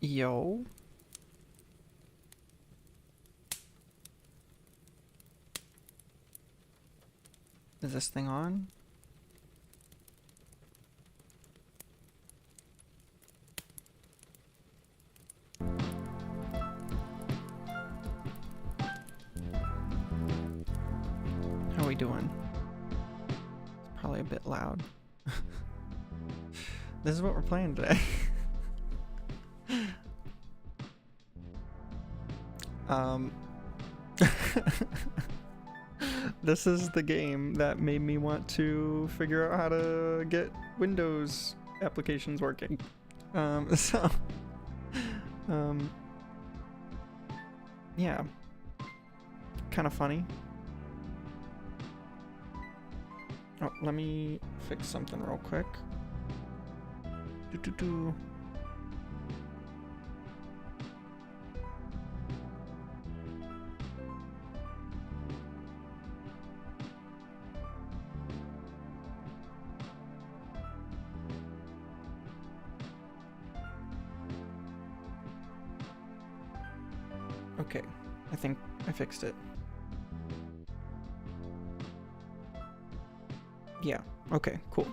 Yo. Is this thing on? How we doing? It's probably a bit loud. This is what we're playing today. This is the game that made me want to figure out how to get Windows applications working. Yeah. Kind of funny. Oh, let me fix something real quick. Do. Okay, I think I fixed it. Yeah, okay, cool.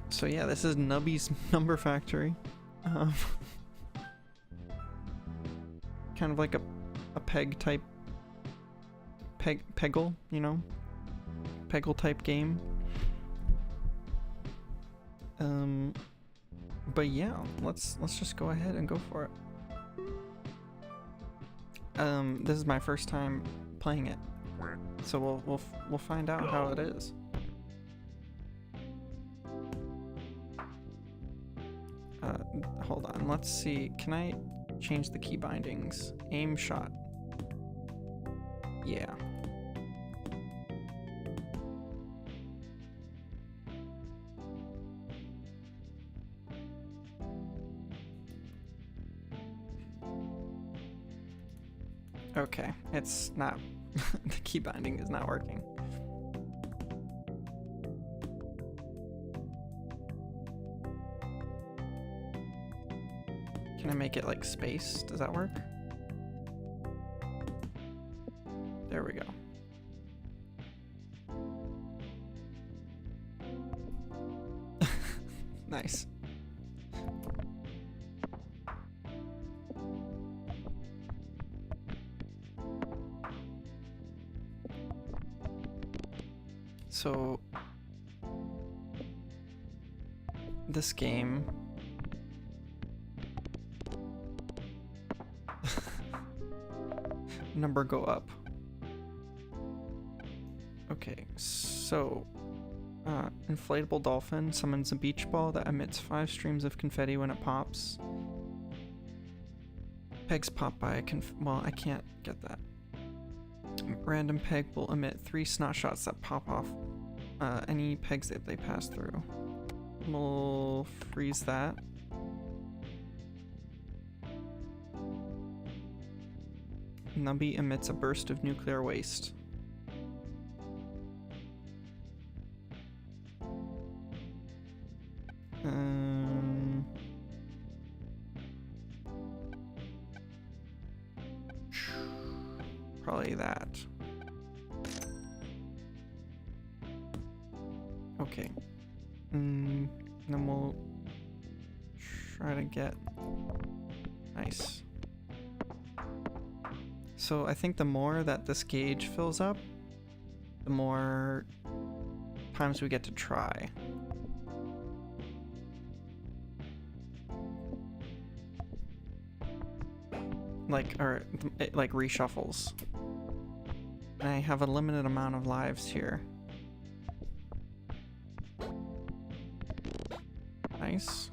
So yeah, this is Nubby's Number Factory. Kind of like a peg type, Peggle, you know? Peggle type game. But yeah, let's just go ahead and go for it. This is my first time playing it, so we'll find out how it is. Hold on, let's see. Can I change the key bindings? Aim shot. Yeah. Okay, it's not. The key binding is not working. Can I make it like space? Does that work? There we go. Nice. So this game number go up. Okay, so inflatable dolphin summons a beach ball that emits 5 streams of confetti when it pops. Pegs pop by well, I can't get that. Random peg will emit 3 snot shots that pop off any pegs that they pass through. We'll freeze that. Nubby emits a burst of nuclear waste. Probably that. Okay, And then we'll try to get... Nice. So I think the more that this gauge fills up, the more times we get to try. Like, or it like reshuffles. And I have a limited amount of lives here. Nice.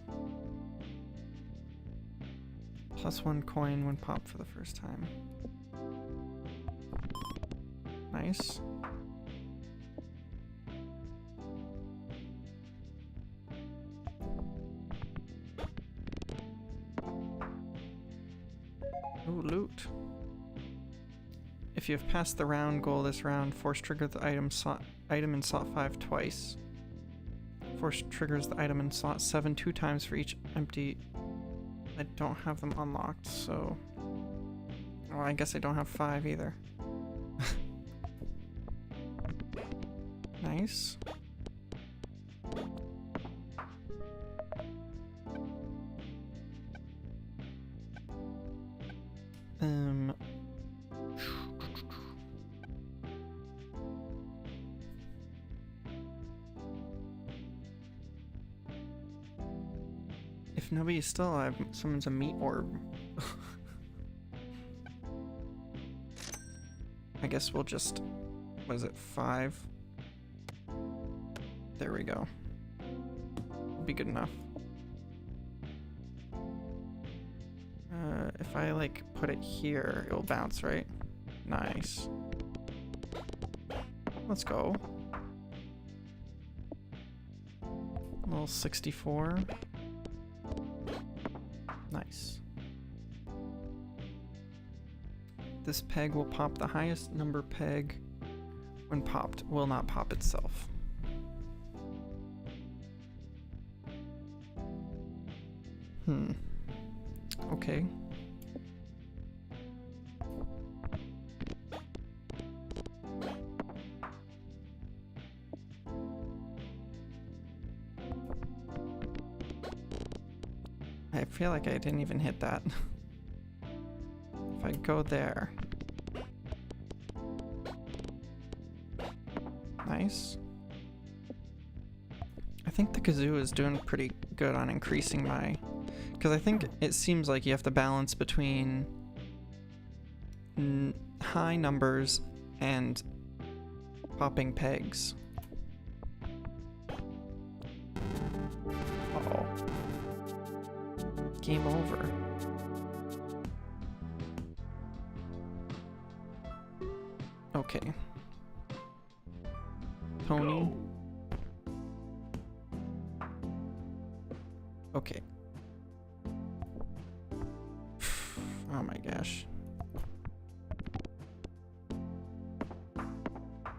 +1 coin when popped for the first time. Nice. Ooh, loot. If you have passed the round goal this round, force trigger the item in slot 5 twice. Force triggers the item in slot 7 2 times for each empty. I don't have them unlocked, so... Well, I guess I don't have 5 either. Nice. If nobody's still alive, someone's a meat orb. I guess we'll just... What is it, 5? There we go. Will be good enough. If I like put it here, it'll bounce, right? Nice. Let's go. Little 64. Nice. This peg will pop the highest number peg when popped. Will not pop itself. Okay. I feel like I didn't even hit that. If I go there. Nice. I think the kazoo is doing pretty good on increasing my... Because I think it seems like you have to balance between high numbers and popping pegs. Uh-oh. Game over. Okay. Tony. Okay. Oh my gosh.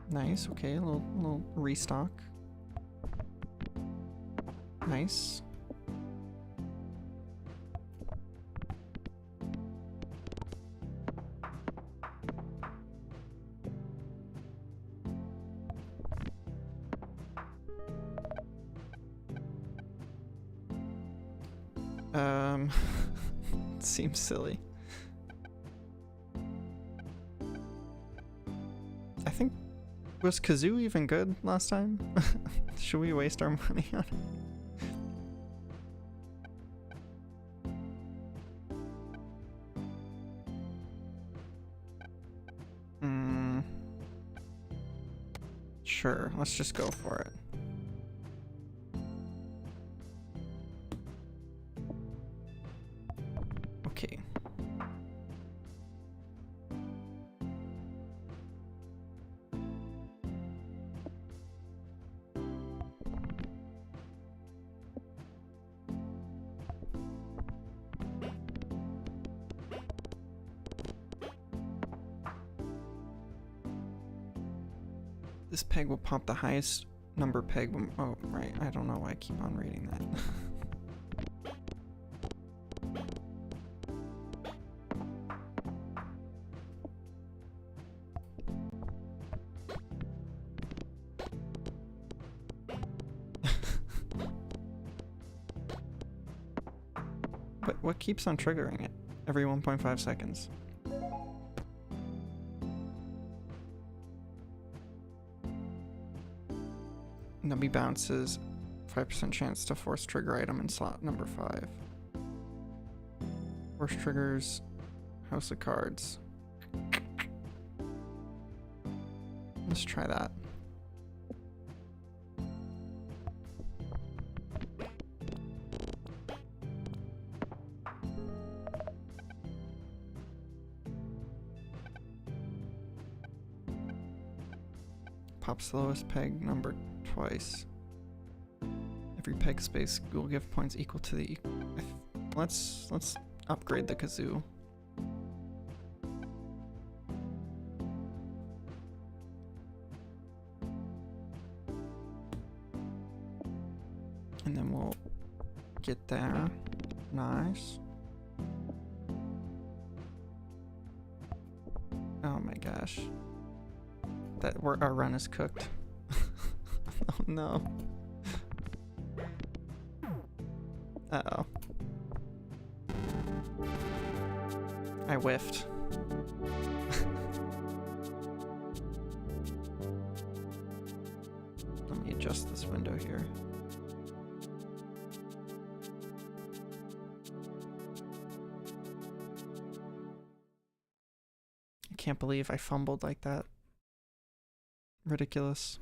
Nice, okay, a little restock. Nice. Seems silly. I think, was kazoo even good last time? Should we waste our money on it? Sure, let's just go for it. Okay. This peg will pop the highest number peg. Oh, right. I don't know why I keep on reading that. But what keeps on triggering it every 1.5 seconds? Nubby bounces, 5% chance to force trigger item in slot number 5. Force triggers, House of Cards. Let's try that. Pops the lowest peg number twice. Every peg space will give points equal to the. Let's upgrade the kazoo. And then we'll get there. Nice. Oh my gosh. Our run is cooked. Oh no. Uh-oh. I whiffed. Let me adjust this window here. I can't believe I fumbled like that. Ridiculous.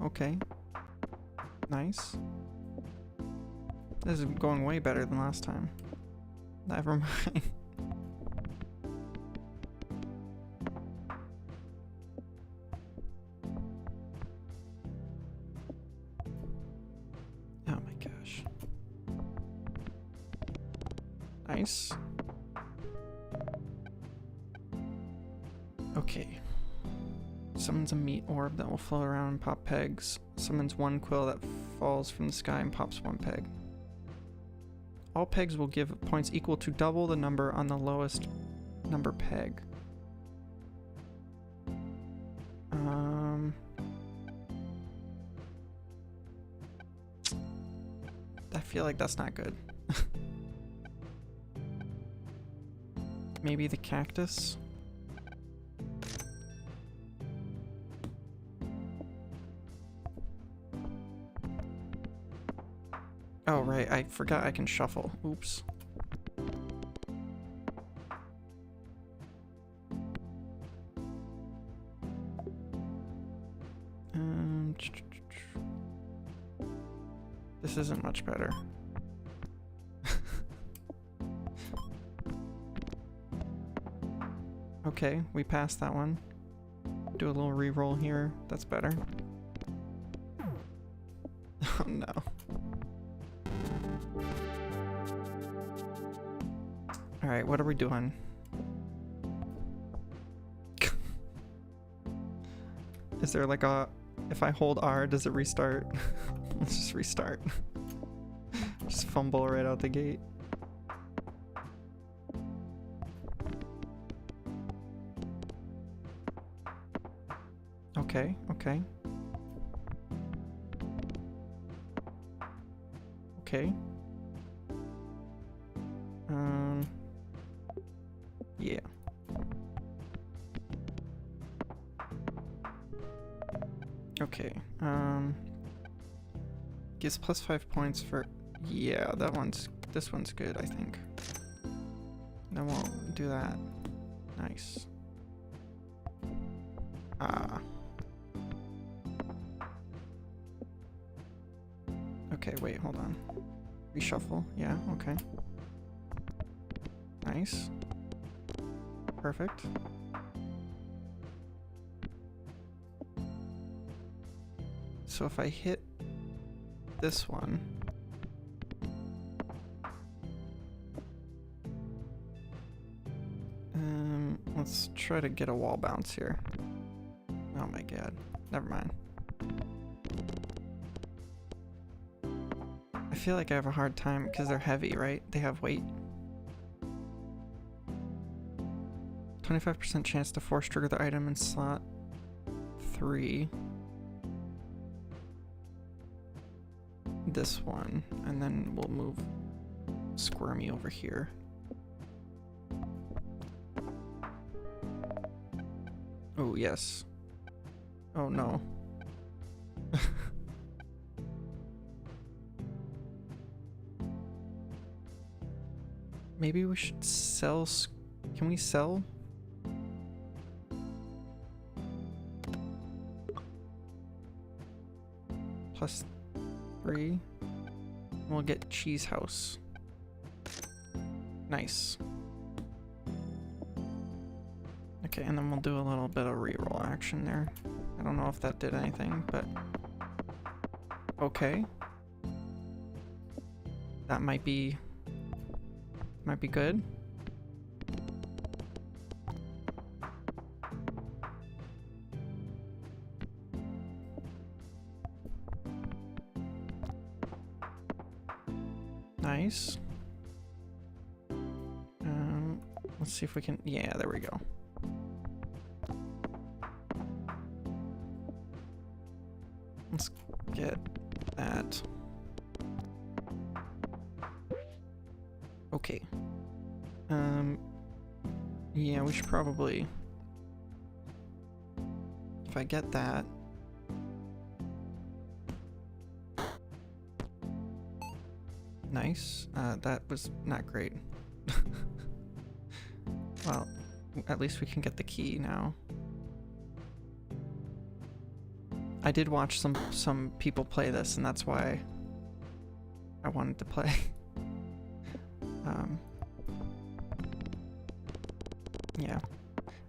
Okay. Nice. This is going way better than last time. Never mind. Oh my gosh. Nice. Okay. Summons a meat orb that will float around and pop pegs. Summons one quill that falls from the sky and pops one peg. All pegs will give points equal to double the number on the lowest number peg. I feel like that's not good. Maybe the cactus? Oh, right, I forgot I can shuffle. Oops. This isn't much better. Okay, we passed that one. Do a little re-roll here. That's better. Oh no. Alright, what are we doing? Is there like a... If I hold R, does it restart? Let's just restart. Just fumble right out the gate. Okay. Yeah. Okay, gives plus 5 points for, yeah, this one's good, I think. Then we'll do that. Nice. Okay, wait, hold on. Reshuffle, yeah, okay. Nice. Perfect. So if I hit this one, let's try to get a wall bounce here. Oh my god, never mind. I feel like I have a hard time because they're heavy, right? They have weight. 25% chance to force trigger the item in slot 3. This one, and then we'll move Squirmy over here. Oh, yes. Oh, no. Maybe we should sell... Can we sell? +3. We'll get Cheese House. Nice. Okay, and then we'll do a little bit of reroll action there. I don't know if that did anything, but... Okay. That might be good. Nice. Let's see if we can... Yeah, there we go. Let's get that. Okay. Yeah, we should probably... If I get that... Nice. That was not great. Well, at least we can get the key now. I did watch some people play this, and that's why I wanted to play. Yeah.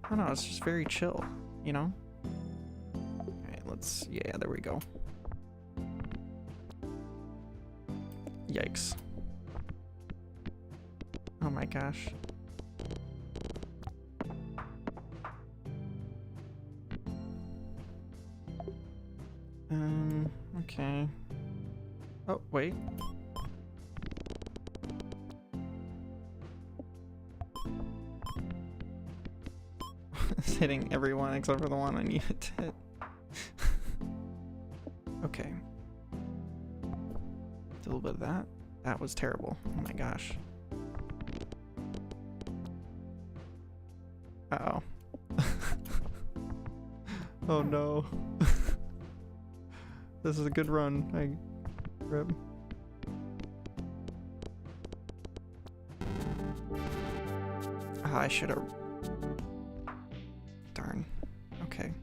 I don't know, it's just very chill, you know? Alright, let's... Yeah, there we go. Yikes. Oh my gosh. Okay. Oh, wait. It's hitting everyone except for the one I needed to hit. Okay. A little bit of that. That was terrible. Oh my gosh. Uh-oh. Oh no. This is a good run. Rip. Ah, I should have... Darn. Okay.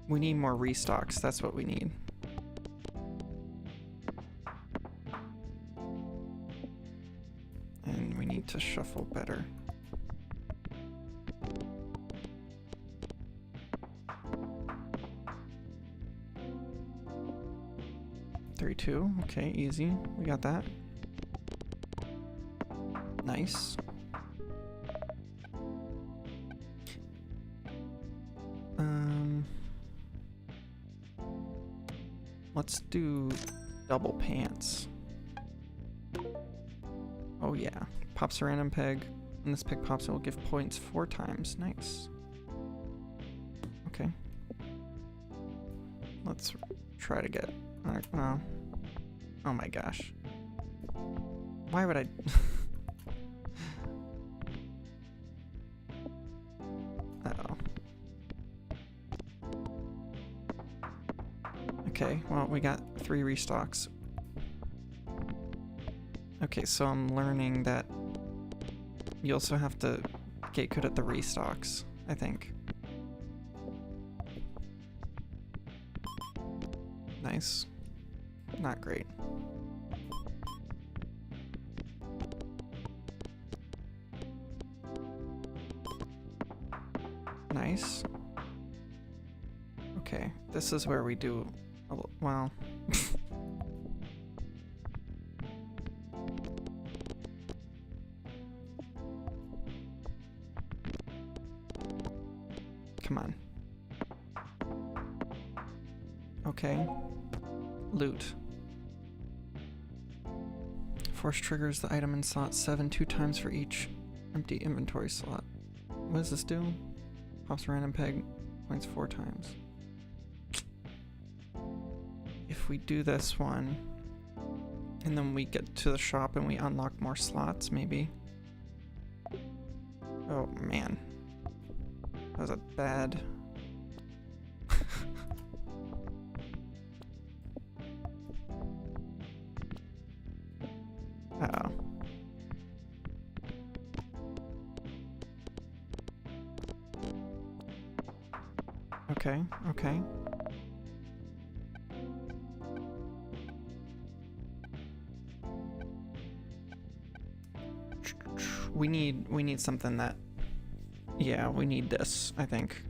We need more restocks. That's what we need. And we need to shuffle better. Two. Okay, easy. We got that. Nice. Let's do double pants. Oh yeah. Pops a random peg. When this peg pops, it will give points 4 times. Nice. Okay. Let's try to get... Oh my gosh. Why would I... Uh-oh. Okay, well, we got 3 restocks. Okay, so I'm learning that you also have to get good at the restocks, I think. Nice. Not great. Nice. Okay, this is where we do a well. Come on. Okay. Loot. Force triggers the item in slot 7 2 times for each empty inventory slot. What does this do? Pops a random peg, points 4 times. If we do this one, and then we get to the shop and we unlock more slots, maybe. Oh man. That was a bad... Uh-oh. Okay, okay. We need something that... Yeah, we need this, I think.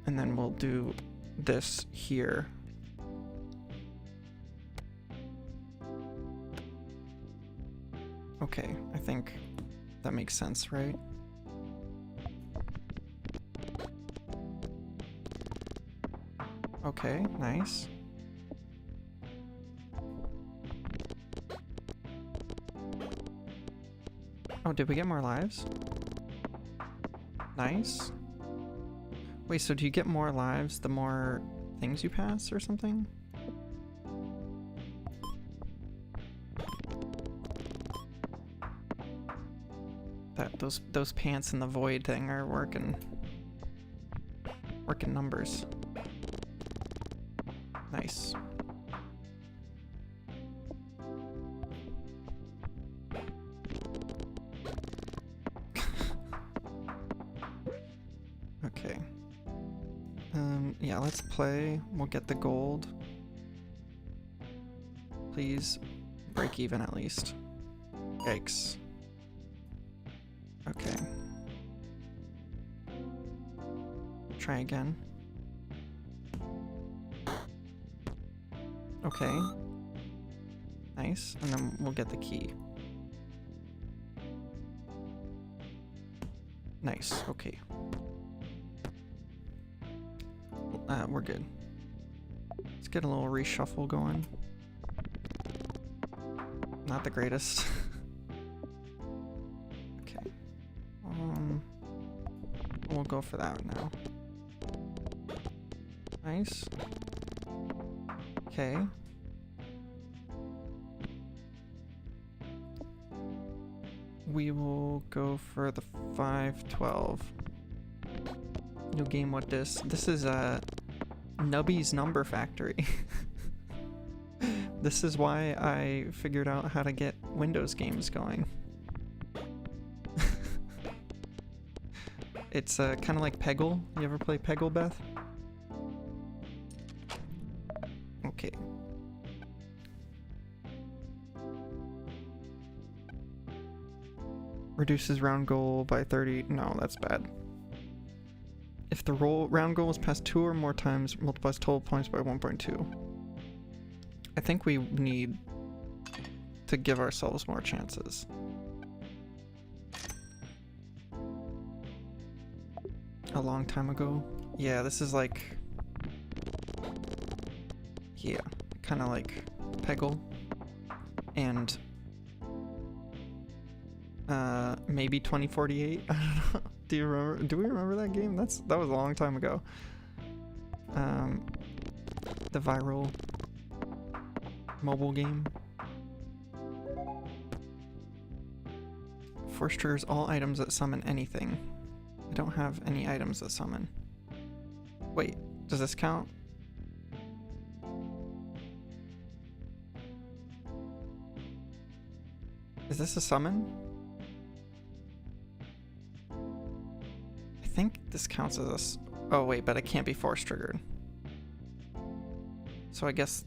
And then we'll do this here. Okay, I think that makes sense, right? Okay, nice. Oh, did we get more lives? Nice. Wait, so do you get more lives the more things you pass or something? That those pants in the void thing are working numbers. Nice. Okay. Yeah, let's play. We'll get the gold. Please break even at least. Yikes. Okay. Try again. Okay. Nice. And then we'll get the key. Nice. Okay. We're good. Let's get a little reshuffle going. Not the greatest. Okay. We'll go for that now. Nice. Okay. We will go for the 512. New game, what this? This is Nubby's Number Factory. This is why I figured out how to get Windows games going. It's kind of like Peggle. You ever play Peggle, Beth? Okay. Reduces round goal by 30. No, that's bad. If the round goal is passed 2 or more times, multiplies total points by 1.2. I think we need to give ourselves more chances. A long time ago? Yeah, this is like... Yeah, kind of like Peggle. And... maybe 2048? I don't know. Do you remember? Do we remember that game? That was a long time ago. The viral mobile game. Force triggers all items that summon anything. I don't have any items that summon. Wait, does this count? Is this a summon? I think this counts as a oh wait, but it can't be force triggered. So I guess...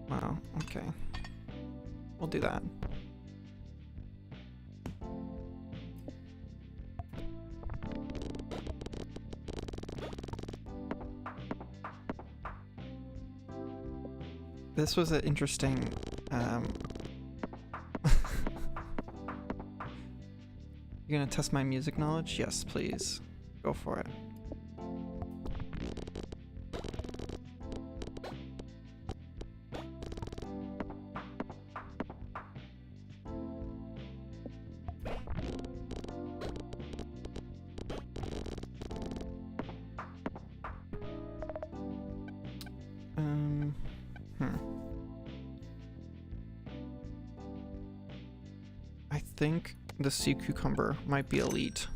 Wow, okay. We'll do that. This was an interesting... You're gonna test my music knowledge? Yes, please. Go for it. I think the sea cucumber might be elite.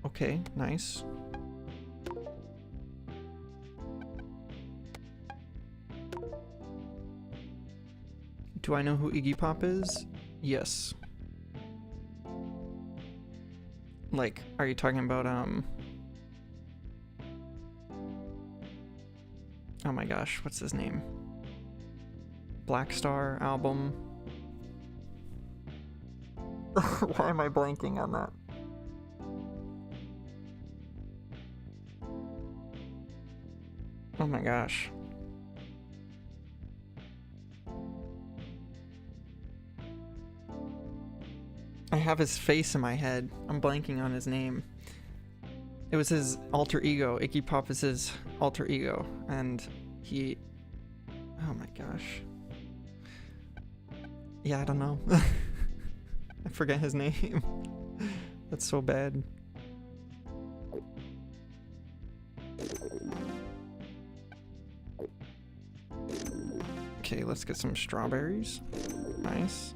Okay, nice. Do I know who Iggy Pop is? Yes. Like, are you talking about, oh my gosh, what's his name? Black Star album. Why am I blanking on that? Oh my gosh. I have his face in my head. I'm blanking on his name. It was his alter ego. Iggy Pop is his alter ego. And he... Oh my gosh. Yeah, I don't know. I forget his name. That's so bad. Okay, let's get some strawberries. Nice.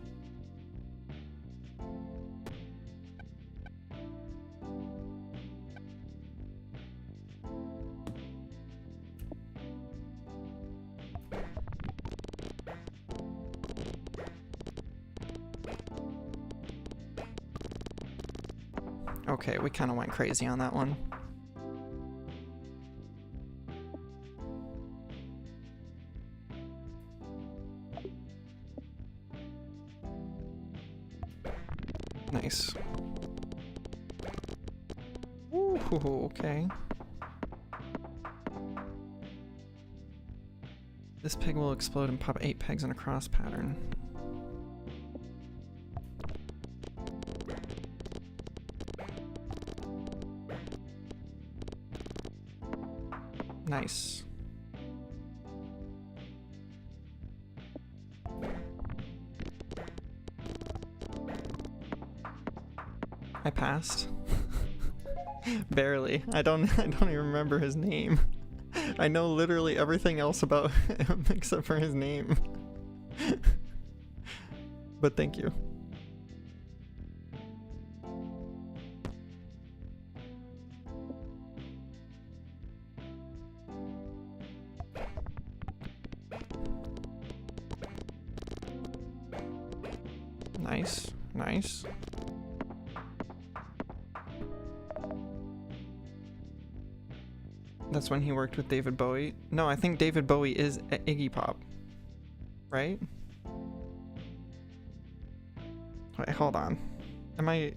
Okay, we kind of went crazy on that one. Nice. Ooh, okay. This pig will explode and pop 8 pegs in a cross pattern. Nice. I passed. Barely. I don't even remember his name. I know literally everything else about him except for his name. But thank you. Nice, nice. That's when he worked with David Bowie. No, I think David Bowie is Iggy Pop, right? Wait, hold on. Am I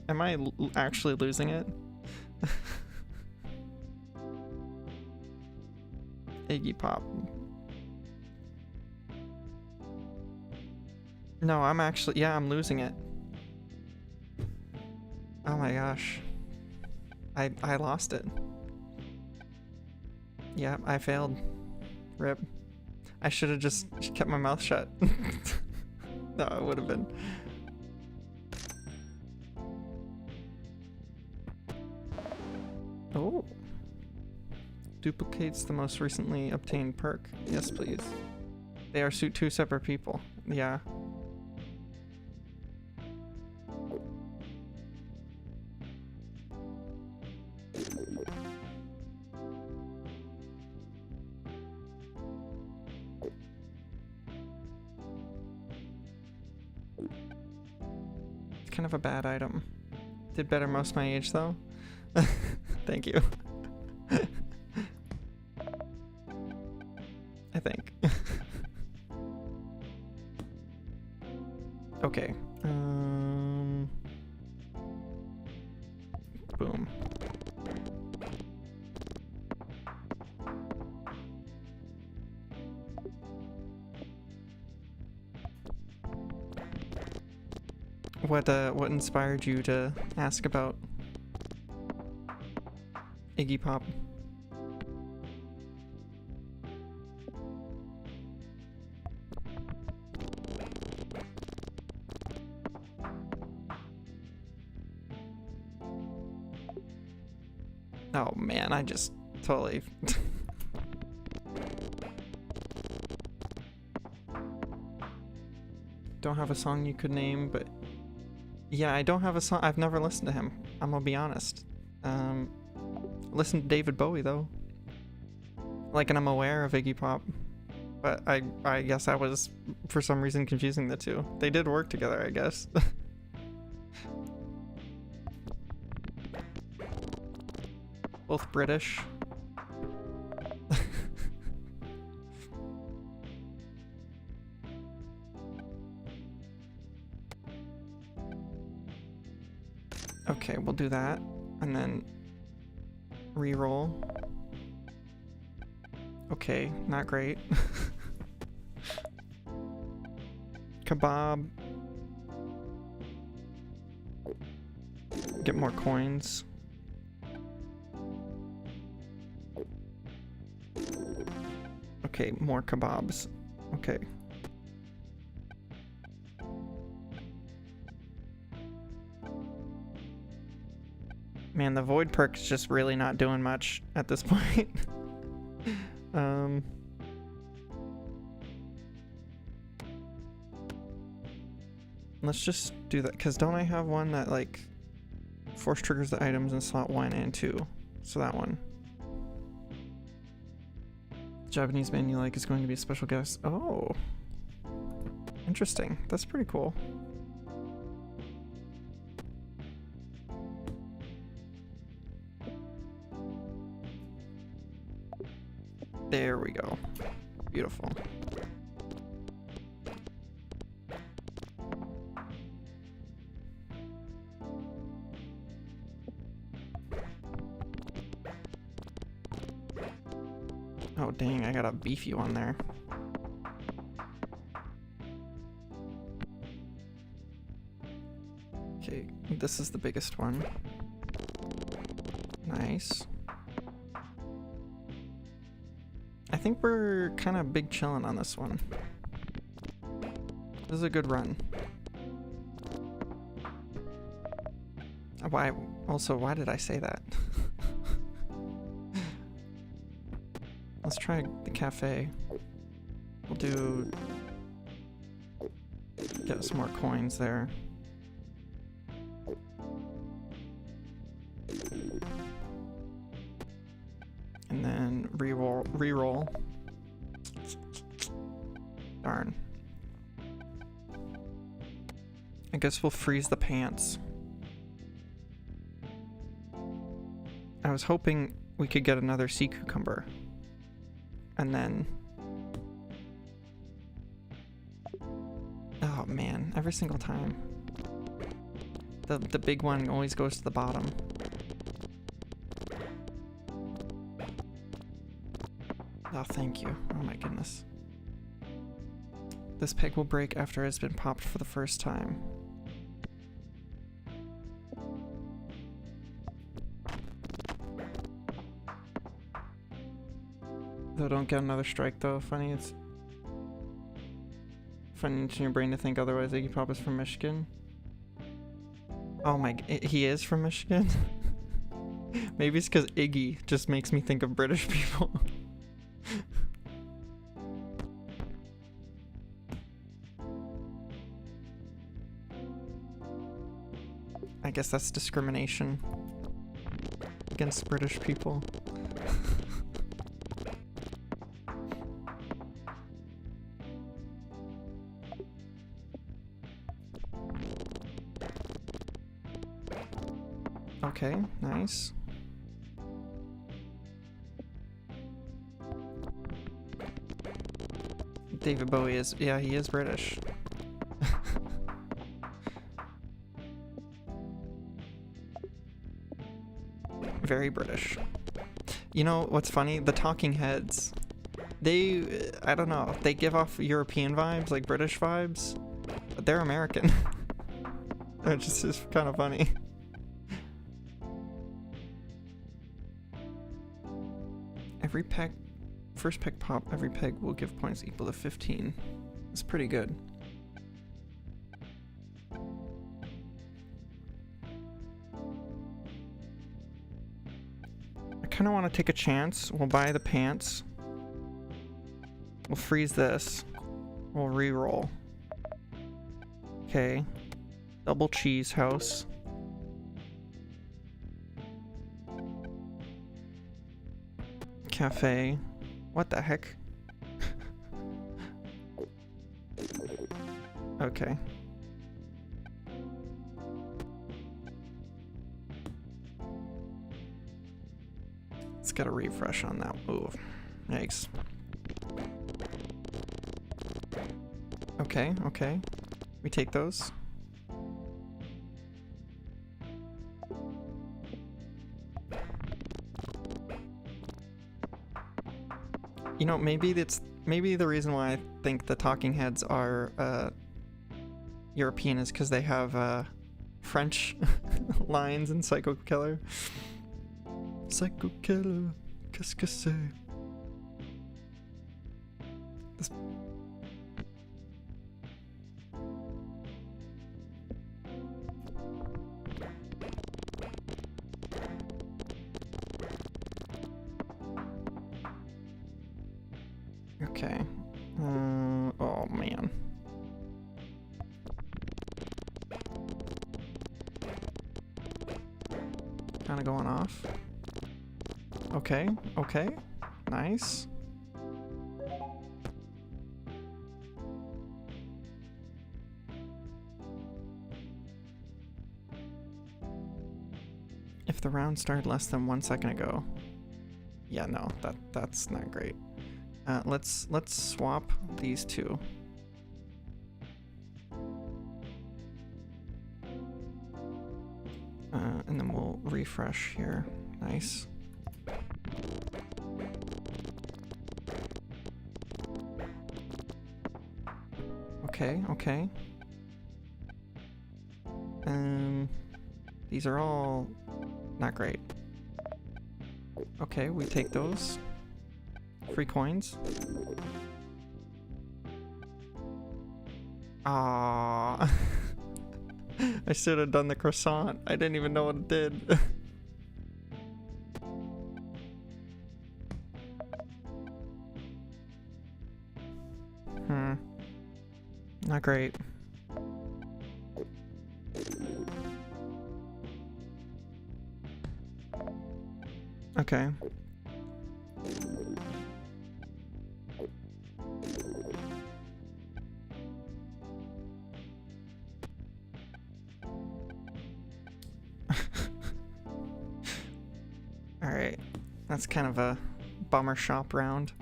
actually losing it? Iggy Pop. No, I'm actually, yeah, I'm losing it. Oh my gosh. I lost it. Yeah, I failed. Rip. I should have just kept my mouth shut. No, it would have been. Oh. Duplicates the most recently obtained perk. Yes, please. They are two separate people. Yeah. Kind of a bad item. Did better most of my age though. Thank you. I think. Okay. Boom. What inspired you to ask about Iggy Pop? Oh man, I just totally... Don't have a song you could name, but... Yeah, I don't have a song. I've never listened to him. I'm gonna be honest. Listen to David Bowie though. Like, and I'm aware of Iggy Pop. But I guess I was, for some reason, confusing the two. They did work together, I guess. Both British. Okay, we'll do that. And then re-roll. Okay, not great. Kebab. Get more coins. Okay, more kebabs. Okay. Man, the void perk's just really not doing much at this point. Let's just do that, because don't I have one that, like, force triggers the items in slot 1 and 2? So that one. Japanese band you like is going to be a special guest. Oh. Interesting. That's pretty cool. There we go. Beautiful. Oh dang, I gotta beef you on there. Okay, this is the biggest one. Nice. I think we're kind of big chillin' on this one. This is a good run. Why? Also, why did I say that? Let's try the cafe. We'll do... Get some more coins there. And then re-roll. Darn. I guess we'll freeze the pants. I was hoping we could get another sea cucumber. And then... Oh man, every single time. The big one always goes to the bottom. Oh, thank you. Oh my goodness. This peg will break after it's been popped for the first time. Though don't get another strike though. Funny it's in your brain to think otherwise. Iggy Pop is from Michigan. Oh my, he is from Michigan? Maybe it's because Iggy just makes me think of British people. I guess that's discrimination against British people. Okay, nice. David Bowie is, yeah, he is British. Very British. You know what's funny? The Talking Heads. They, I don't know, they give off European vibes, like British vibes, but they're American. That just is kind of funny. Every peg, first peg pop, every peg will give points equal to 15. That's pretty good. I kind of want to take a chance. We'll buy the pants. We'll freeze this. We'll re-roll. Okay. Double cheese house. Cafe. What the heck? Okay. Let's get a refresh on that. Ooh. Yikes. Okay, okay. We take those. You know, maybe the reason why I think the talking heads are European is because they have French lines in Psycho Killer. Psycho Killer, qu'est-ce que c'est? This... Okay. Oh man. Kind of going off. Okay, okay. Nice. If the round started less than 1 second ago. Yeah, no, that's not great. Let's swap these two. And then we'll refresh here. Nice. Okay, okay. These are all not great. Okay, we take those. Free coins. Ah, I should have done the croissant. I didn't even know what it did. Not great. Okay. Alright, that's kind of a bummer shop round.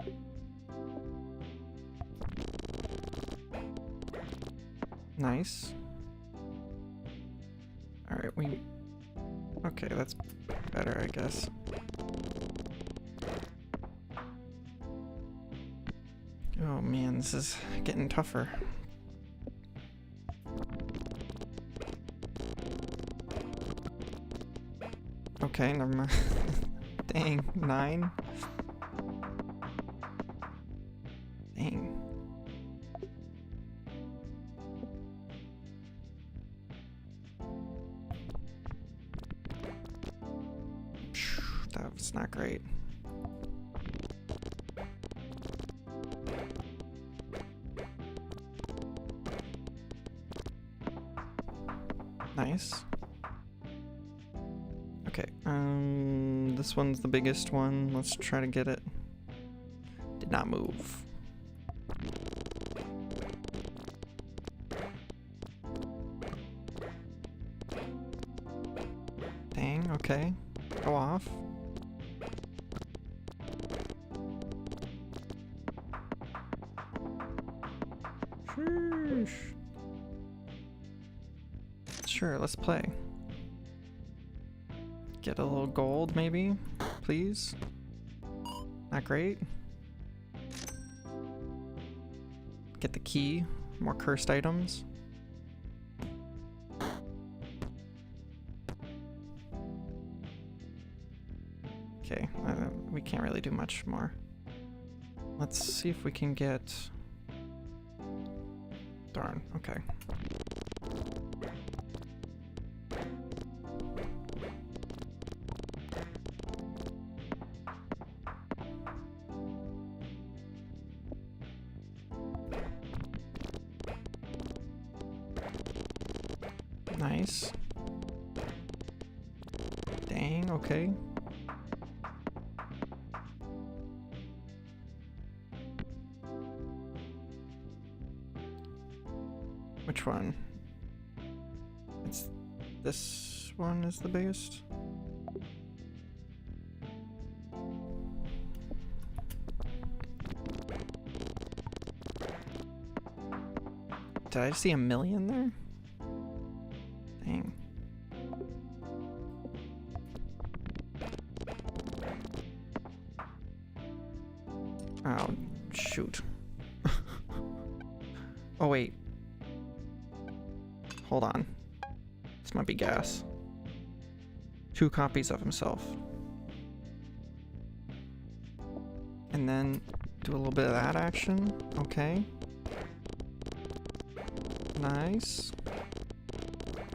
Nice. Alright, okay, that's better, I guess. Oh man, this is getting tougher. Okay, never mind. Dang, 9? Dang. That was not great. Nice. Okay, this one's the biggest one. Let's try to get it. Did not move. Dang, okay. Go off. Sheesh. Sure, let's play. Get a little gold, maybe? Please? Not great. Get the key. More cursed items. can't really do much more. Let's see if we can get... Darn, okay. Nice. Dang, okay. Which one? It's this one is the biggest. Did I see a million there? Dang. Oh, shoot. Oh, wait. Hold on. This might be gas. 2 copies of himself. And then do a little bit of that action. Okay. Nice.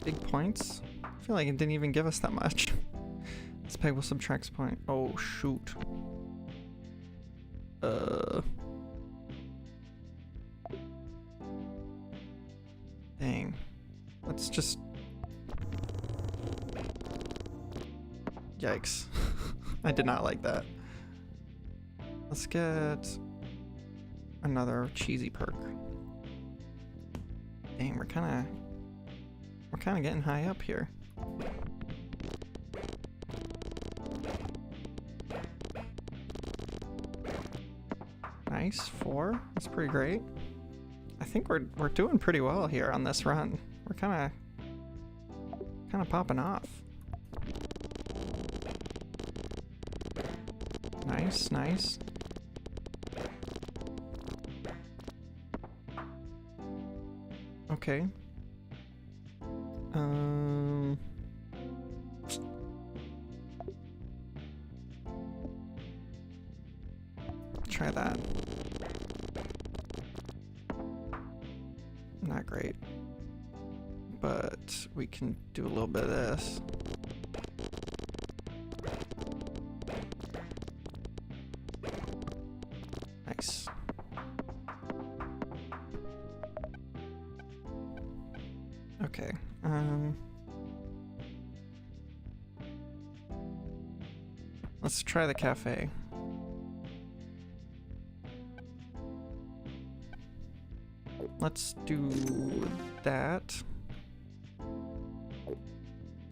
Big points. I feel like it didn't even give us that much. This peg will subtract point. Oh, shoot. Dang. Let's just... Yikes. I did not like that. Let's get another cheesy perk. Dang, we're kind of getting high up here. Nice, 4. That's pretty great. I think we're doing pretty well here on this run. We're kind of popping off. Nice, nice. Okay. Try that. Not great. But we can do a little bit of this. Nice. Okay. Let's try the cafe. Let's do that.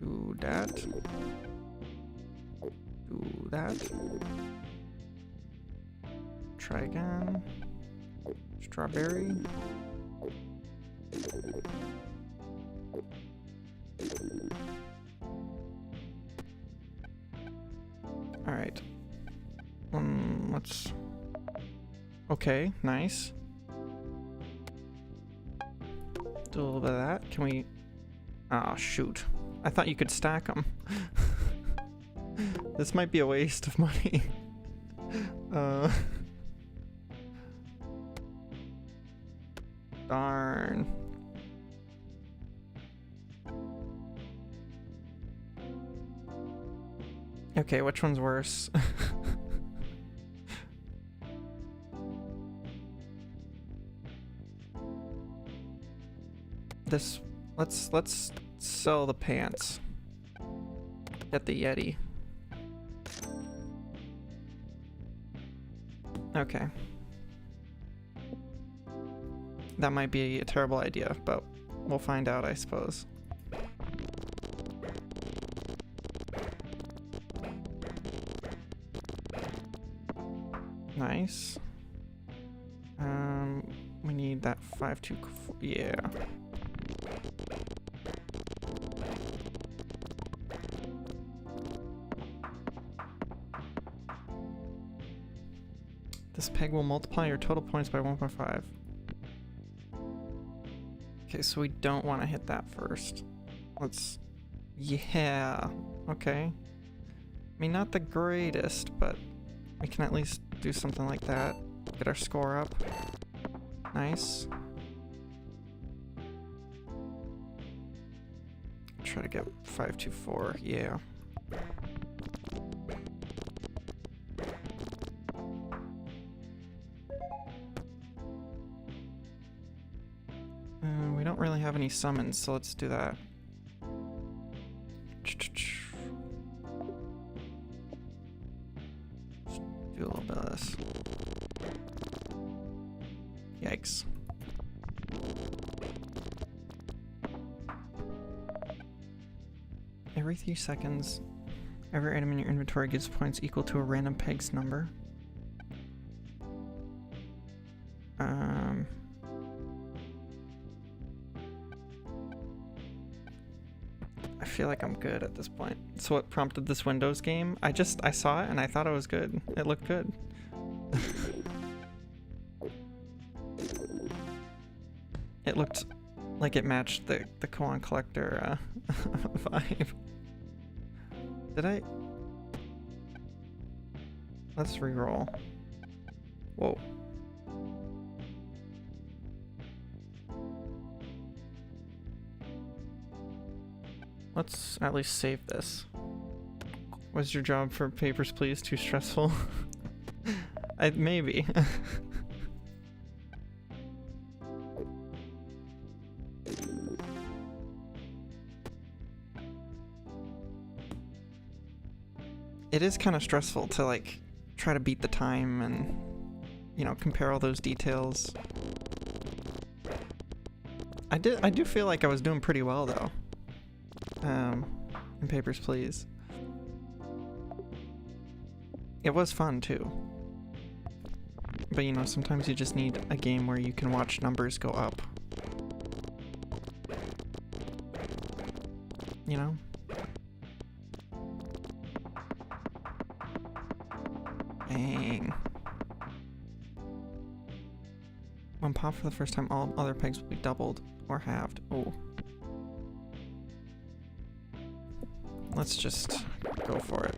Do that. Do that. Try again. Strawberry. All right. Let's... Okay, nice. Do a little bit of that. Can we... Oh, shoot. I thought you could stack them. This might be a waste of money. Darn. Okay, which one's worse? This, let's sell the pants. Get the Yeti. Okay. That might be a terrible idea, but we'll find out, I suppose. Nice. We need that 5-2, yeah. This peg will multiply your total points by 1.5. Okay, so we don't want to hit that first. Let's... Yeah. Okay. I mean, not the greatest, but We can at least do something like that. Get our score up. Nice. Try to get 524, yeah. We don't really have any summons, so let's do that. Do a little bit of this. Yikes. Every 3 seconds, every item in your inventory gives points equal to a random peg's number. I feel like I'm good at this point. So what prompted this Windows game? I saw it and I thought it was good. It looked good. It looked like it matched the Koan Collector vibe. Did I? Let's reroll. Whoa. Let's at least save this. Was your job for Papers, Please too stressful? Maybe. It is kind of stressful to like try to beat the time and, you know, compare all those details. I do feel like I was doing pretty well though. In Papers, Please. It was fun too. But you know, sometimes you just need a game where you can watch numbers go up. You know? Dang. When popped for the first time, all other pegs will be doubled or halved. Oh. Let's just go for it.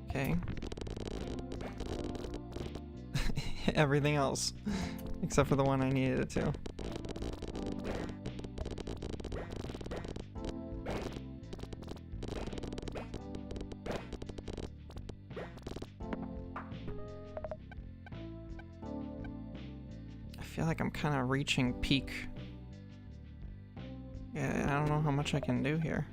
Okay. Everything else, except for the one I needed it to. I feel like I'm kind of reaching peak. Yeah, I don't know how much I can do here.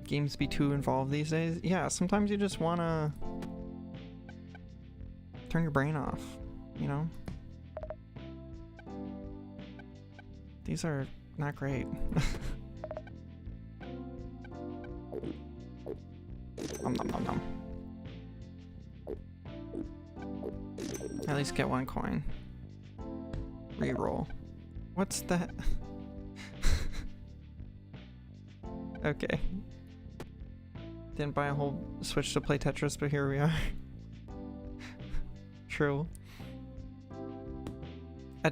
Games be too involved these days? Yeah, sometimes you just wanna turn your brain off, you know? These are not great. Nom nom nom nom. At least get 1 coin. Reroll. What's that? Okay. Didn't buy a whole Switch to play Tetris, but here we are. True.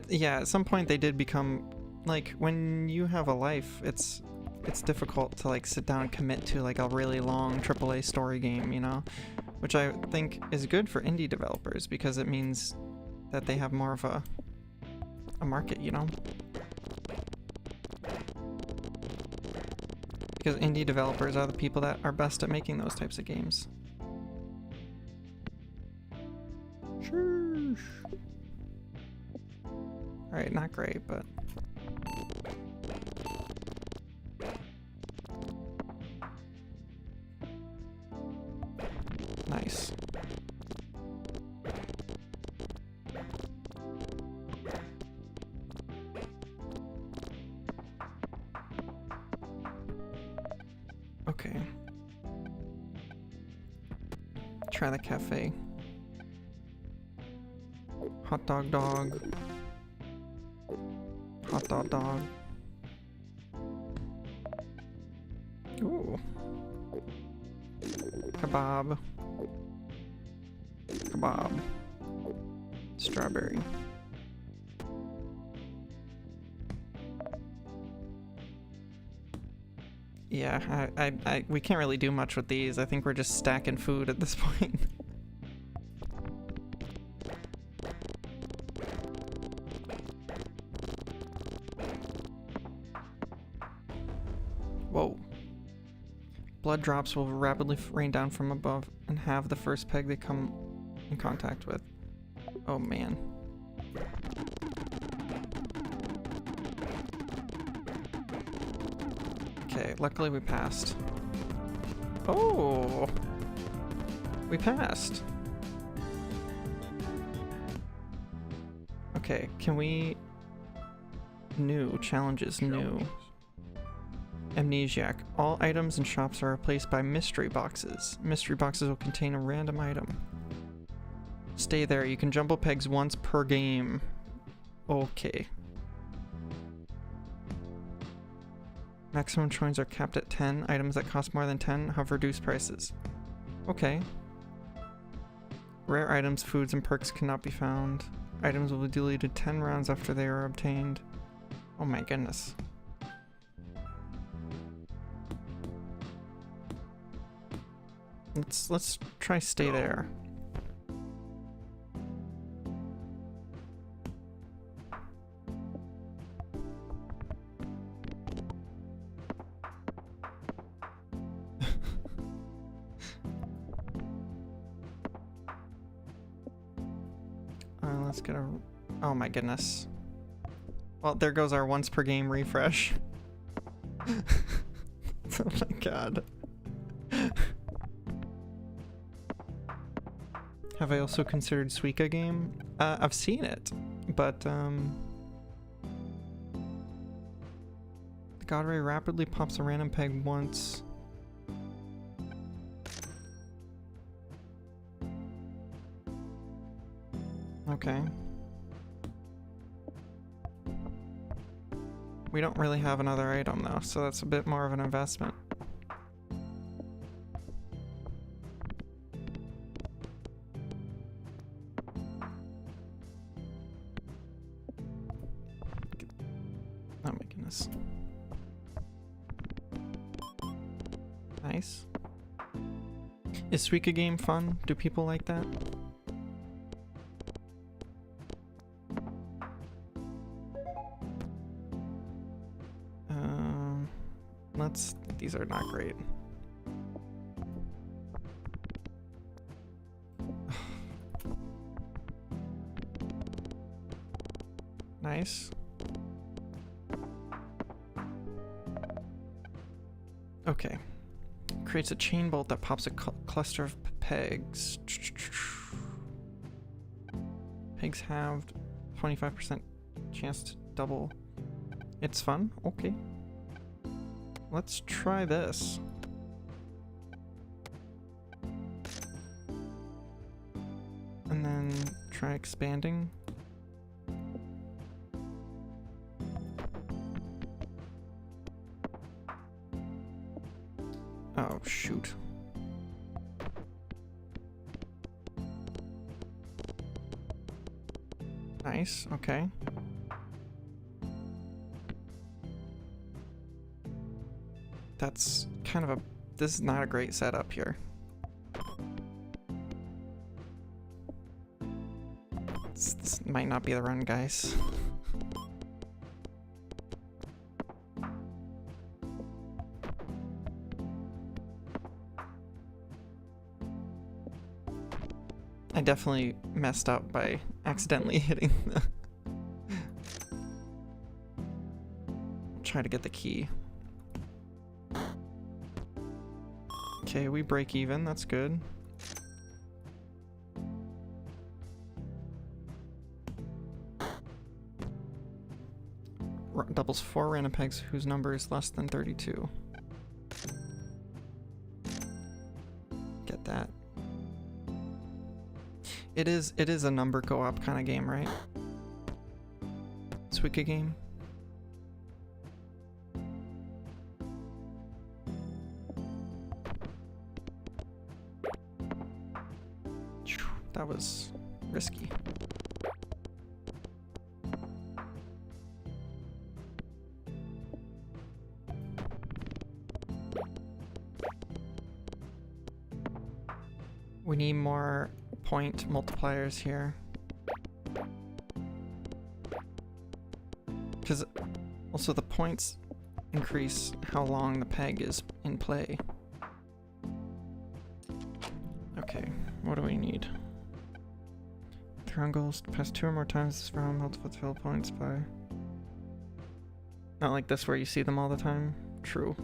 Yeah, at some point they did become, like, when you have a life, it's difficult to, like, sit down and commit to, like, a really long AAA story game, you know? Which I think is good for indie developers, because it means that they have more of a market, you know? Because indie developers are the people that are best at making those types of games. Sheesh. Alright, not great, but... Nice. Okay. Try the cafe. Hot dog dog. Hot dog dog. Ooh. Kebab. Kebab. Strawberry. Yeah, we can't really do much with these. I think we're just stacking food at this point. Whoa. Blood drops will rapidly rain down from above and have the first peg they come in contact with. Oh man. Okay, luckily we passed. Oh! We passed. Okay, can we... New. Challenges. New. Amnesiac. All items and shops are replaced by mystery boxes. Mystery boxes will contain a random item. Stay there. You can jumble pegs once per game. Okay. Maximum coins are capped at 10. Items that cost more than 10 have reduced prices. Okay. Rare items, foods, and perks cannot be found. Items will be deleted 10 rounds after they are obtained. Oh my goodness. Let's try stay there. Let's get a... Oh my goodness. Well, there goes our once per game refresh. Oh my god. Have I also considered Suika game? I've seen it, but the God Ray rapidly pops a random peg once. Okay. We don't really have another item though, so that's a bit more of an investment. Oh my goodness. Nice. Is Suika game fun? Do people like that? These are not great. Nice. Okay. Creates a chain bolt that pops a cluster of pegs. Pegs have 25% chance to double. It's fun? Okay. Let's try this. And then try expanding. Oh, shoot. Nice, okay. That's kind of a... This is not a great setup here. This might not be the run, guys. I definitely messed up by accidentally hitting the... Try to get the key. Okay, we break even, that's good. Doubles 4 random pegs whose number is less than 32. Get that. It is a number co-op kind of game, right? Suika game. that was risky. We need more point multipliers here. Because also the points increase how long the peg is in play. Okay, what do we need? Triangles pass 2 or more times this round, multiple fill points by... Not like this where you see them all the time. True.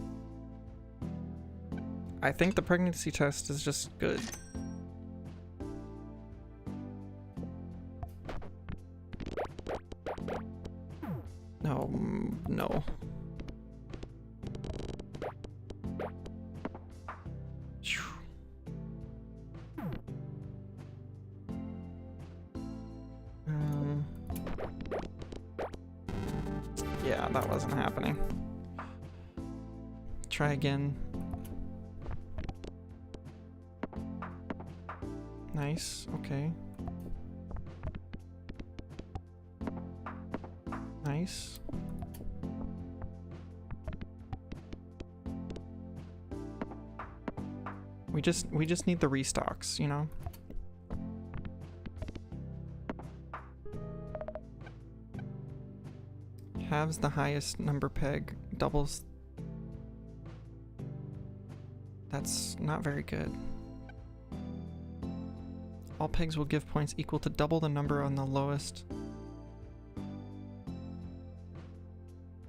I think the pregnancy test is just good. No, no. Yeah, that wasn't happening. Try again. Nice, okay. Nice. We just need the restocks, you know? Halves the highest number peg, doubles. That's not very good. All pegs will give points equal to double the number on the lowest.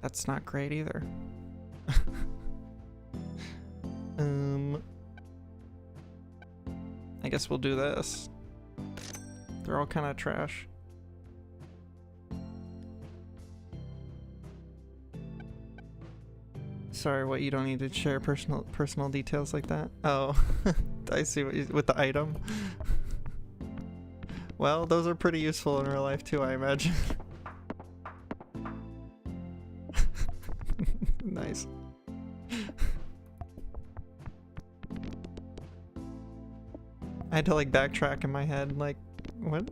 That's not great either. I guess we'll do this. They're all kind of trash. Sorry, what, you don't need to share personal details like that? Oh, I see what you, with the item. Well, those are pretty useful in real life too, I imagine. Nice. I had to like backtrack in my head, like, what?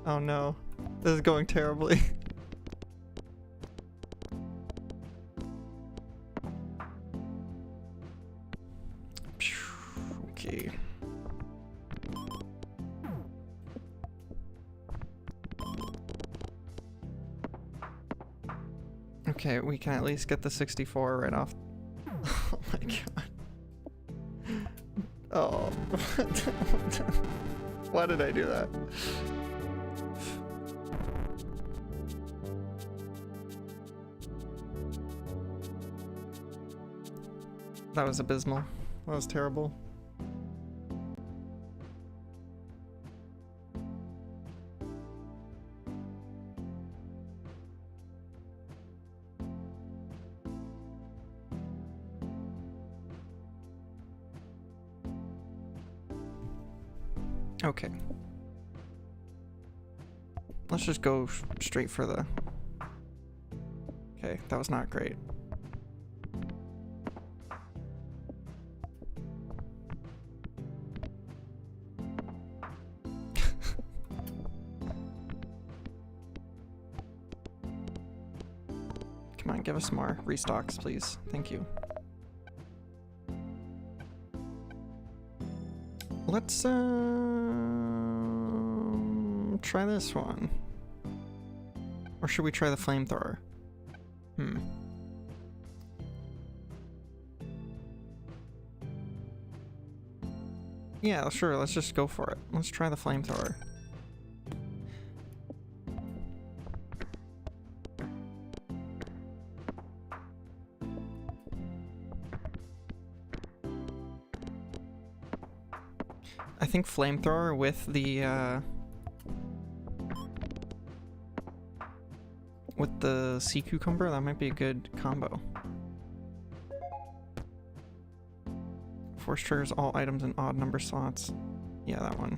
Oh no, this is going terribly. Okay. Okay, we can at least get the 64 right off. Oh my god. Oh. Why did I do that? That was abysmal. That was terrible. Okay. Let's just go straight for the... Okay, that was not great. Come on, give us more restocks, please. Thank you. Let's try this one. Or should we try the flamethrower? Yeah, sure, let's just go for it. Let's try the flamethrower. I think flamethrower with the sea cucumber, that might be a good combo. Force triggers all items in odd number slots. Yeah, that one.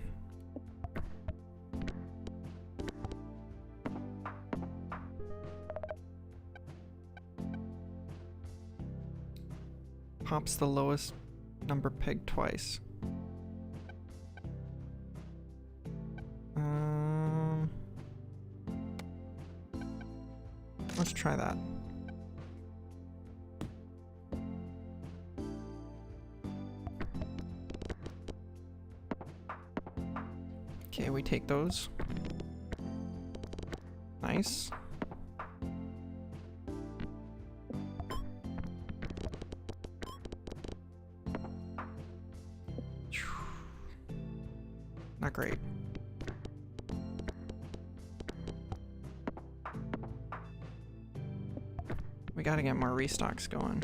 Pops the lowest number peg twice. Let's try that. Okay, we take those. Nice. Not great. We gotta get more restocks going.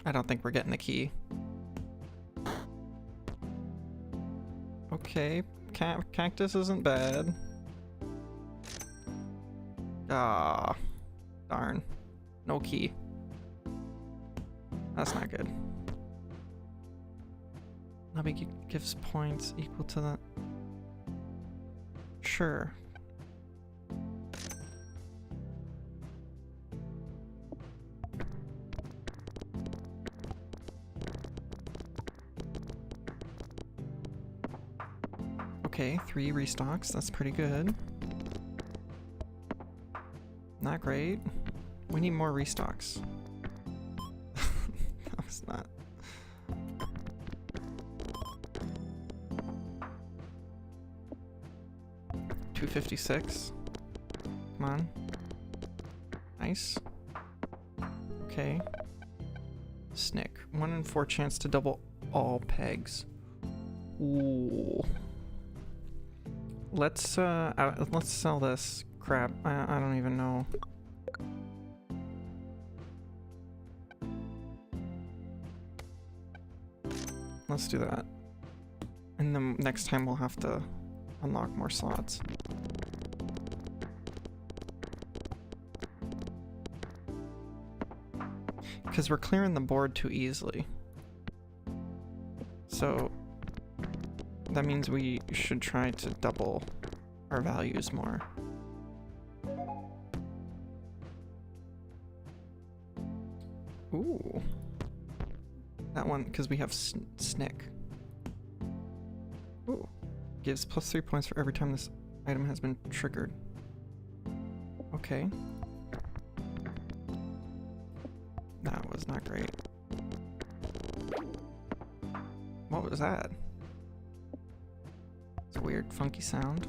I don't think we're getting the key. Okay, cactus isn't bad. Ah, darn. No key. That's not good. Lobby gives points equal to the... Sure. Okay, 3 restocks. That's pretty good. Not great. We need more restocks. That was not... 256. Come on. Nice. Okay. Snick. 1 in 4 chance to double all pegs. Ooh. Let's sell this crap. I don't even know. Let's do that. And then next time we'll have to unlock more slots. Because we're clearing the board too easily. So that means we should try to double our values more. Ooh. That one, because we have Snick. Ooh. Gives plus 3 points for every time this item has been triggered. Okay. That was not great. What was that? It's a weird, funky sound.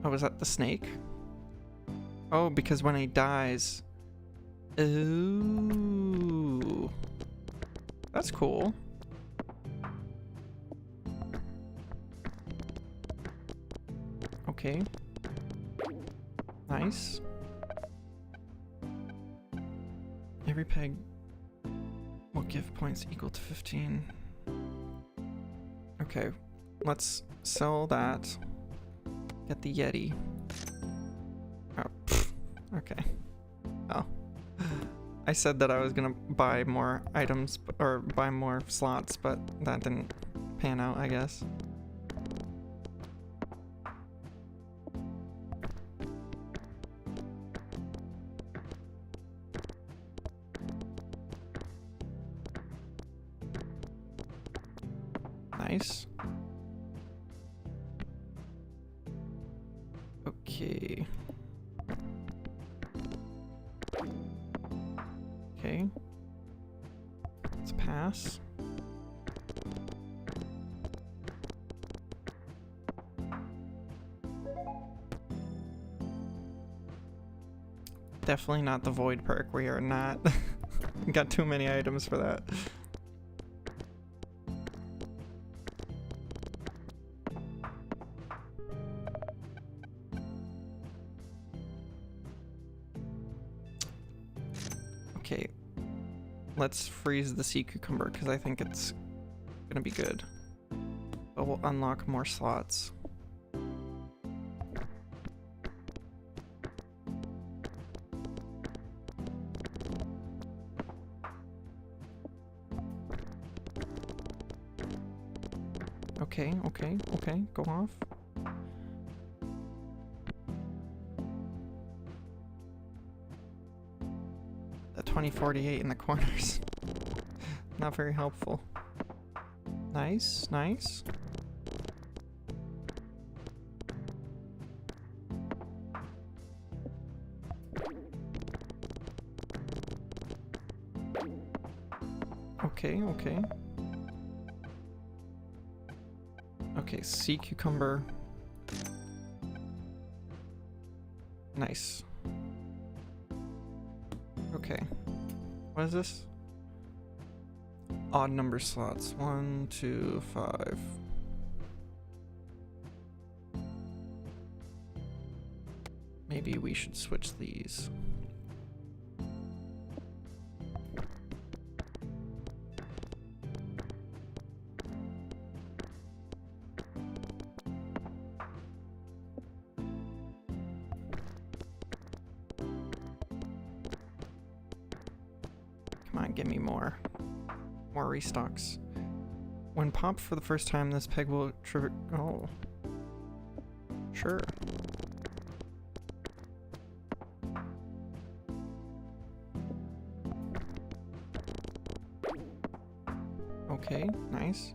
Oh, was that the snake? Oh, because when he dies... Ooh. That's cool. Okay. Nice. Every peg will give points equal to 15. Okay, let's sell that. Get the Yeti. Oh, pfft. Okay. Oh. I said that I was gonna buy more items, or buy more slots, but that didn't pan out, I guess. Nice. Okay. Okay. Let's pass. Definitely not the void perk. We are not. Got too many items for that. Okay, let's freeze the sea cucumber because I think it's gonna be good. But we'll unlock more slots. Okay, go off. The 2048 in the corners. Not very helpful. Nice, nice. Okay, okay. Okay, sea cucumber. Nice. Okay. What is this? Odd number slots. 1, 2, 5. Maybe we should switch these. Come on, give me more. More restocks. When popped for the first time, this peg will trigger. Oh. Sure. Okay, nice.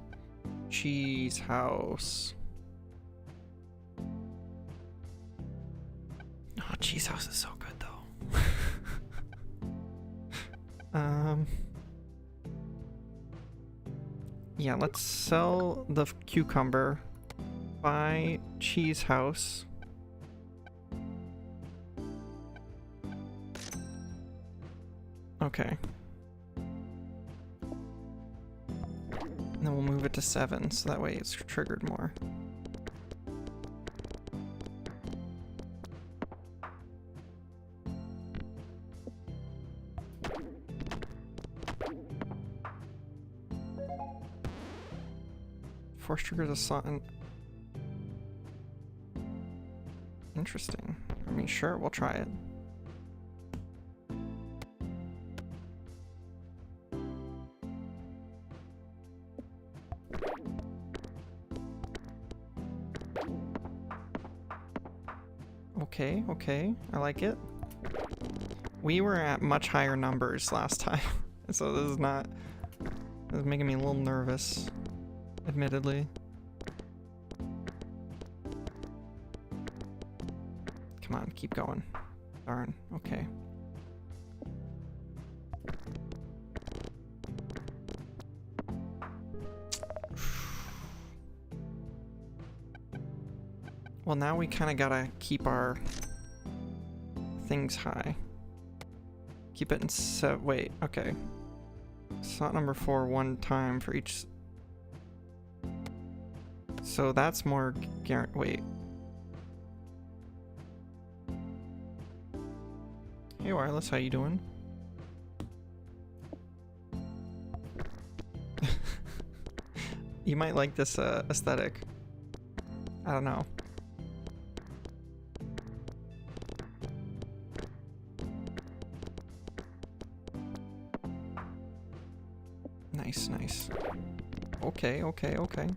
Cheese house. Oh, cheese house is so good though. Yeah, let's sell the cucumber, buy cheese house. Okay. And then we'll move it to 7, so that way it's triggered more. Force triggers a slot. Interesting. I mean, sure, we'll try it. Okay, okay, I like it. We were at much higher numbers last time, so this is not. This is making me a little nervous. Admittedly. Come on, keep going. Darn, okay. Well, now we kind of gotta keep our things high. Keep it in wait, okay. Slot number 4 one time for each. So that's more wait. Hey Wireless, how you doing? You might like this aesthetic. I don't know. Nice, nice. Okay, okay, okay.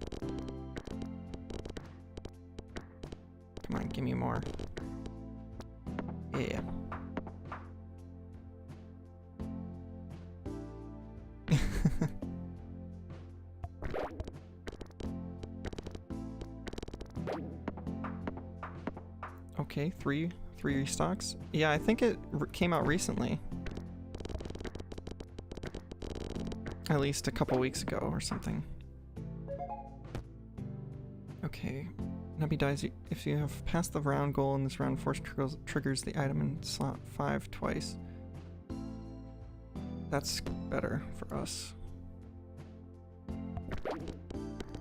Come on, give me more. Yeah. Okay, three restocks. Yeah, I think it came out recently. At least a couple weeks ago or something. Okay. Nubby dies if you have passed the round goal in this round. Force triggers the item in slot 5 twice. That's better for us.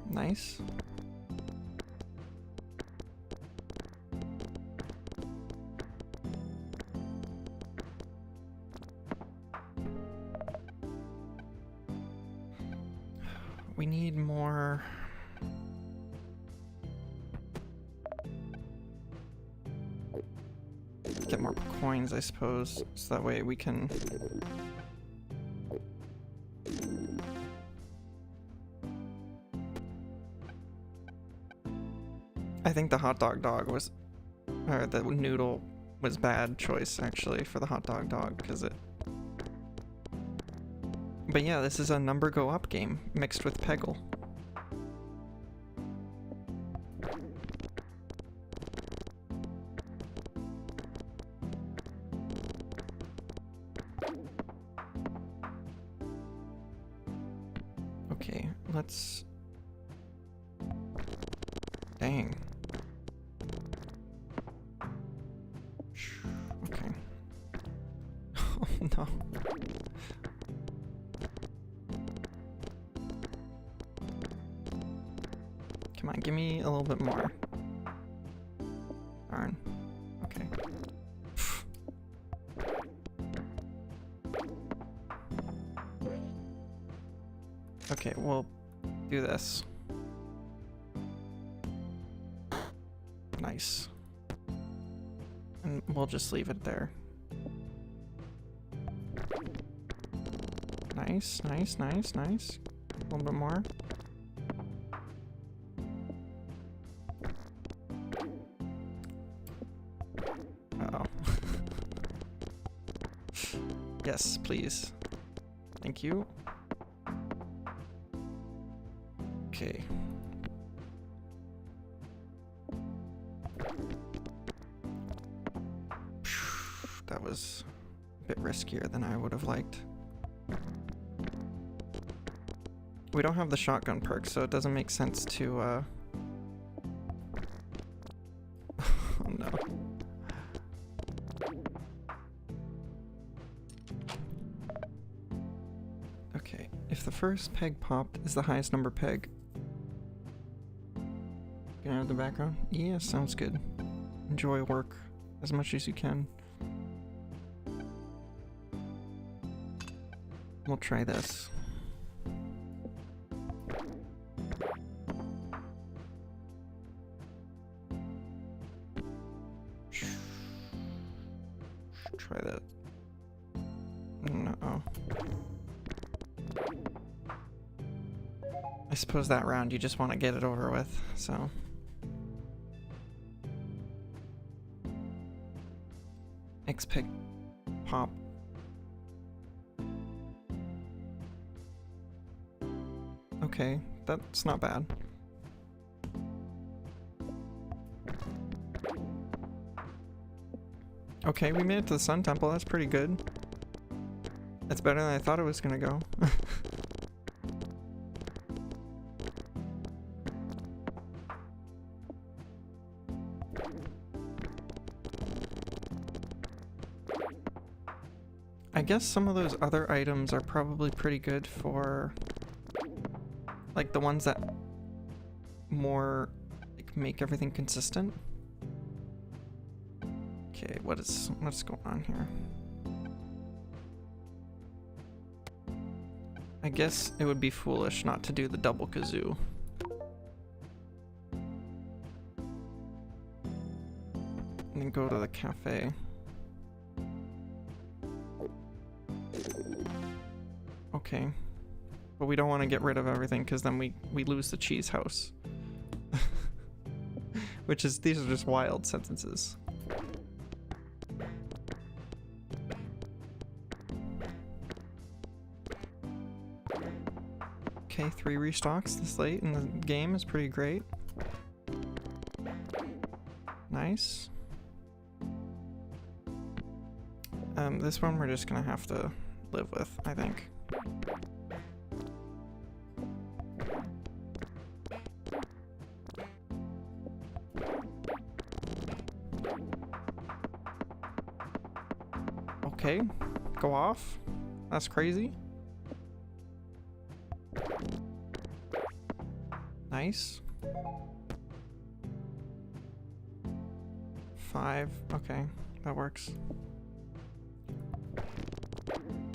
Nice. We need more. Get more coins, I suppose, so that way we can. I think the hot dog was, or the noodle was bad choice actually for the hot dog because it But yeah, this is a number go up game mixed with Peggle. Okay, let's... Dang. Okay. Oh no. Come on, give me a little bit more. Darn. Okay. Okay, we'll do this. Nice. And we'll just leave it there. Nice, nice, nice, nice. A little bit more. Uh-oh. Yes, please. Thank you. Okay. That was a bit riskier than I would have liked. We don't have the shotgun perk, so it doesn't make sense to, oh no. Okay, if the first peg popped is the highest number peg. Can I have the background? Yeah, sounds good. Enjoy work as much as you can. We'll try this. Try that. No. I suppose that round you just want to get it over with, so. X-Pick pop. Okay, that's not bad. Okay, we made it to the Sun Temple, that's pretty good. That's better than I thought it was gonna go. I guess some of those other items are probably pretty good for, like, the ones that more, like, make everything consistent. Okay, what's going on here? I guess it would be foolish not to do the double kazoo. And then go to the cafe. Okay. But we don't want to get rid of everything because then we lose the cheese house. Which is, these are just wild sentences. Okay, 3 restocks this late in the game is pretty great. Nice. This one we're just gonna have to live with, I think. Okay, go off. That's crazy. Nice. 5, okay, that works.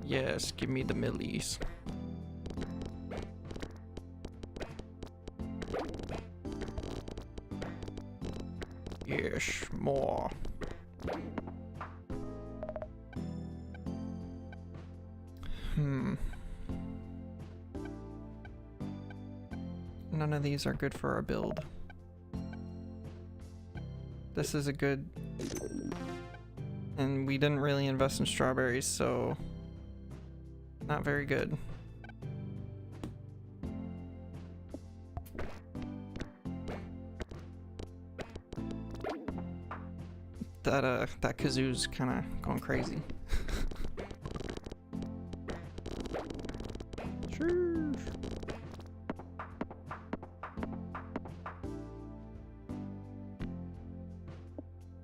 Yes, give me the millies. Yes, more. None of these are good for our build. This is a good... And we didn't really invest in strawberries, so... Not very good. that kazoo's kind of going crazy. Sure.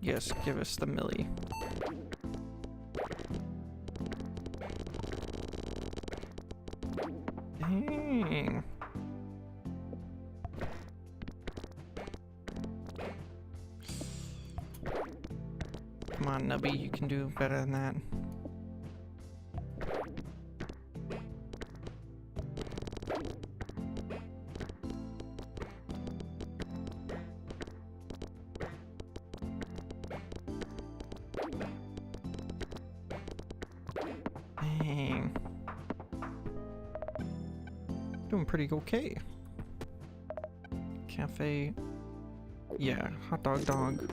Yes, give us the millie. Dang. Come on, Nubby, you can do better than that. Dang. Doing pretty okay. Cafe. Yeah, hot dog dog.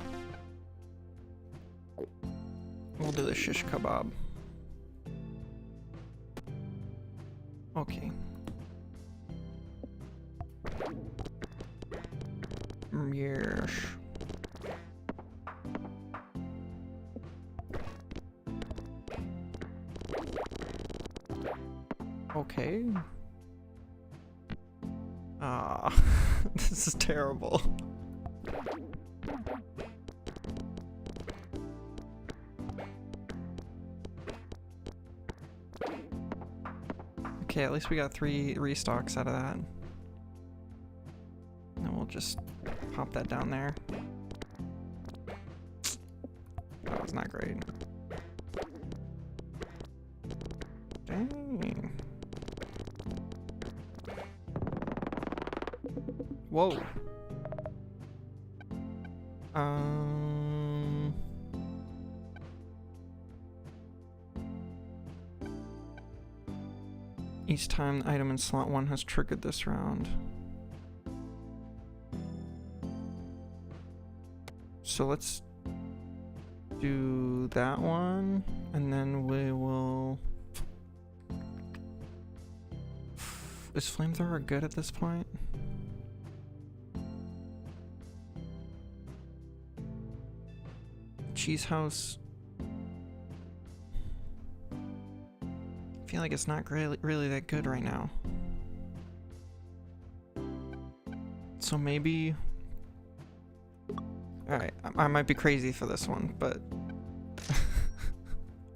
We'll do the shish kebab. Okay. Yes. Okay. Ah, this is terrible. Okay, at least we got 3 restocks out of that. And we'll just pop that down there. That was not great. Dang. Whoa. Each time the item in slot 1 has triggered this round. So let's do that one, and then we will... Is flamethrower good at this point? Cheese house. I feel like it's not really that good right now. So maybe... Alright, I might be crazy for this one, but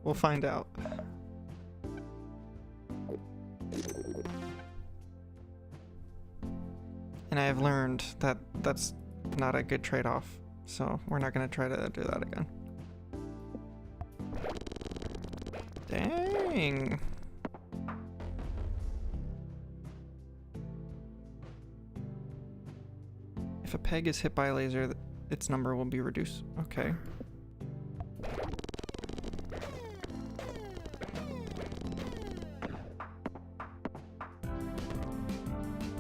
we'll find out. And I have learned that that's not a good trade-off, so we're not going to try to do that again. Dang! If a peg is hit by a laser, its number will be reduced. Okay.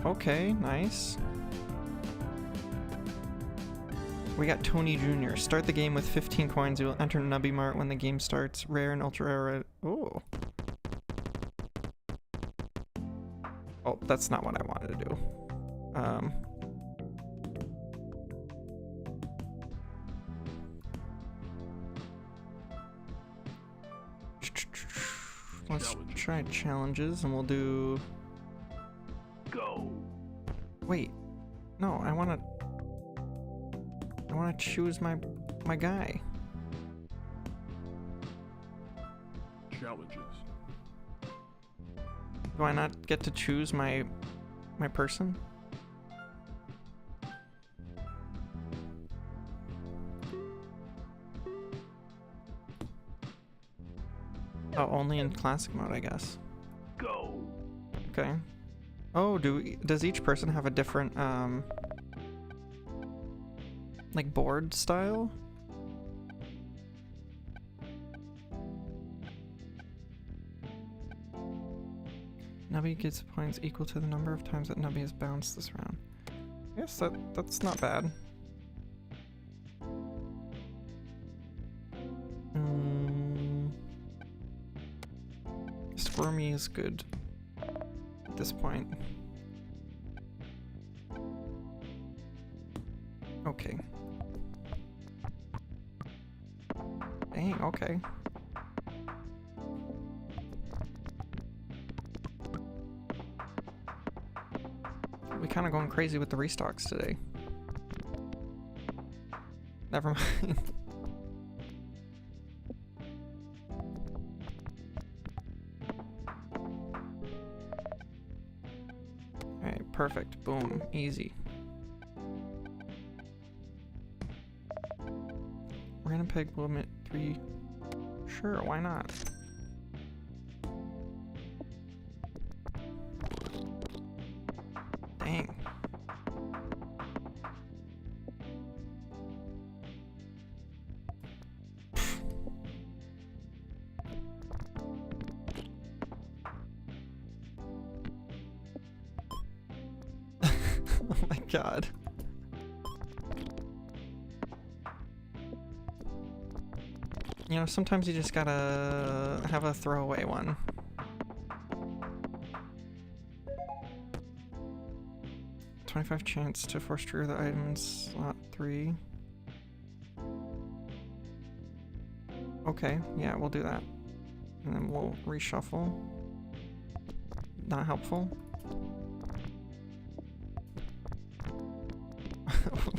Okay, nice. We got Tony Jr. Start the game with 15 coins. You will enter Nubby Mart when the game starts. Rare and ultra rare. Oh. Oh, that's not what I wanted to do. Let's try challenges, and we'll do... Go. Wait. No, I wanna choose my guy. Challenges. Do I not get to choose my person? Oh, only in classic mode, I guess. Go. Okay. Oh, does each person have a different like board style? Nubby gets points equal to the number of times that Nubby has bounced this round. I guess that's not bad. Squirmy is good at this point. Dang, okay. We kind of going crazy with the restocks today. Never mind. Alright, perfect. Boom. Easy. Random peg will emit 3. Sure, why not? Dang. Oh my god. You know, sometimes you just gotta have a throwaway one. $25 chance to force trigger the item in slot 3. Okay, yeah, we'll do that. And then we'll reshuffle. Not helpful.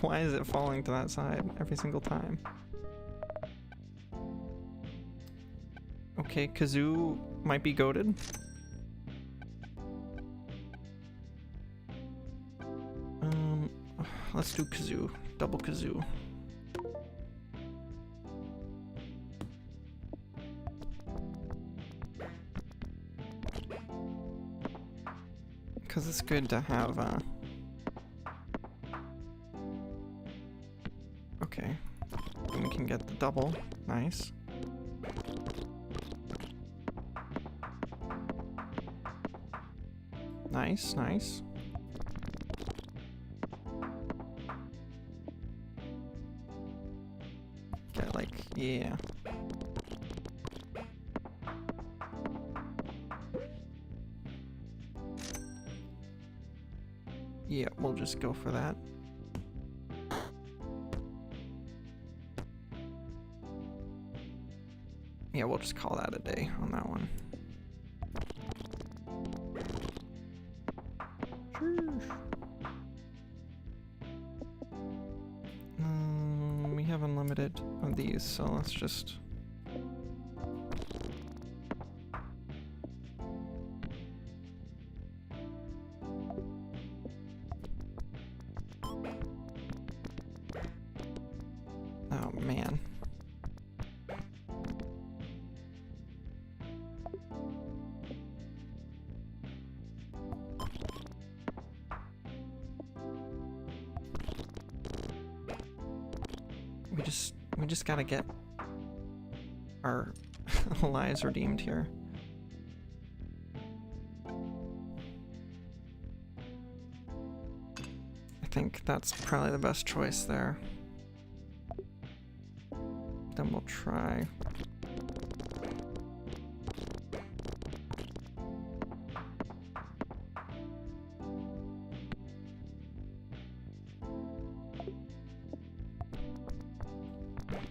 Why is it falling to that side every single time? Okay, Kazoo might be goated. Let's do Kazoo. Double Kazoo. Because it's good to have, okay. And we can get the double. Nice. Nice, nice. Get like, yeah. Yeah, we'll just go for that. Yeah, we'll just call that a day on that one. We have unlimited of these, so let's just... Oh, man. We just gotta get our lives redeemed here. I think that's probably the best choice there. Then we'll try.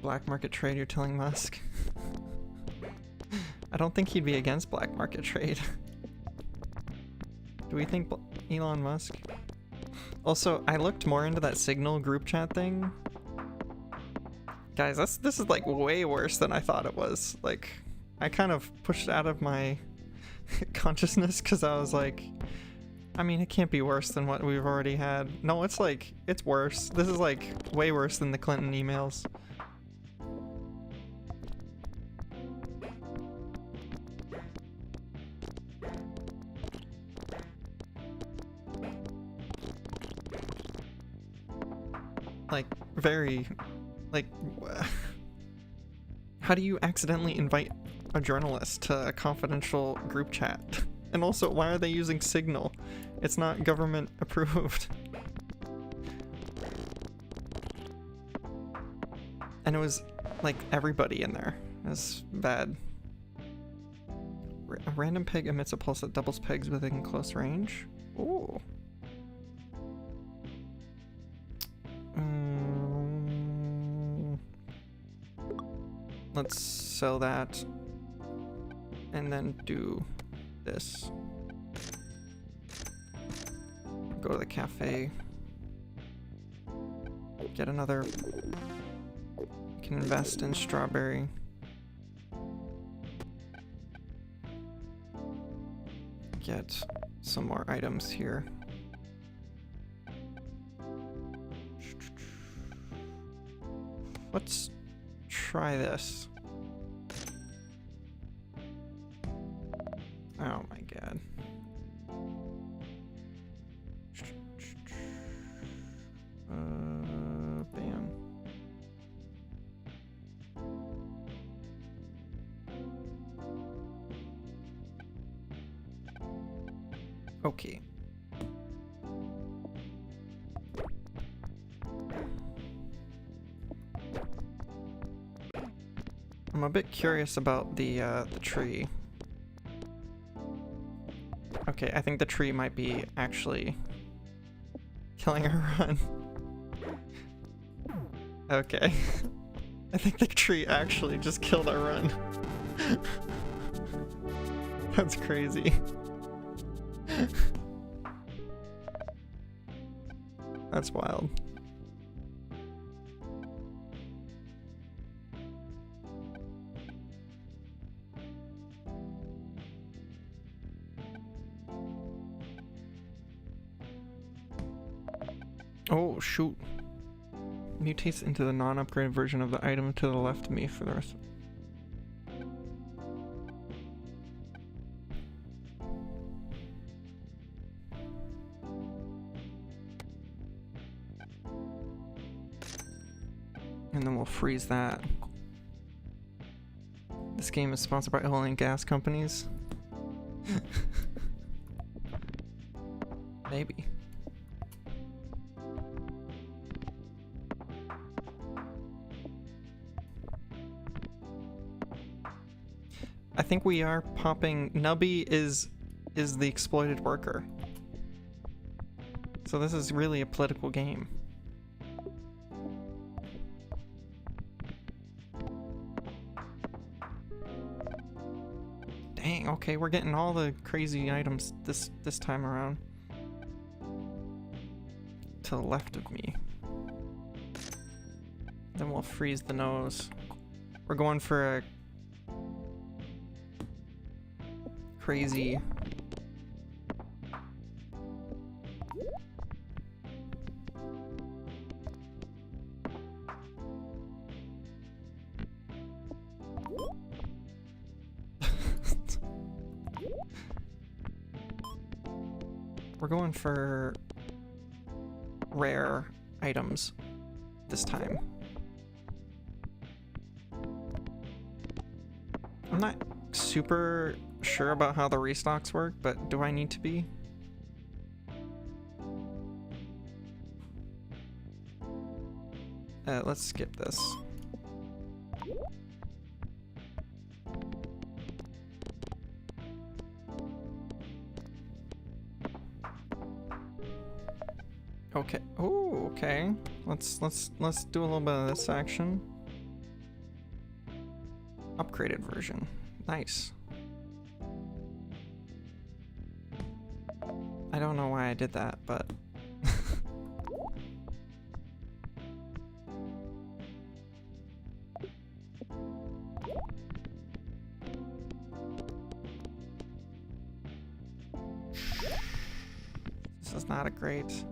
Black market trade, you're telling Musk? I don't think he'd be against black market trade. Do we think Elon Musk? Also, I looked more into that Signal group chat thing. Guys, this is like way worse than I thought it was. Like, I kind of pushed out of my consciousness because I was like, I mean, it can't be worse than what we've already had. No, it's like, it's worse. This is like way worse than the Clinton emails. Like, very, like, how do you accidentally invite a journalist to a confidential group chat? And also, why are they using Signal? It's not government approved. And it was, like, everybody in there. It was bad. A random peg emits a pulse that doubles pegs within close range. Ooh. Let's sell that. And then do this. Go to the cafe. Get another. Can invest in strawberry. Get some more items here. Let's try this. Oh my god. Bam. Okay. I'm a bit curious about the tree. Okay, I think the tree might be actually killing a run. Okay. I think the tree actually just killed our run. That's crazy. That's wild. Oh, shoot. Mutates into the non-upgraded version of the item to the left of me for the rest. And then we'll freeze that. This game is sponsored by oil and gas companies. Maybe. I think we are popping. Nubby is the exploited worker. So this is really a political game. Dang, okay, we're getting all the crazy items this time around. To the left of me. Then we'll freeze the nose. We're going for a crazy we're going for rare items this time. I'm not super sure about how the restocks work, but do I need to be? Let's skip this. Okay. Oh, okay. Let's do a little bit of this action. Upgraded version. Nice. I don't know why I did that, but this is not a great.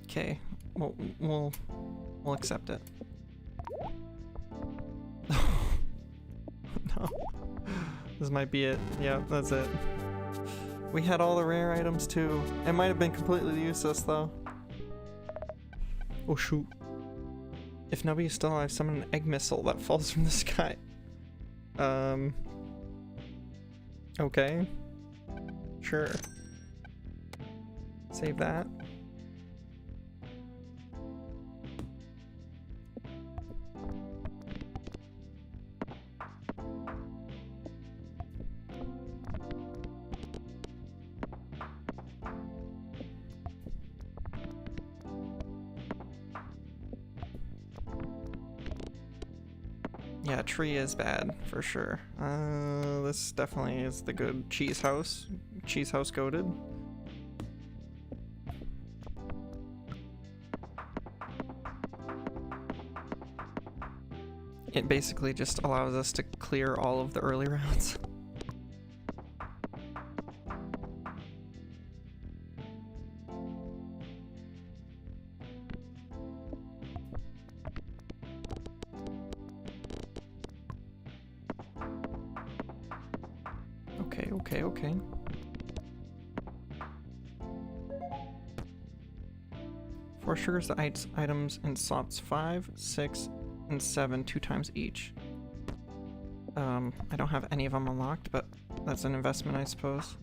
Okay, we'll accept it. No, this might be it. Yeah, that's it. We had all the rare items too. It might have been completely useless though. Oh shoot! If Nubby is still alive, summon an egg missile that falls from the sky. Okay. Sure. Save that. Yeah, tree is bad for sure. This definitely is the good cheese house. Cheese house goated. It basically just allows us to clear all of the early rounds. Okay. Four sugars, the items in slots 5, 6, and 7 2 times each. I don't have any of them unlocked, but that's an investment, I suppose.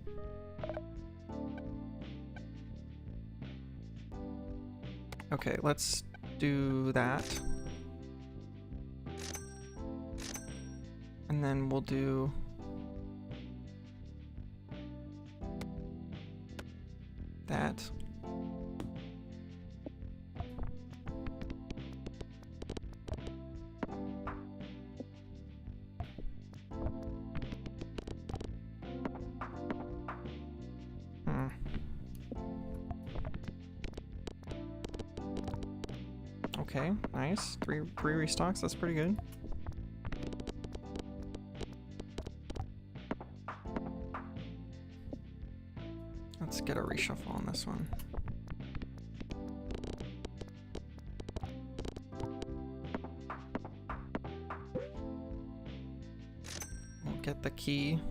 Okay, let's do that. And then we'll do that. Okay, nice. Three restocks, that's pretty good. Let's get a reshuffle on this one. We'll get the key.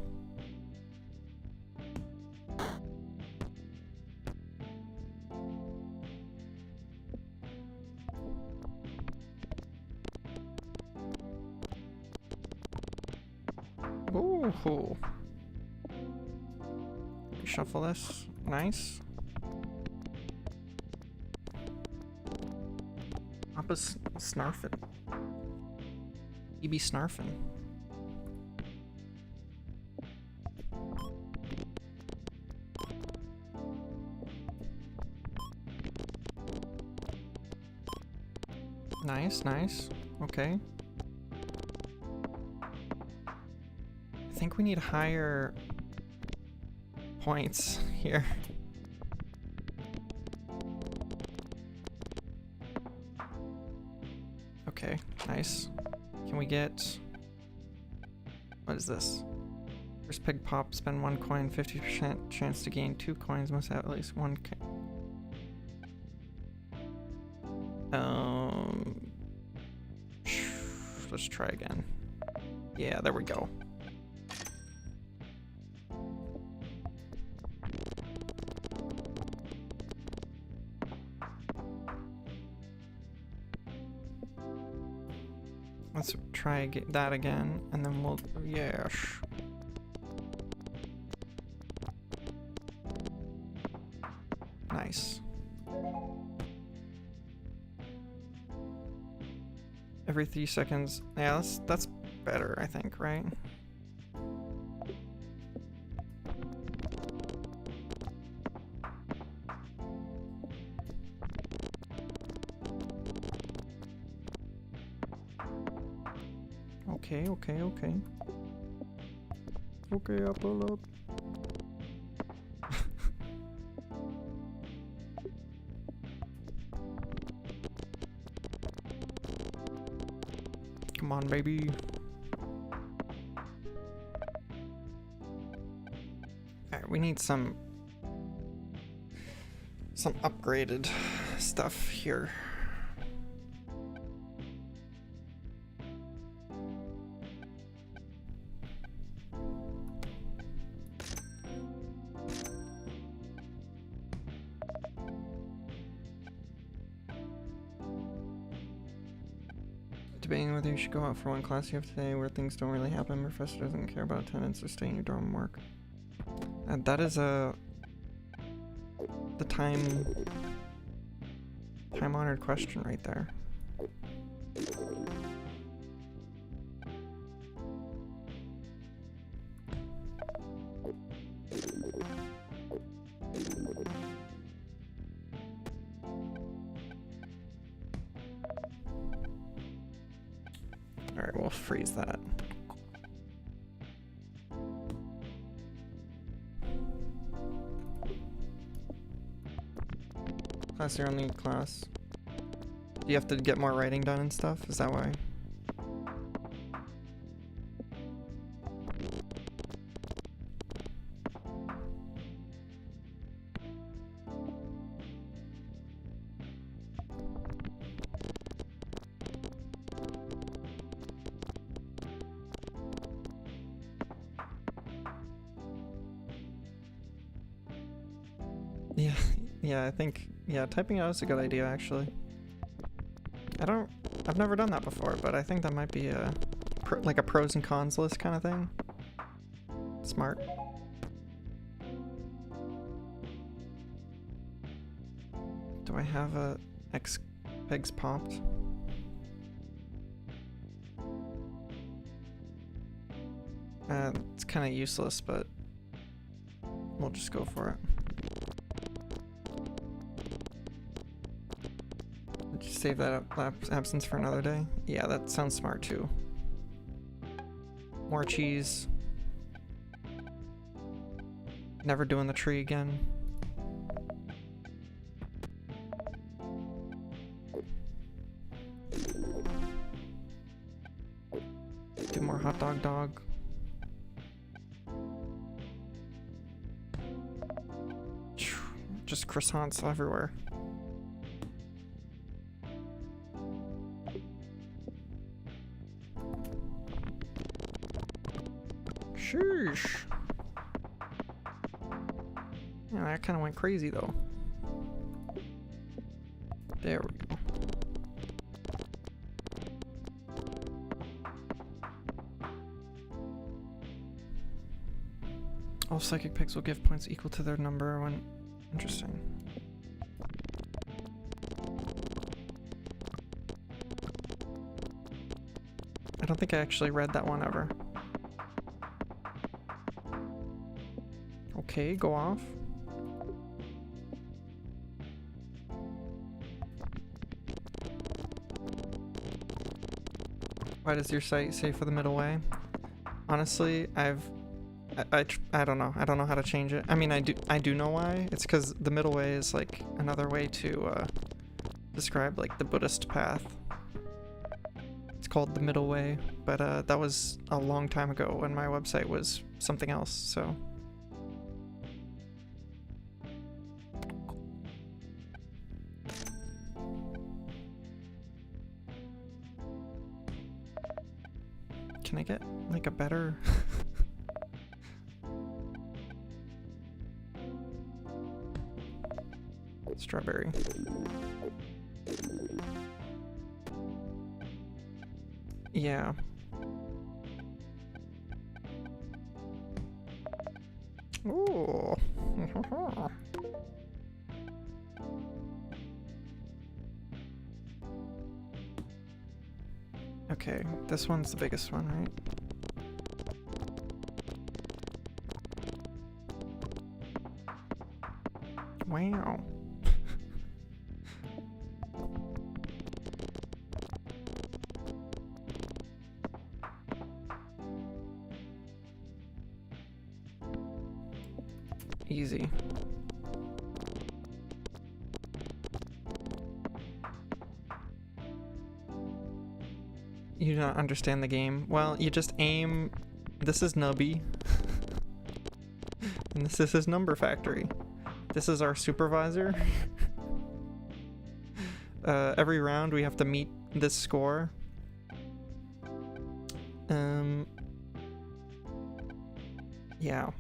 Ooh. Shuffle this. Nice. Papa's snarfing. He be snarfing. Nice. Okay. I think we need higher points here. Okay, nice. Can we get... What is this? First pig pop, spend 1 coin, 50% chance to gain 2 coins, must have at least 1 let's try again. Yeah, there we go. Let's try that again, and then we'll... Yes. Nice. Every 3 seconds. Yeah, that's better, I think, right? Okay. Okay, I'll pull up. Come on, baby. Alright, we need some upgraded stuff here. Debating whether you should go out for one class you have today where things don't really happen. Professor doesn't care about attendance or stay in your dorm and work. And that is the time-honored question right there. Alright, we'll freeze that. Class your only class. Do you have to get more writing done and stuff? Is that why? Yeah, I think, yeah, typing out is a good idea, actually. I've never done that before, but I think that might be like a pros and cons list kind of thing. Smart. Do I have a X pegs popped? It's kind of useless, but we'll just go for it. Save that absence for another day. Yeah, that sounds smart too. More cheese. Never doing the tree again. Do more hot dog. Just croissants everywhere. Sheesh. Yeah, that kind of went crazy though. There we go. All psychic pigs will give points equal to their number when... Interesting. I don't think I actually read that one ever. Okay, go off. Why does your site say for the middle way? Honestly, I don't know. I don't know how to change it. I mean, I do know why. It's because the middle way is like another way to describe like the Buddhist path. It's called the middle way, but that was a long time ago when my website was something else, so. Can I get like a better... Strawberry. Yeah. Ooh. Okay, this one's the biggest one, right? Wow. Easy. You don't understand the game. Well, you just aim. This is Nubby. And this is his number factory. This is our supervisor. Every round we have to meet this score. Yeah.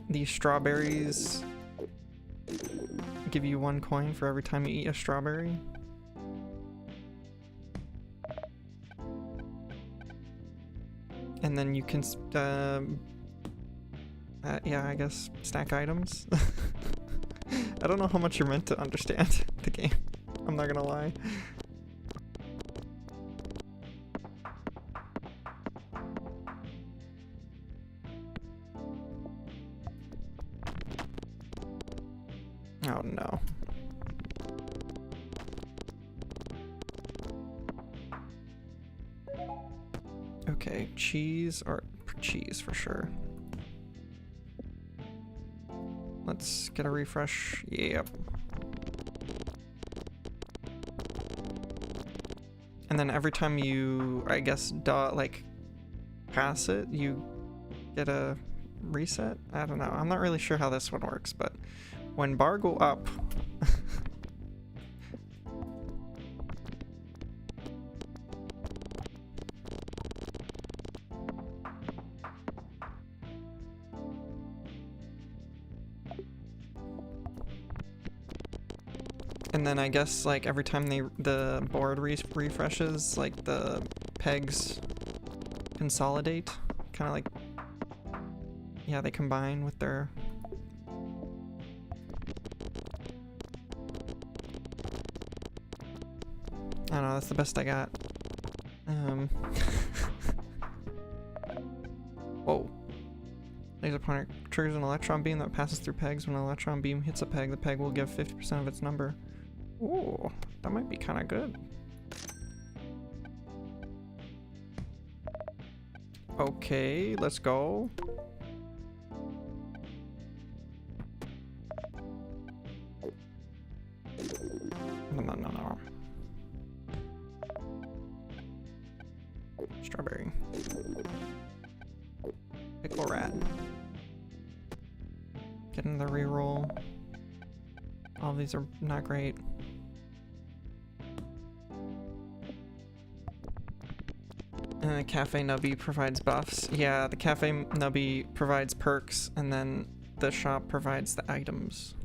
These strawberries give you 1 coin for every time you eat a strawberry. And then you can, yeah, I guess stack items. I don't know how much you're meant to understand the game. I'm not gonna lie. Oh no. Okay, cheese or cheese for sure. Let's get a refresh. Yep. And then every time you, I guess, like pass it, you get a reset? I don't know. I'm not really sure how this one works, but when bar go up, and then I guess like every time the board refreshes, like the pegs consolidate, kind of like, yeah, they combine with their. I don't know, that's the best I got. Whoa. Laser pointer triggers an electron beam that passes through pegs. When an electron beam hits a peg, the peg will give 50% of its number. Ooh, that might be kind of good. Okay, let's go. No. Strawberry. Pickle rat. Getting the reroll. All these are not great. And the Cafe Nubby provides buffs. Yeah, the Cafe Nubby provides perks, and then the shop provides the items.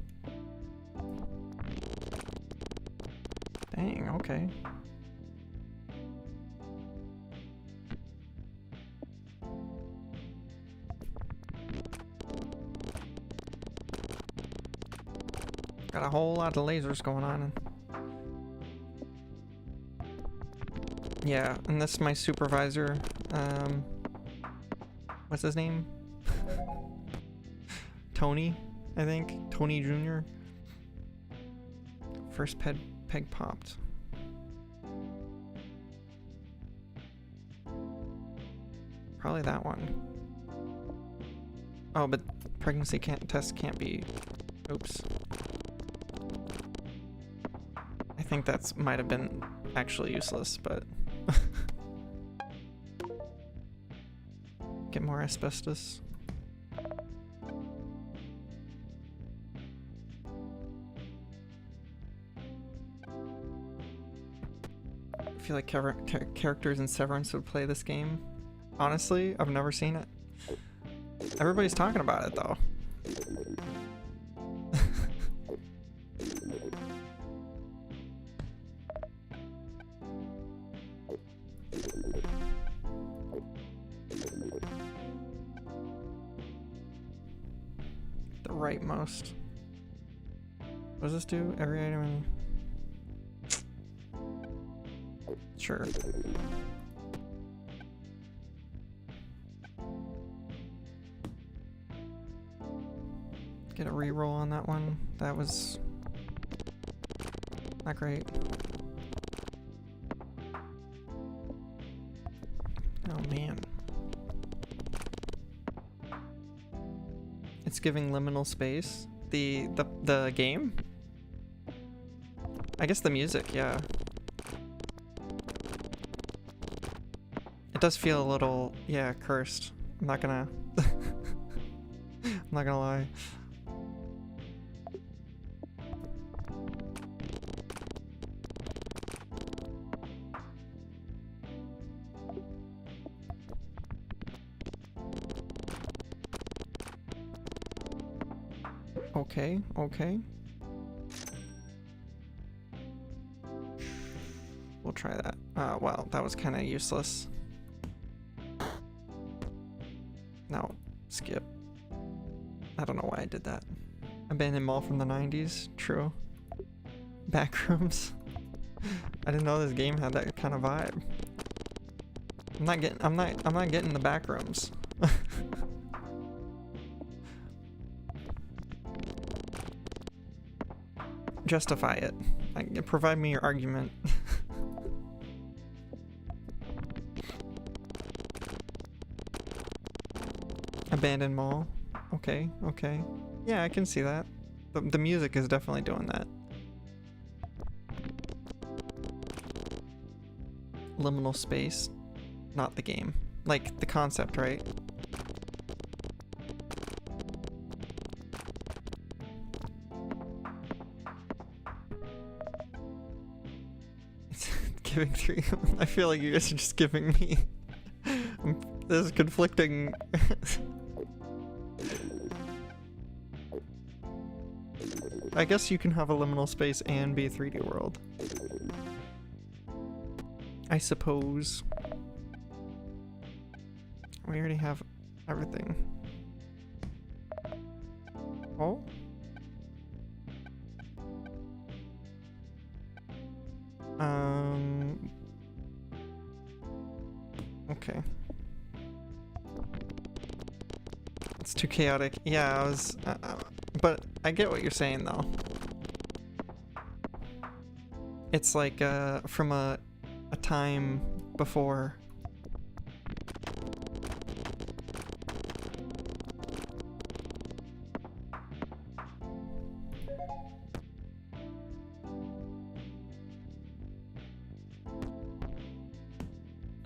Dang, okay. Got a whole lot of lasers going on. Yeah, and this is my supervisor. What's his name? Tony, I think. Tony Jr. First peg popped. Probably that one. Oh, but pregnancy test can't be. Oops. I think that's might have been actually useless, but. Get more asbestos. I feel like characters in Severance would play this game. Honestly, I've never seen it. Everybody's talking about it though. The rightmost. What does this do? Every item in... Sure. Get a reroll on that one. That was not great. Oh man. It's giving liminal space. The game? I guess the music, yeah. It does feel a little, yeah, cursed. I'm not gonna I'm not gonna lie. Okay. We'll try that. Well, that was kind of useless. No, skip. I don't know why I did that. Abandoned mall from the 90s, true. Backrooms. I didn't know this game had that kind of vibe. I'm not getting the backrooms. Justify it. Provide me your argument. Abandoned mall. Okay, okay. Yeah, I can see that. The music is definitely doing that. Liminal space, not the game. Like the concept, right? It's giving 3. I feel like you guys are just giving me. This is conflicting. I guess you can have a liminal space and be a 3D world. I suppose. We already have everything. Oh? Okay. It's too chaotic. Yeah, I was... but I get what you're saying, though. It's like, from a time before.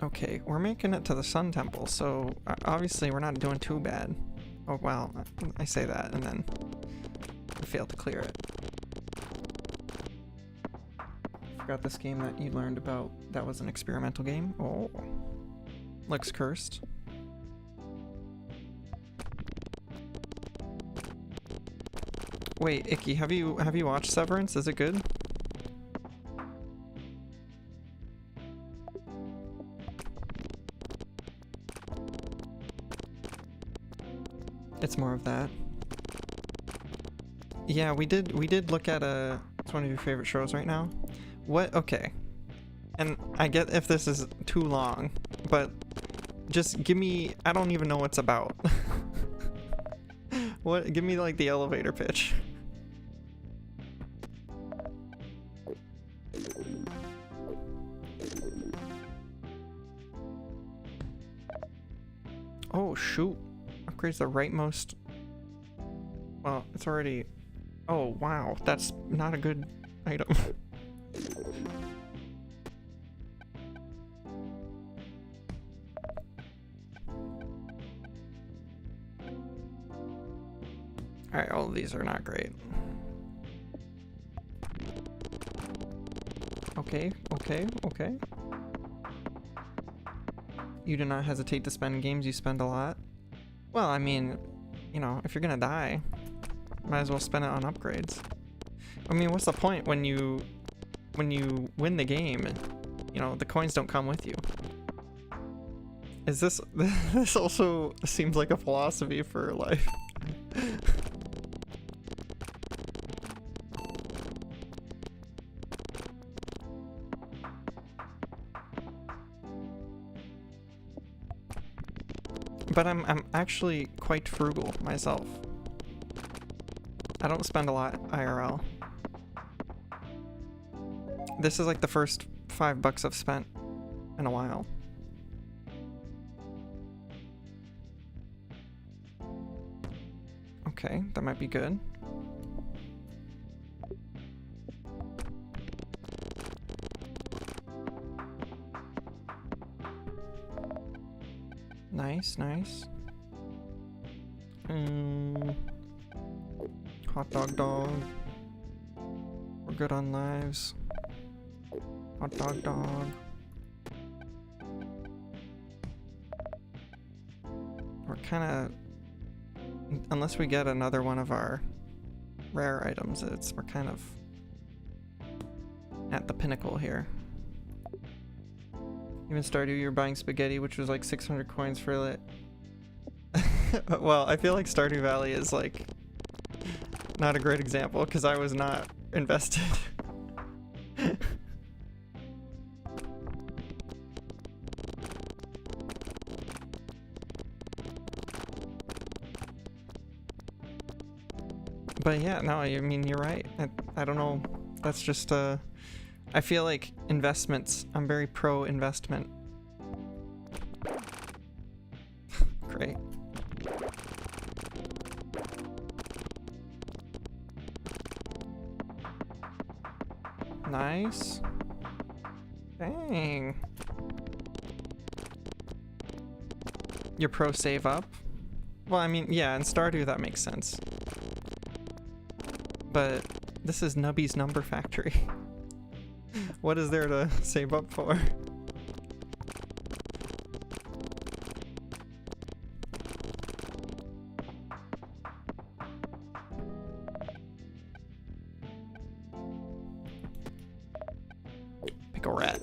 Okay, we're making it to the Sun Temple, so obviously we're not doing too bad. Oh wow, I say that and then I failed to clear it. Forgot this game that you learned about, that was an experimental game. Oh, looks cursed. Wait, Icky, have you watched Severance? Is it good? It's more of that. Yeah, we did look at it's one of your favorite shows right now. What? Okay. And I get if this is too long, but just give me, I don't even know what's about. What? Give me like the elevator pitch. Oh shoot. Upgrades the rightmost. Well, it's already... Oh, wow. That's not a good item. Alright, all of these are not great. Okay, okay, okay. You do not hesitate to spend games you spend a lot. Well, I mean, you know, if you're gonna die, might as well spend it on upgrades. I mean, what's the point when you win the game and, you know, the coins don't come with you? Is this... This also seems like a philosophy for life. But I'm actually quite frugal myself. I don't spend a lot IRL. This is like the first $5 I've spent in a while. Okay, that might be good. Nice, nice. Hot dog. We're good on lives. Hot dog. We're kind of... Unless we get another one of our rare items, we're kind of at the pinnacle here. Even Stardew, you're buying spaghetti, which was like 600 coins for it. Well, I feel like Stardew Valley is like not a great example because I was not invested. But yeah, no, I mean, you're right. I don't know. That's just, I feel like investments, I'm very pro investment. Great. Nice. Dang. Your pro save up? Well, I mean, yeah, in Stardew that makes sense. But this is Nubby's Number Factory. What is there to save up for? Pick a rat.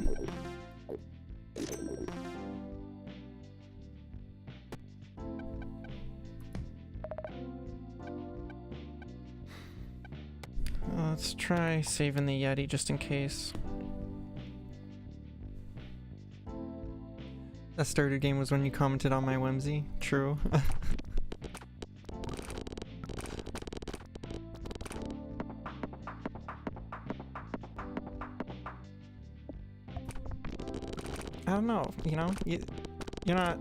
Let's try saving the Yeti just in case. That Stardew game was when you commented on my whimsy. True. I don't know, you know, you're not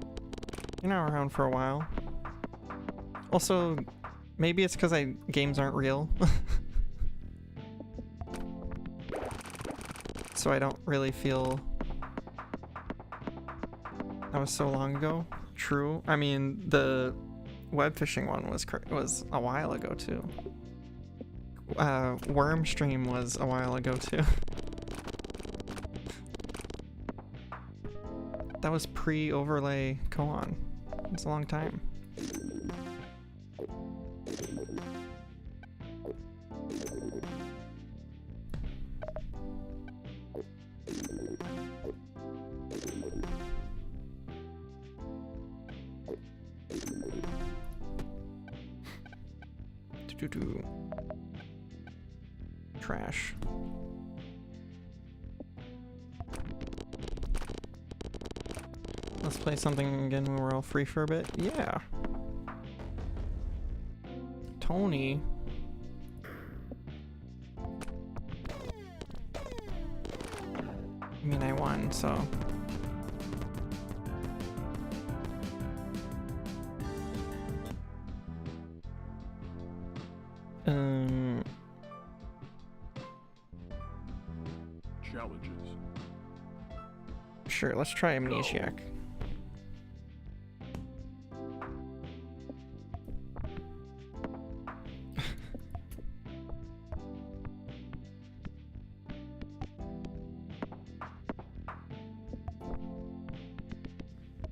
around for a while. Also, maybe it's because games aren't real. So I don't really feel that was so long ago. True. I mean, the web fishing one was a while ago too. Worm stream was a while ago too. That was pre-overlay koan. It's a long time. Trash. Let's play something again when we're all free for a bit. Yeah. Tony. I mean, I won, so. Challenges. Sure, let's try Amnesiac.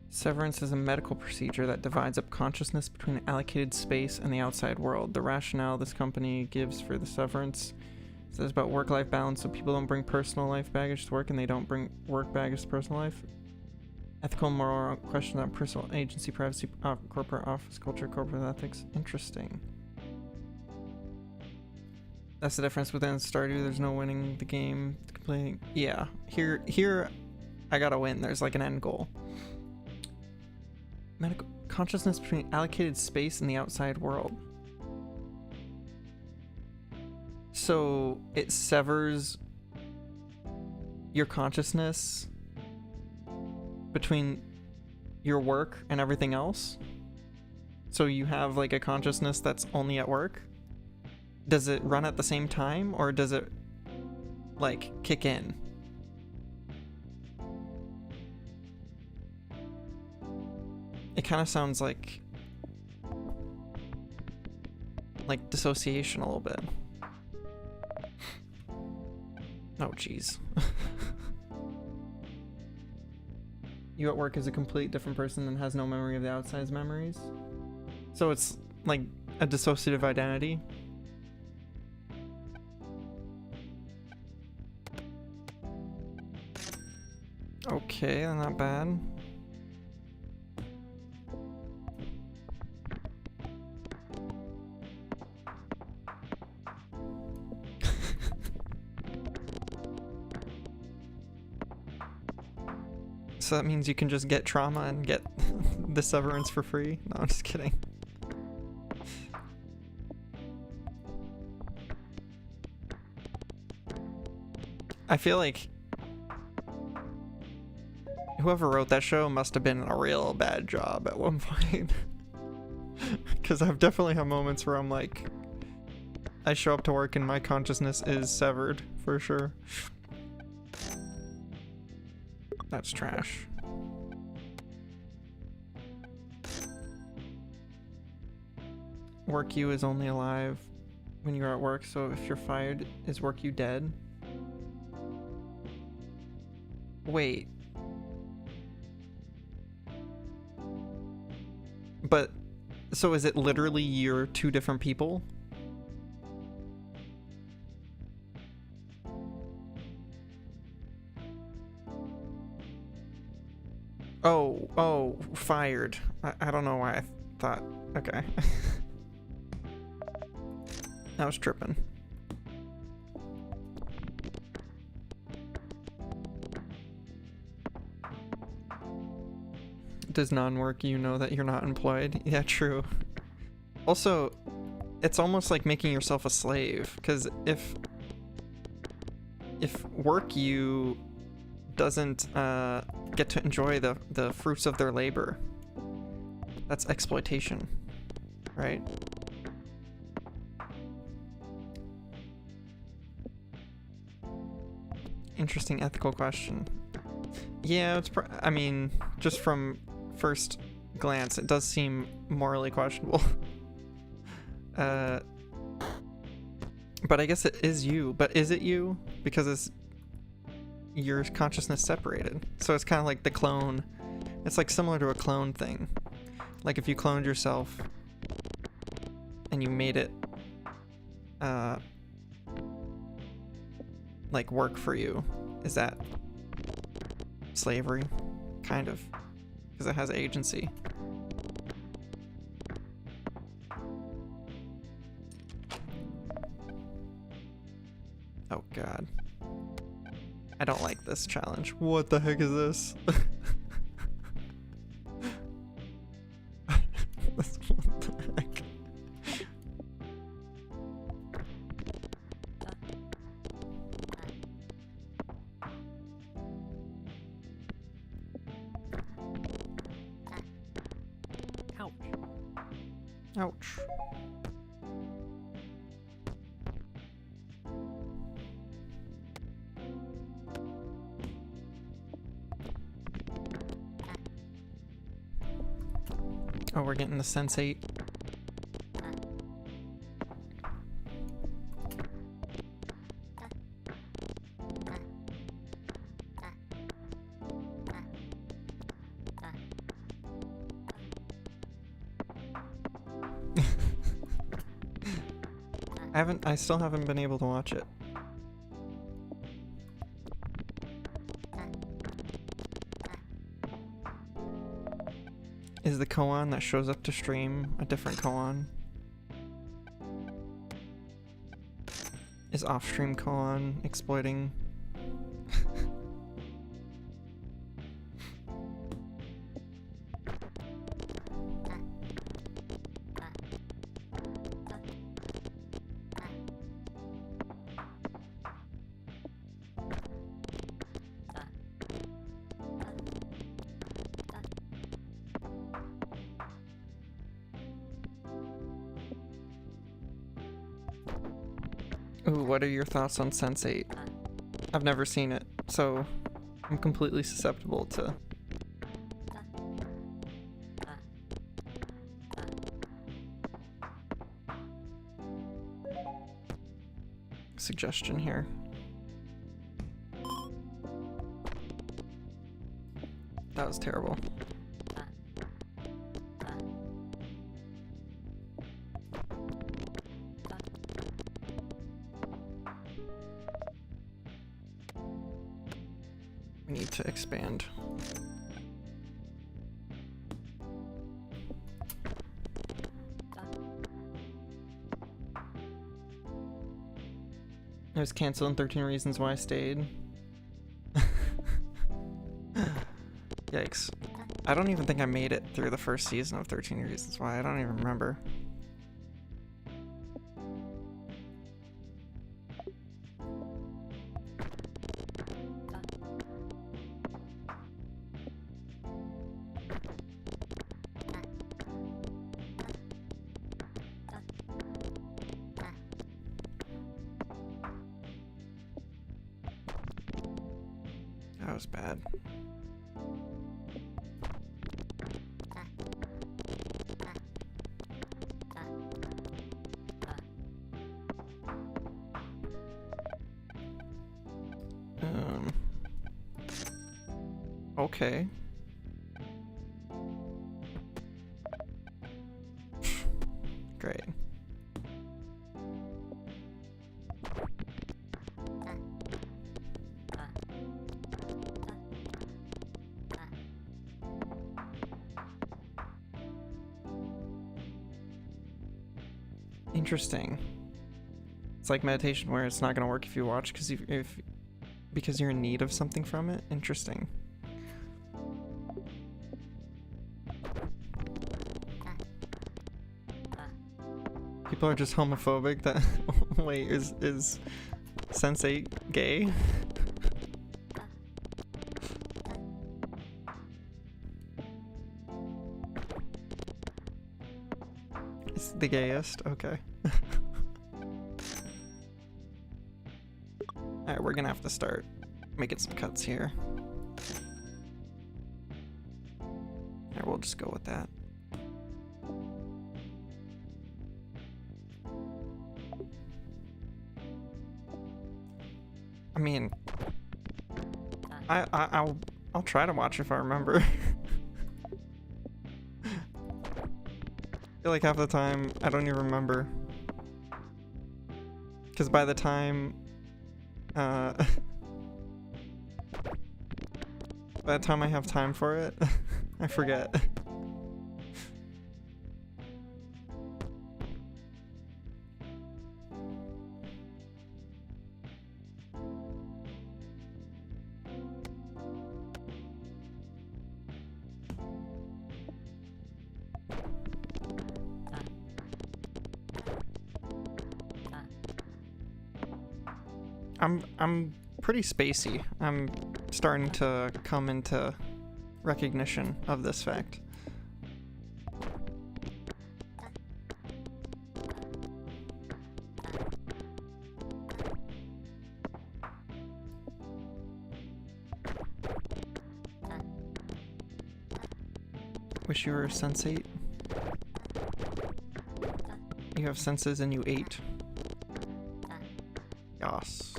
Severance is a medical procedure that divides up consciousness between allocated space and the outside world. The rationale this company gives for the severance says about work-life balance, so people don't bring personal life baggage to work and they don't bring work baggage to personal life. Ethical and moral question on personal agency, privacy, corporate office culture, corporate ethics. Interesting. That's the difference within Stardew. There's no winning the game. Complaining. Yeah. Here, I gotta win. There's like an end goal. Medical consciousness between allocated space and the outside world. So it severs your consciousness between your work and everything else. So you have like a consciousness that's only at work. Does it run at the same time or does it like kick in? It kind of sounds like dissociation a little bit. Oh, jeez. You at work is a complete different person and has no memory of the outside's memories. So it's like a dissociative identity. Okay, not bad. So that means you can just get trauma and get the severance for free? No, I'm just kidding. I feel like whoever wrote that show must have been in a real bad job at one point. Because I've definitely had moments where I'm like, I show up to work and my consciousness is severed for sure. That's trash. Work you is only alive when you're at work, so if you're fired, is work you dead? Wait. But, so is it literally you're two different people? Oh, fired. I don't know why I thought, okay. I was tripping. Does non-work you know that you're not employed? Yeah, true. Also, it's almost like making yourself a slave, because if work you doesn't get to enjoy the fruits of their labor, that's exploitation, right? Interesting ethical question. Yeah, it's I mean, just from first glance, it does seem morally questionable. But I guess it is you. But is it you? Because it's your consciousness separated. So it's kind of like the clone. It's like similar to a clone thing. Like if you cloned yourself and you made it like work for you, is that slavery? Kind of, because it has agency. Oh god, I don't like this challenge. What the heck is this? What the heck? Ouch. Oh, we're getting the Sense8. I still haven't been able to watch it. Is the koan that shows up to stream a different koan? Is off-stream koan exploiting? Ooh, what are your thoughts on Sense8? I've never seen it, so I'm completely susceptible to suggestion here. That was terrible. We need to expand. It was canceled in 13 Reasons Why I Stayed. Yikes. I don't even think I made it through the first season of 13 Reasons Why. I don't even remember. was bad. Okay. Great. Interesting. It's like meditation where it's not going to work if you watch because you're in need of something from it. Interesting. People are just homophobic. That wait, is Sensei gay? Is the gayest? Okay. Alright, we're gonna have to start making some cuts here. Alright, we'll just go with that. I mean, I'll try to watch if I remember. I feel like half the time I don't even remember, because by the time I have time for it, I forget. I'm pretty spacey. I'm starting to come into recognition of this fact. Wish you were a sensate. You have senses and you ate. Yas.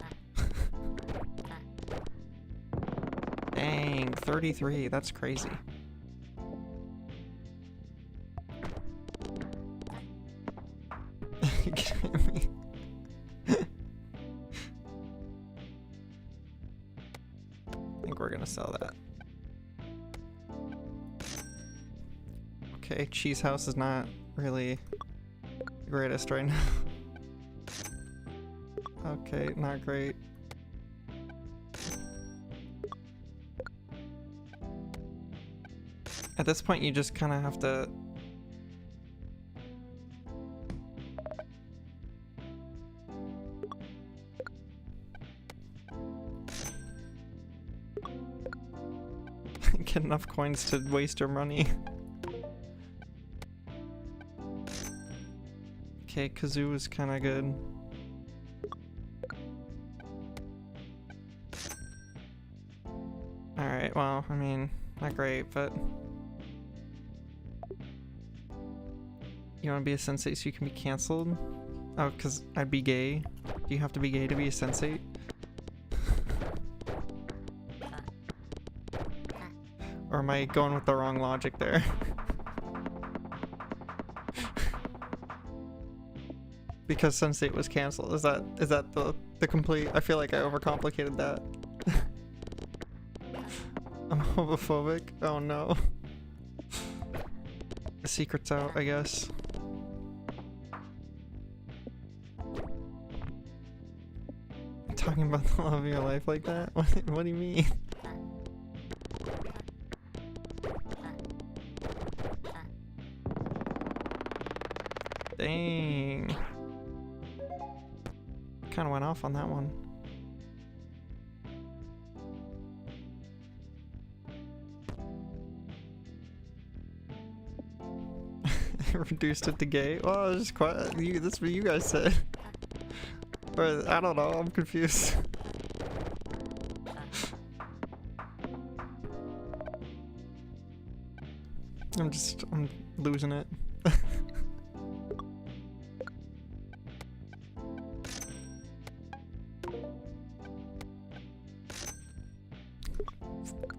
Dang, 33, that's crazy. You kidding me? I think we're gonna sell that. Okay, Cheese House is not really the greatest right now. Okay, not great. At this point, you just kind of have to... get enough coins to waste your money. Okay, Kazoo is kind of good. Alright, well, I mean, not great, but... You want to be a sensate so you can be cancelled? Oh, because I'd be gay? Do you have to be gay to be a sensate? Or am I going with the wrong logic there? Because sensate was cancelled. Is that the complete... I feel like I overcomplicated that. I'm homophobic? Oh no. The secret's out, I guess. Talking about the love of your life like that? What do you mean? Dang. Kinda went off on that one. Reduced it to gay? Well, it's just quite, that's what you guys said. But I don't know, I'm confused. I'm losing it.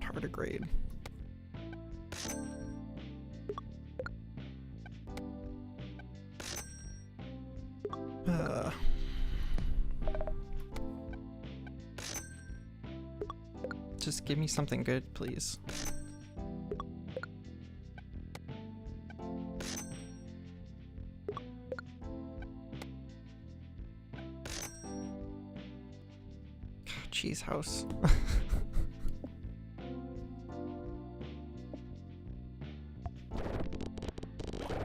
Tardigrade. Just give me something good, please. Cheese house.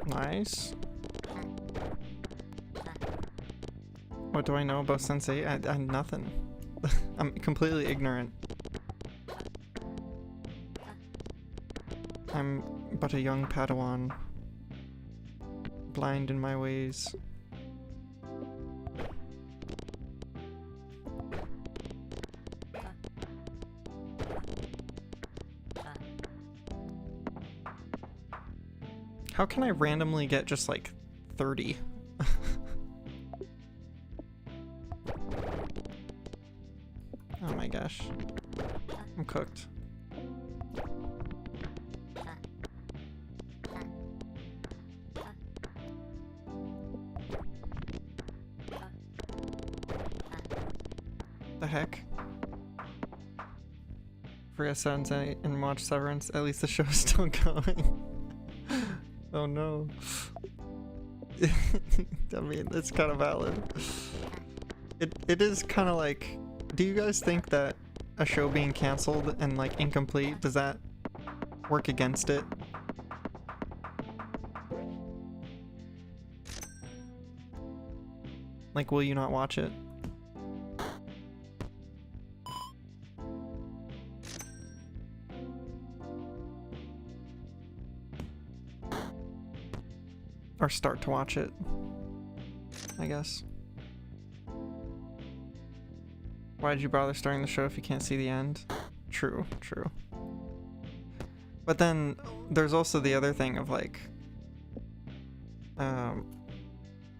Nice. What do I know about Sensei? I nothing. I'm completely ignorant. I'm but a young Padawan, blind in my ways. How can I randomly get just like 30? Oh my gosh. I'm cooked. The heck? Forget Sensei and watch Severance. At least the show's still going. Oh no. I mean, it's kind of valid. It is kind of like, do you guys think that a show being canceled and like incomplete, does that work against it? Like, will you not watch it? Or start to watch it, I guess. Why'd you bother starting the show if you can't see the end? True, true. But then there's also the other thing of like,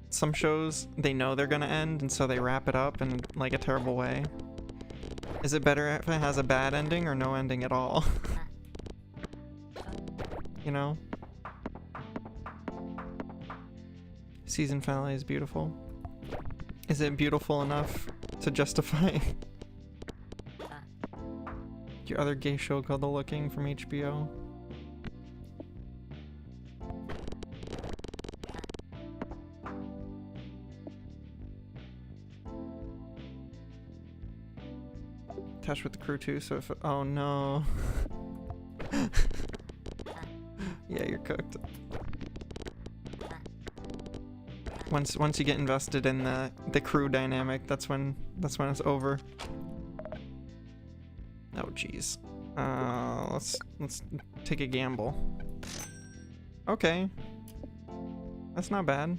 some shows, they know they're gonna end and so they wrap it up in like a terrible way. Is it better if it has a bad ending or no ending at all? You know? Season finale is beautiful. Is it beautiful enough to justify your other gay show called The Looking from HBO? Attached with the crew too, so if oh no. Yeah, you're cooked. Once you get invested in the crew dynamic, that's when it's over. Oh jeez. Let's take a gamble. Okay. That's not bad.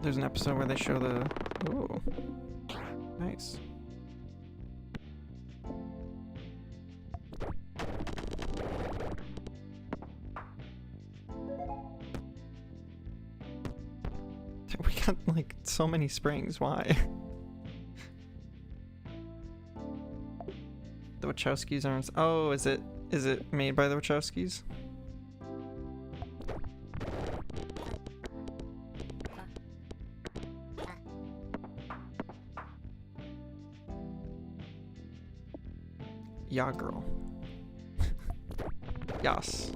There's an episode where they show the ooh. Nice. We got like so many springs, why? The Wachowskis aren't. Oh, is it made by the Wachowskis? Yeah, girl. Yas.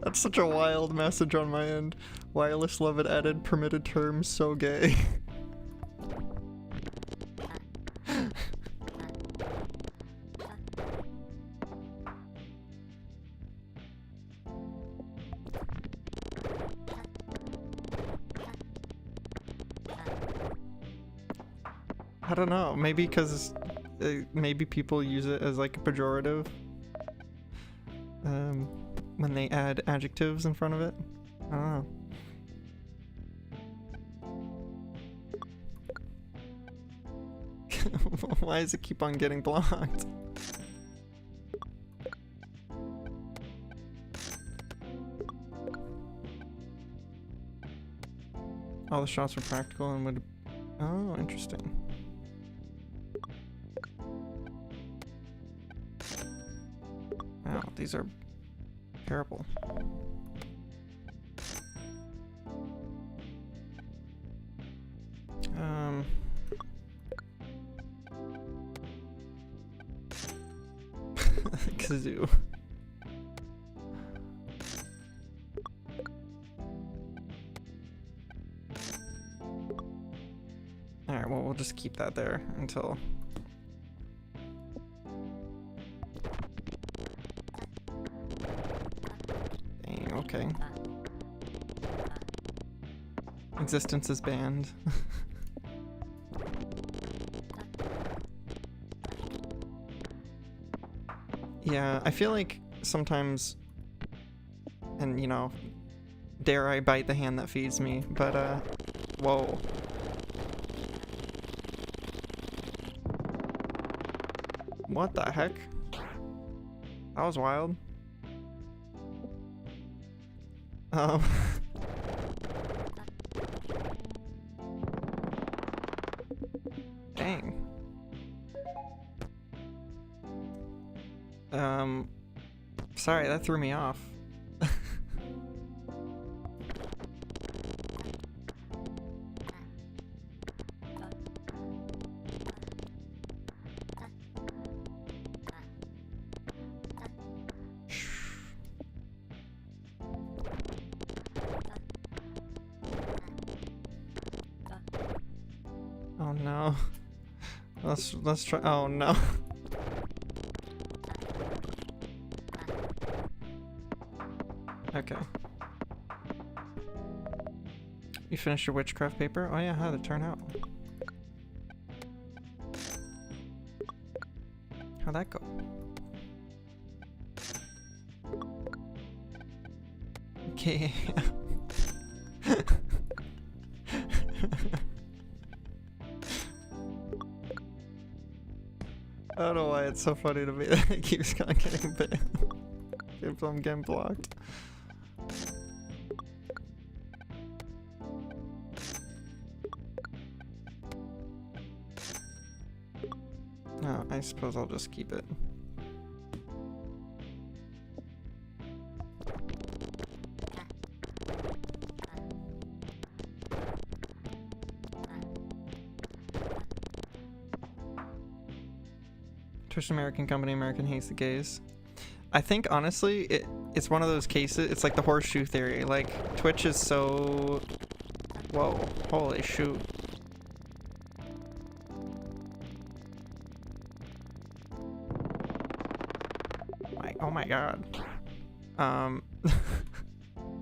That's such a wild message on my end. Wireless love it added permitted terms so gay. I don't know, maybe because maybe people use it as like a pejorative when they add adjectives in front of it. I don't know. Why does it keep on getting blocked? All the shots were practical and would... Oh, interesting. Wow, these are terrible. Kazoo. Alright, well, we'll just keep that there until... Dang, okay. Existence is banned. Yeah, I feel like sometimes, and you know, dare I bite the hand that feeds me, but whoa. What the heck? That was wild. Dang. Sorry, that threw me off. Oh no. Let's try. Oh no. Okay. You finished your witchcraft paper? Oh yeah, how'd it turn out? How'd that go? Okay. I don't know why it's so funny to me that it keeps kind of getting banned. Keeps on getting blocked. Oh, I suppose I'll just keep it. Twitch American company, American hates the gays. I think honestly, it's one of those cases, it's like the horseshoe theory. Like, Twitch is so... Whoa, holy shoot. Oh my god. I'm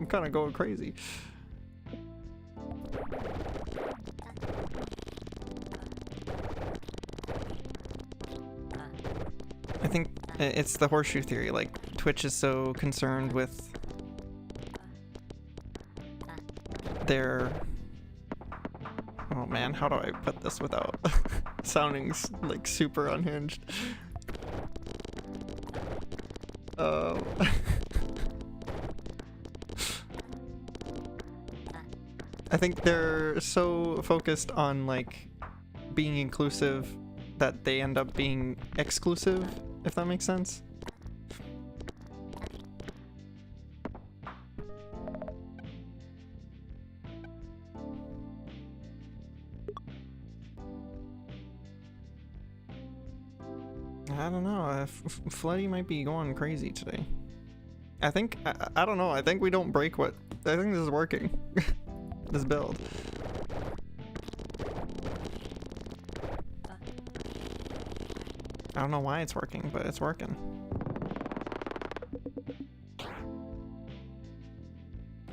kind of going crazy. I think it's the horseshoe theory, like Twitch is so concerned with their... Oh man, how do I put this without sounding like super unhinged? I think they're so focused on like being inclusive that they end up being exclusive, if that makes sense. I don't know, Floody might be going crazy today. I think, I don't know, I think we don't break what, I think this is working. This build. I don't know why it's working, but it's working.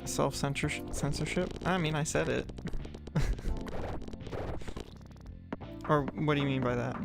Self-censorship? I mean, I said it. Or what do you mean by that?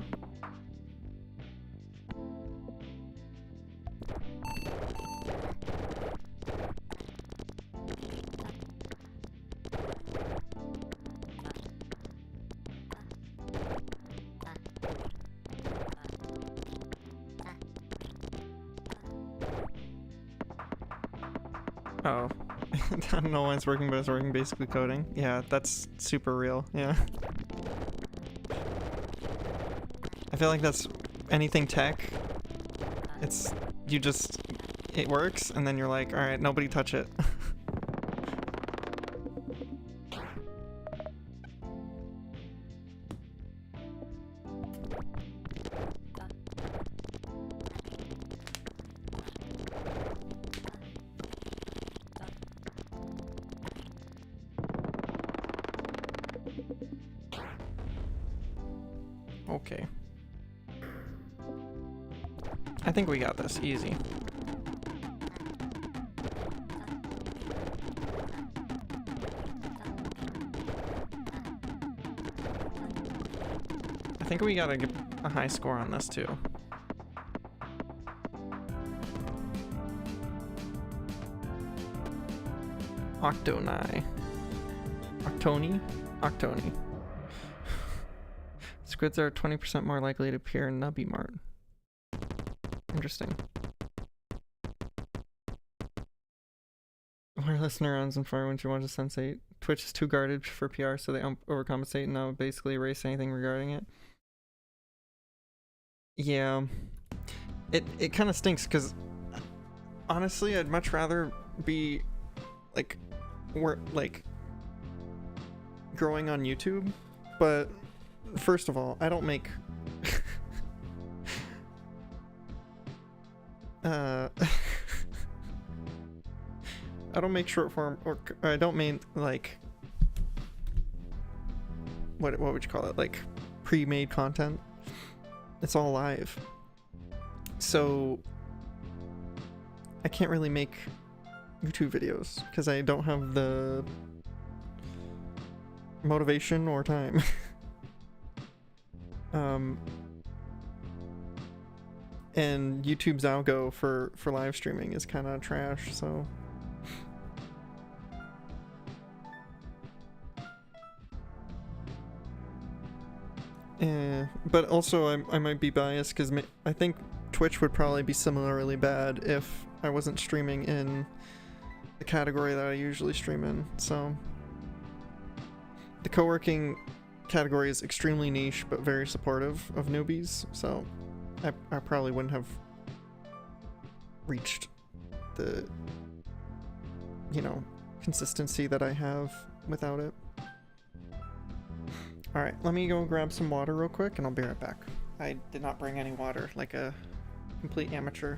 Oh. I don't know why it's working, but it's working. Basically coding. Yeah, that's super real. Yeah. I feel like that's anything tech. It's, you just, it works, and then you're like, alright, nobody touch it. Okay. I think we got this, easy. I think we gotta get a high score on this too. Octonai. Octoni? Octoni. Squids are 20% more likely to appear in Nubby Mart. Interesting. Wireless neurons and fire when you want to sensate. Twitch is too guarded for PR, so they overcompensate and now basically erase anything regarding it. Yeah. It kind of stinks because honestly, I'd much rather be like growing on YouTube, but first of all, I don't make I don't make short form, or I don't mean like what would you call it, like pre-made content. It's all live, so I can't really make YouTube videos because I don't have the motivation or time. And YouTube's algo for live streaming is kind of trash, so but also I might be biased because I think Twitch would probably be similarly bad if I wasn't streaming in the category that I usually stream in. So the co-working category is extremely niche but very supportive of newbies, so I probably wouldn't have reached the, you know, consistency that I have without it. Alright, let me go grab some water real quick and I'll be right back. I did not bring any water, like a complete amateur.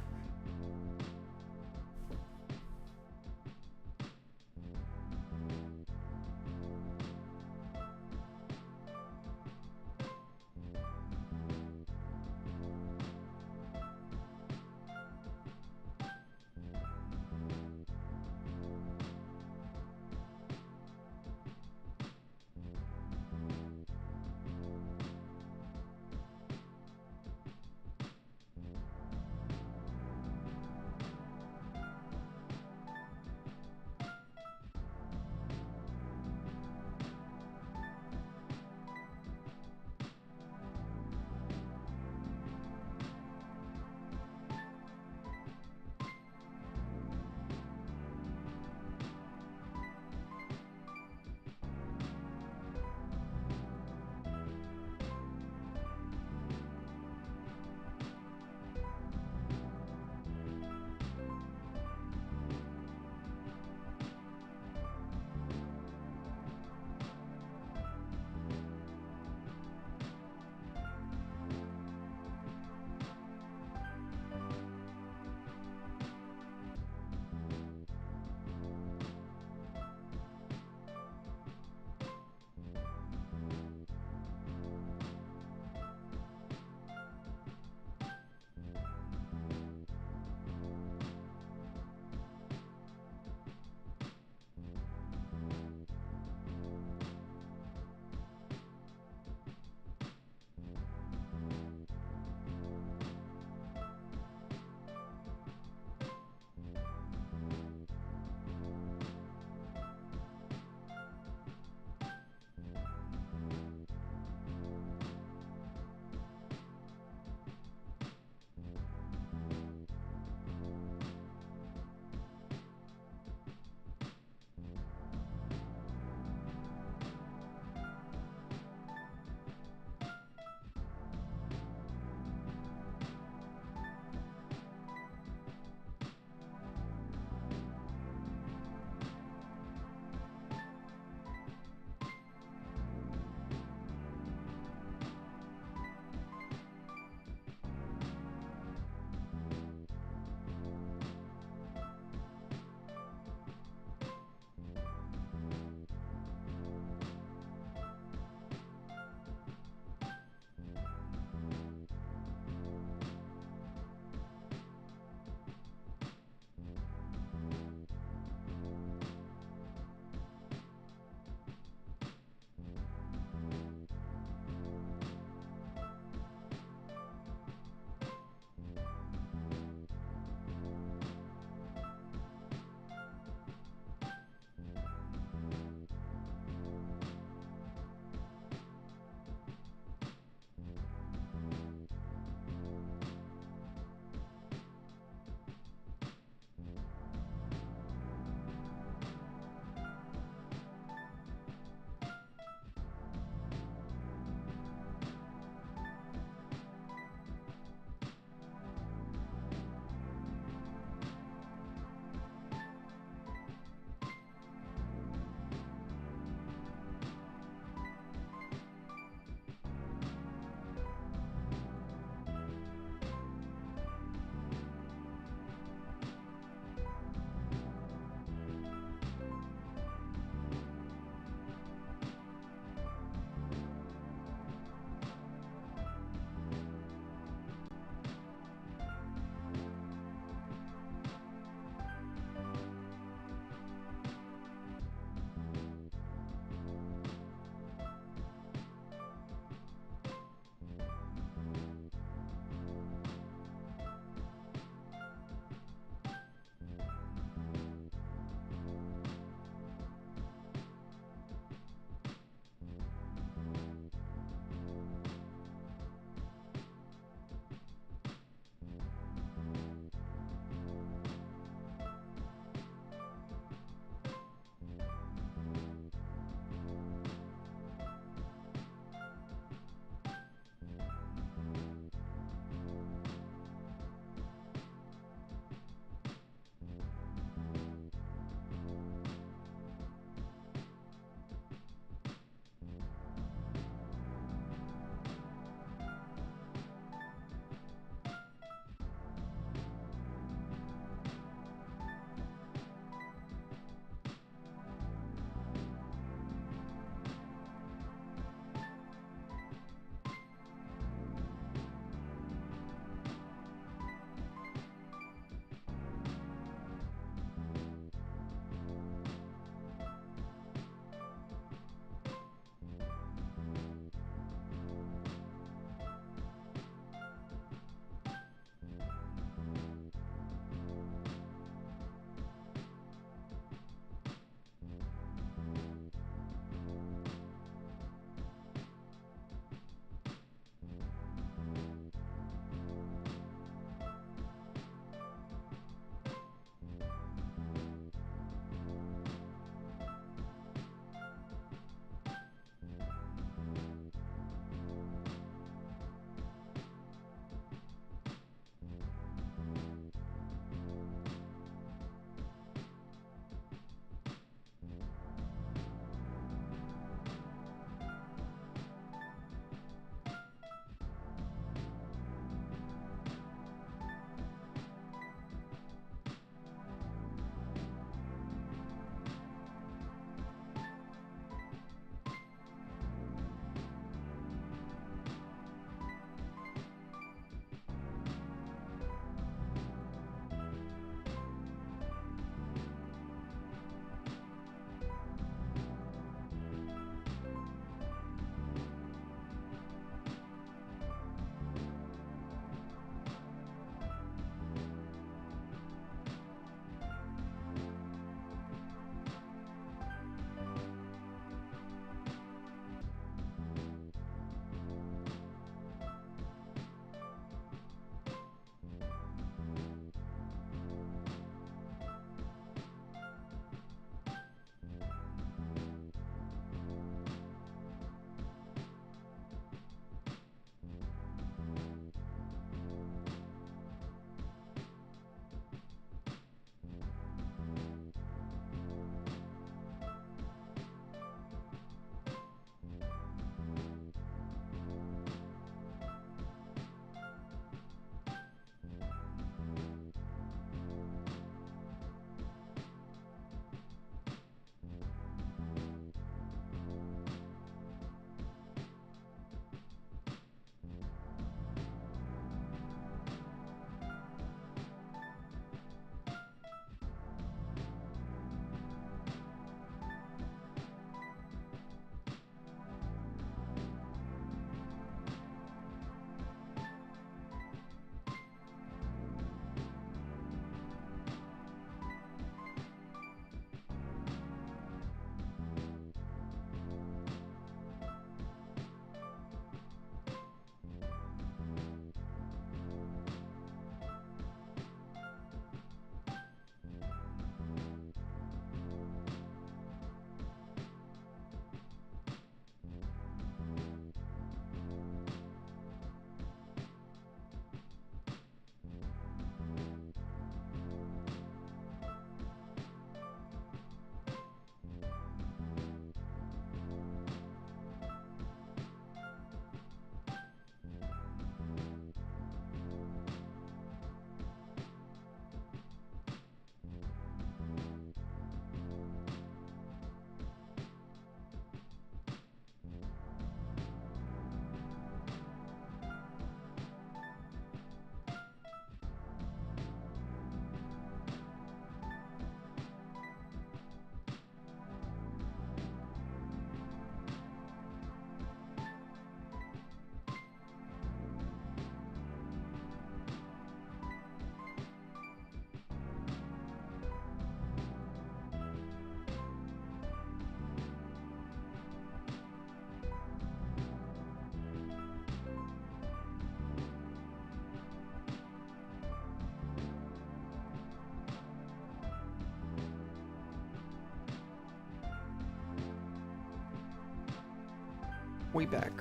We back.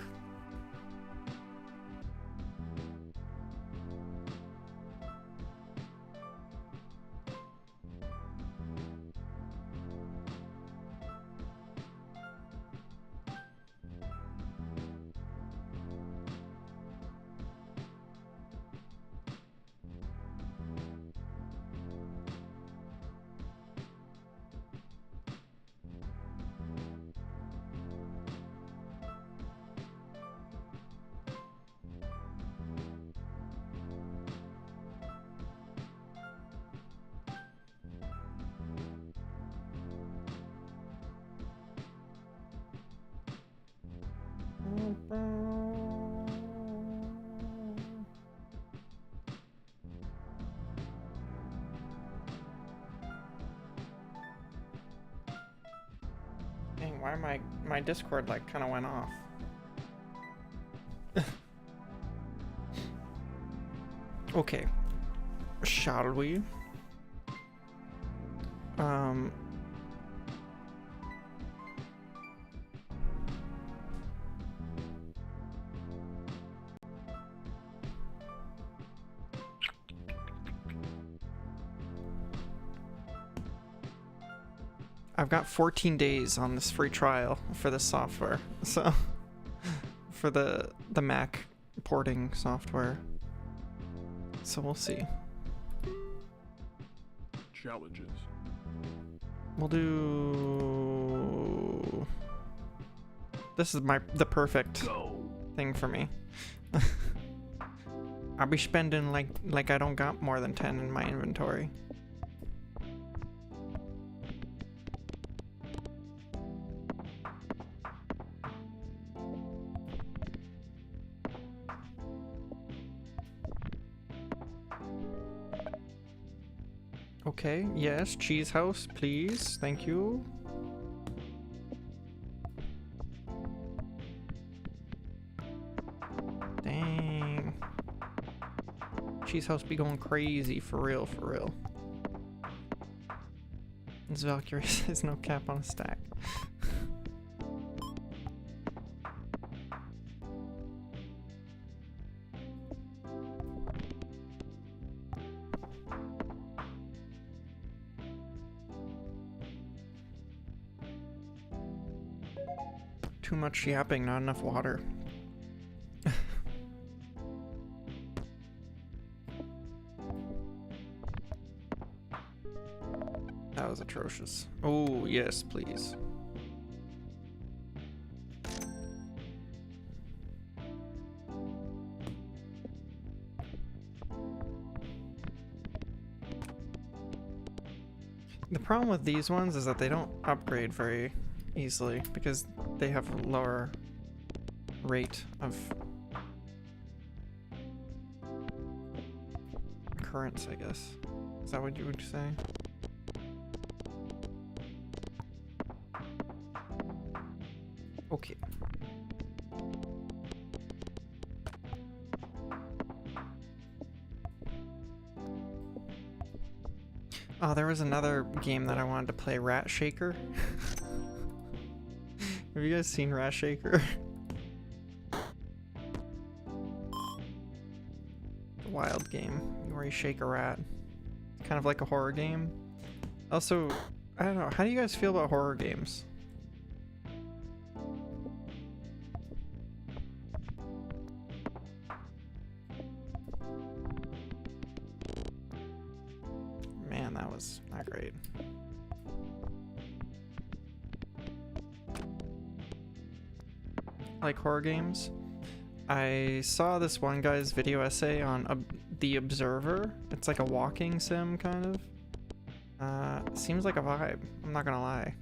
Dang, why my Discord like kind of went off? Okay, shall we? I've got 14 days on this free trial for this software, so for the Mac porting software. So we'll see. Challenges. We'll do. This is the perfect Go. thing for me. I'll be spending like I don't got more than 10 in my inventory. Okay, yes, cheese house, please. Thank you. Dang. Cheese house be going crazy for real, for real. This Valkyrie says no cap on a stack. Too much yapping, not enough water. That was atrocious. Oh, yes, please. The problem with these ones is that they don't upgrade very easily because they have a lower rate of occurrence, I guess. Is that what you would say? Okay. Oh, there was another game that I wanted to play, Rat Shaker. Have you guys seen Rat Shaker? Wild game where you shake a rat. It's kind of like a horror game. Also, I don't know, how do you guys feel about horror games? Man, that was not great. Like horror games. I saw this one guy's video essay on The Observer. It's like a walking sim, kind of. Seems like a vibe, I'm not gonna lie.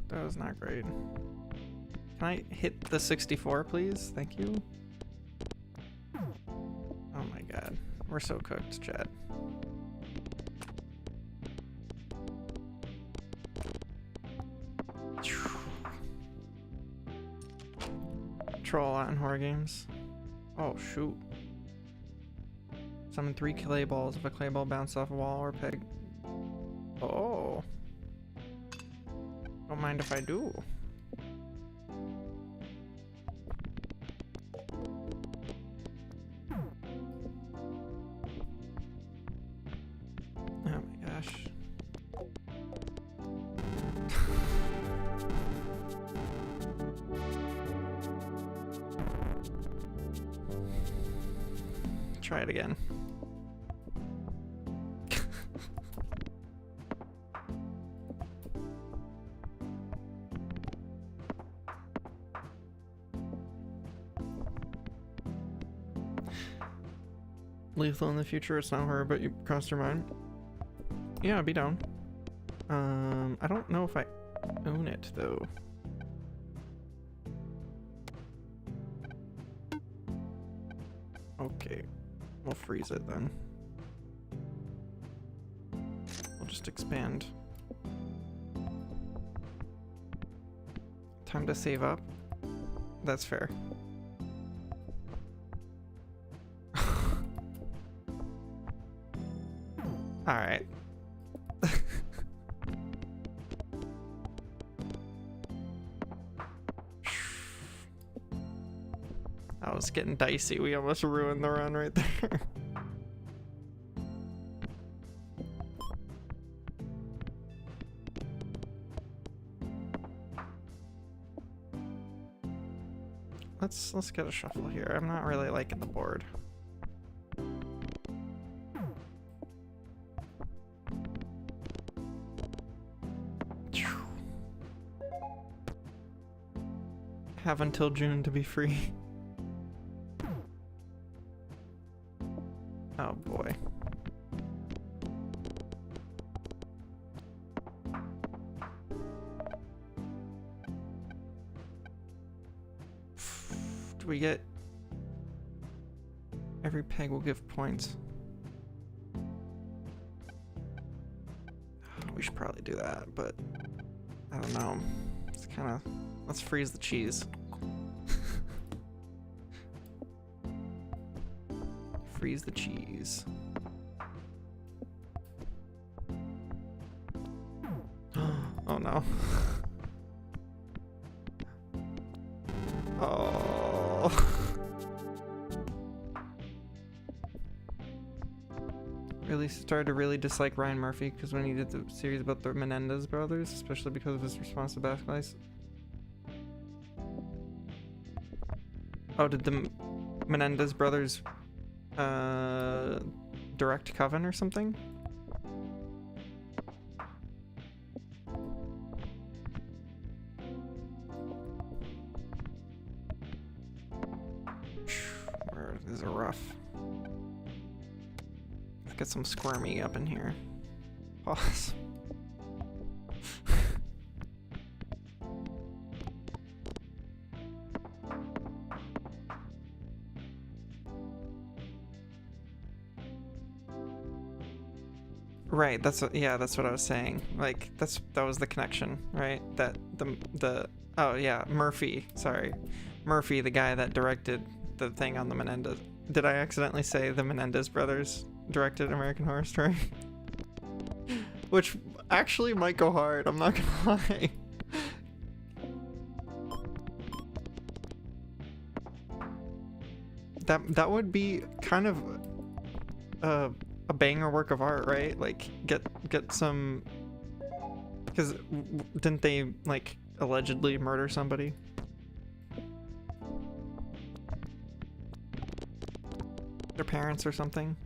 That was not great. Can I hit the 64, please? Thank you. Oh my god. We're so cooked, chat. Troll a lot in horror games. Oh shoot. Summon 3 clay balls. If a clay ball bounces off a wall or peg. Oh. Don't mind if I do. Oh my gosh. Try it again. Lethal in the future, it's not horror, but you crossed your mind. Yeah, I'd be down. I don't know if I own it though. Okay, we'll freeze it then. We'll just expand. Time to save up. That's fair. Alright. That was getting dicey. We almost ruined the run right there. Let's get a shuffle here. I'm not really liking the board. Have until June to be free. Oh boy. Do we get... Every peg will give points. We should probably do that, but I don't know. It's kind of... Let's freeze the cheese. Freeze the cheese. Oh no. Oh. Really started to really dislike Ryan Murphy because when he did the series about the Menendez brothers, especially because of his response to basketball ice. Oh, did the Menendez brothers direct Coven or something? These are rough. Let's get some squirmy up in here. Pause. Right, that's what, yeah, that's what I was saying. Like, that was the connection, right? That oh yeah, Murphy, sorry. Murphy, the guy that directed the thing on the Menendez. Did I accidentally say the Menendez brothers directed American Horror Story? Which actually might go hard, I'm not gonna lie. That would be kind of a banger work of art, right? Like get some, because didn't they like allegedly murder somebody? Their parents or something?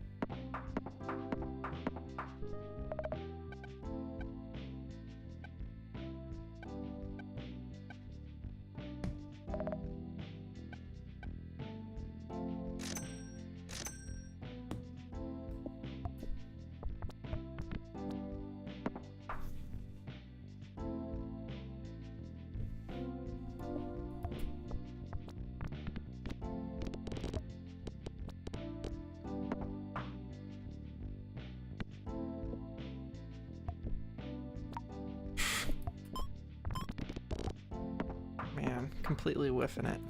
Man, completely whiffing it.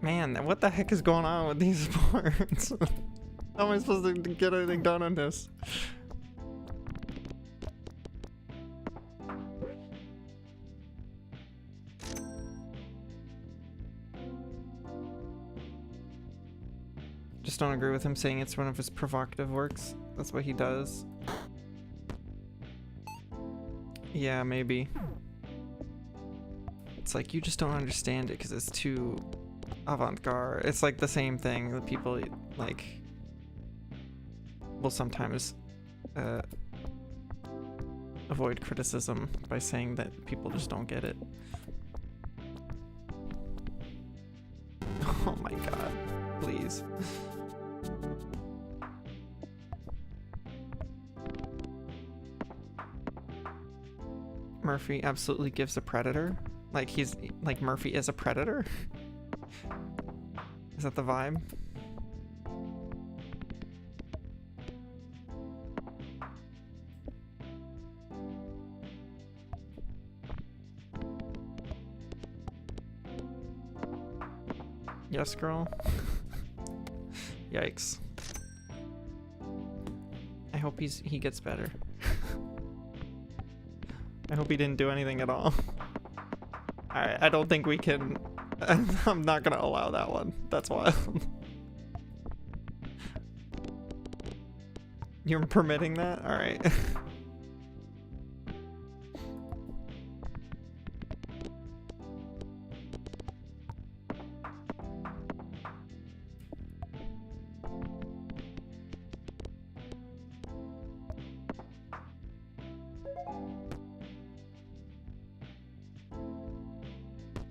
Man, what the heck is going on with these parts? How am I supposed to get anything done on this? Just don't agree with him saying it's one of his provocative works. That's what he does. Yeah, maybe. It's like you just don't understand it because it's too avant-garde. It's like the same thing that people like will sometimes avoid criticism by saying that people just don't get it. Oh my god, please. Murphy absolutely gives a predator. Like he's like Murphy is a predator. Is that the vibe? Yes, girl. Yikes. I hope he gets better. I hope he didn't do anything at all. Alright, I don't think we can... I'm not gonna allow that one. That's wild. You're permitting that? Alright.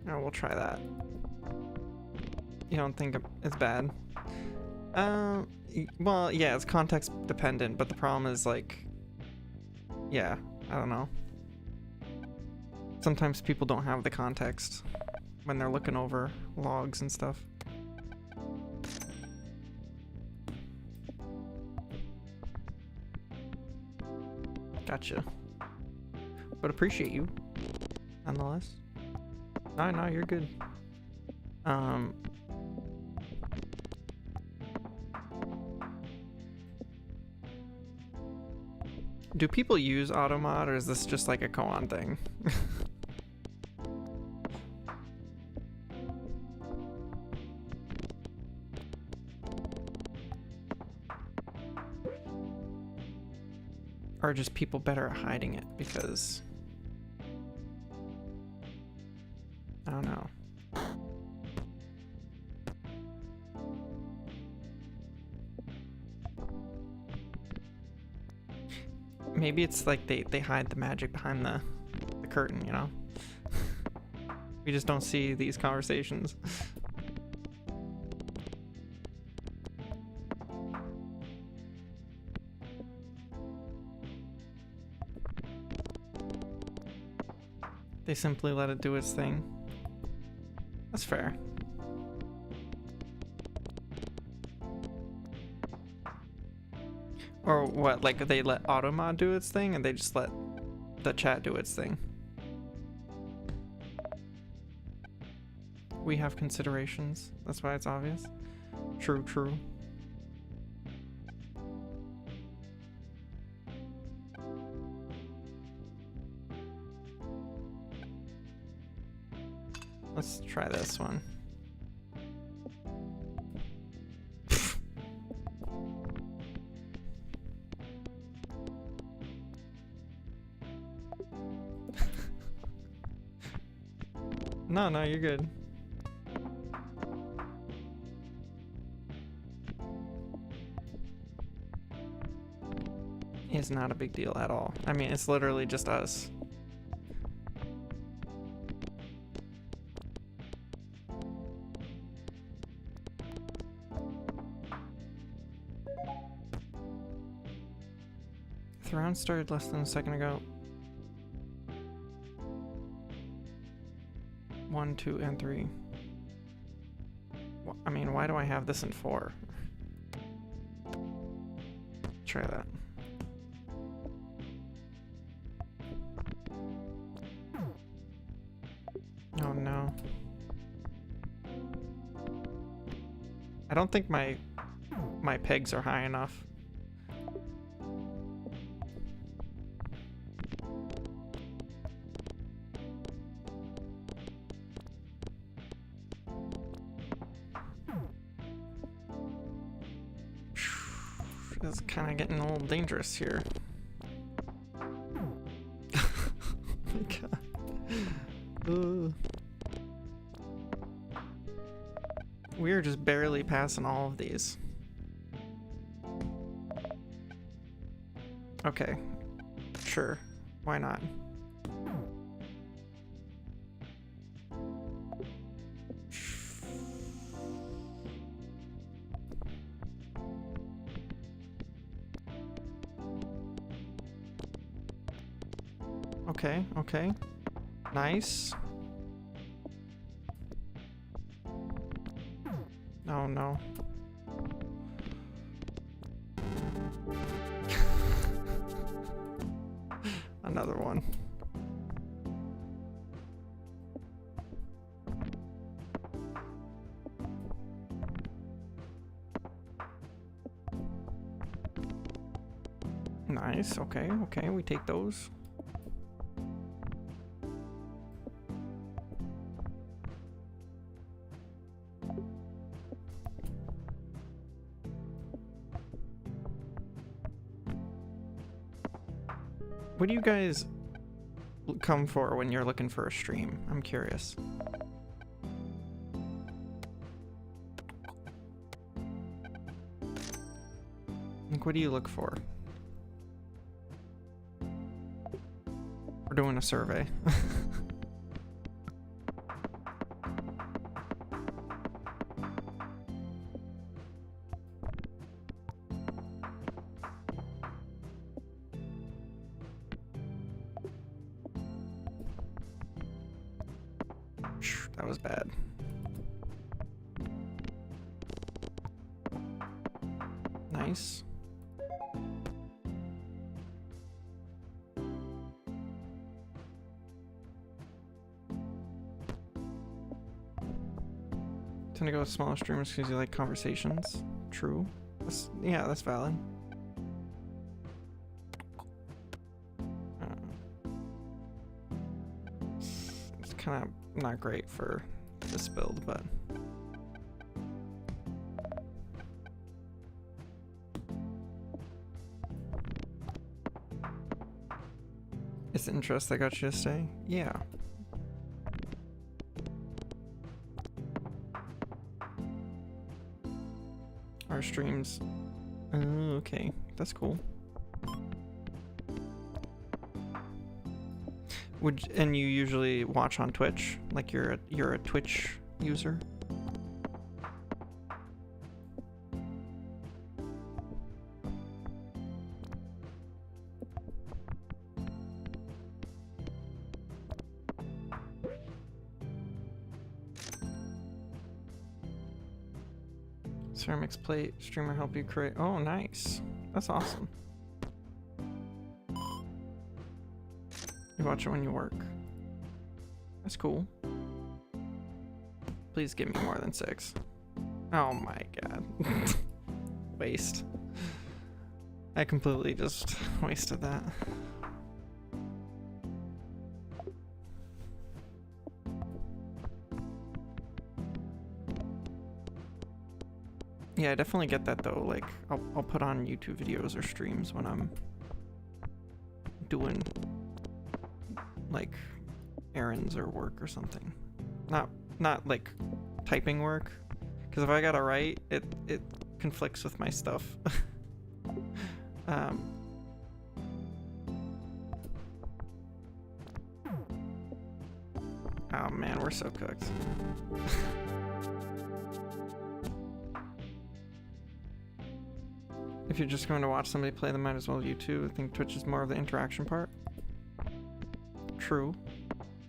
Oh, we'll try that. You don't think it's bad? Well, yeah, it's context dependent, but the problem is like, yeah, I don't know. Sometimes people don't have the context when they're looking over logs and stuff. Gotcha. But appreciate you, nonetheless. No, you're good. Do people use AutoMod, or is this just like a koan thing? Or just people better at hiding it because... I don't know. Maybe it's like they hide the magic behind the curtain, you know? We just don't see these conversations. They simply let it do its thing. That's fair. Or what, like they let AutoMod do its thing and they just let the chat do its thing? We have considerations. That's why it's obvious. True, true. Let's try this one. No, you're good. It's not a big deal at all. I mean, it's literally just us. The round started less than a second ago. 1, 2, and 3. I mean, why do I have this in 4? Try that. Oh no. I don't think my pegs are high enough. This is kind of getting a little dangerous here. Oh my god. We're just barely passing all of these. Okay. Sure. Why not? Okay, okay. Nice. Oh no. Another one. Nice, okay, okay, we take those. What do you guys come for when you're looking for a stream? I'm curious. Like, what do you look for? We're doing a survey. That was bad. Nice. Tend to go with smaller streamers because you like conversations. True. Yeah, that's valid. It's kind of not great for this build, but it's the interest that got you to stay. Yeah. Our streams. Oh, okay, that's cool. And you usually watch on Twitch? Like you're a Twitch user? Ceramics plate streamer help you create. Oh, nice. That's awesome. You watch it when you work. That's cool. Please give me more than 6. Oh my god. Waste. I completely just wasted that. Yeah, I definitely get that though. Like, I'll put on YouTube videos or streams when I'm doing like errands or work or something. Not like typing work, because if I gotta write, it conflicts with my stuff. Oh man, we're so cooked. If you're just going to watch somebody play, then might as well you too. I think Twitch is more of the interaction part. True.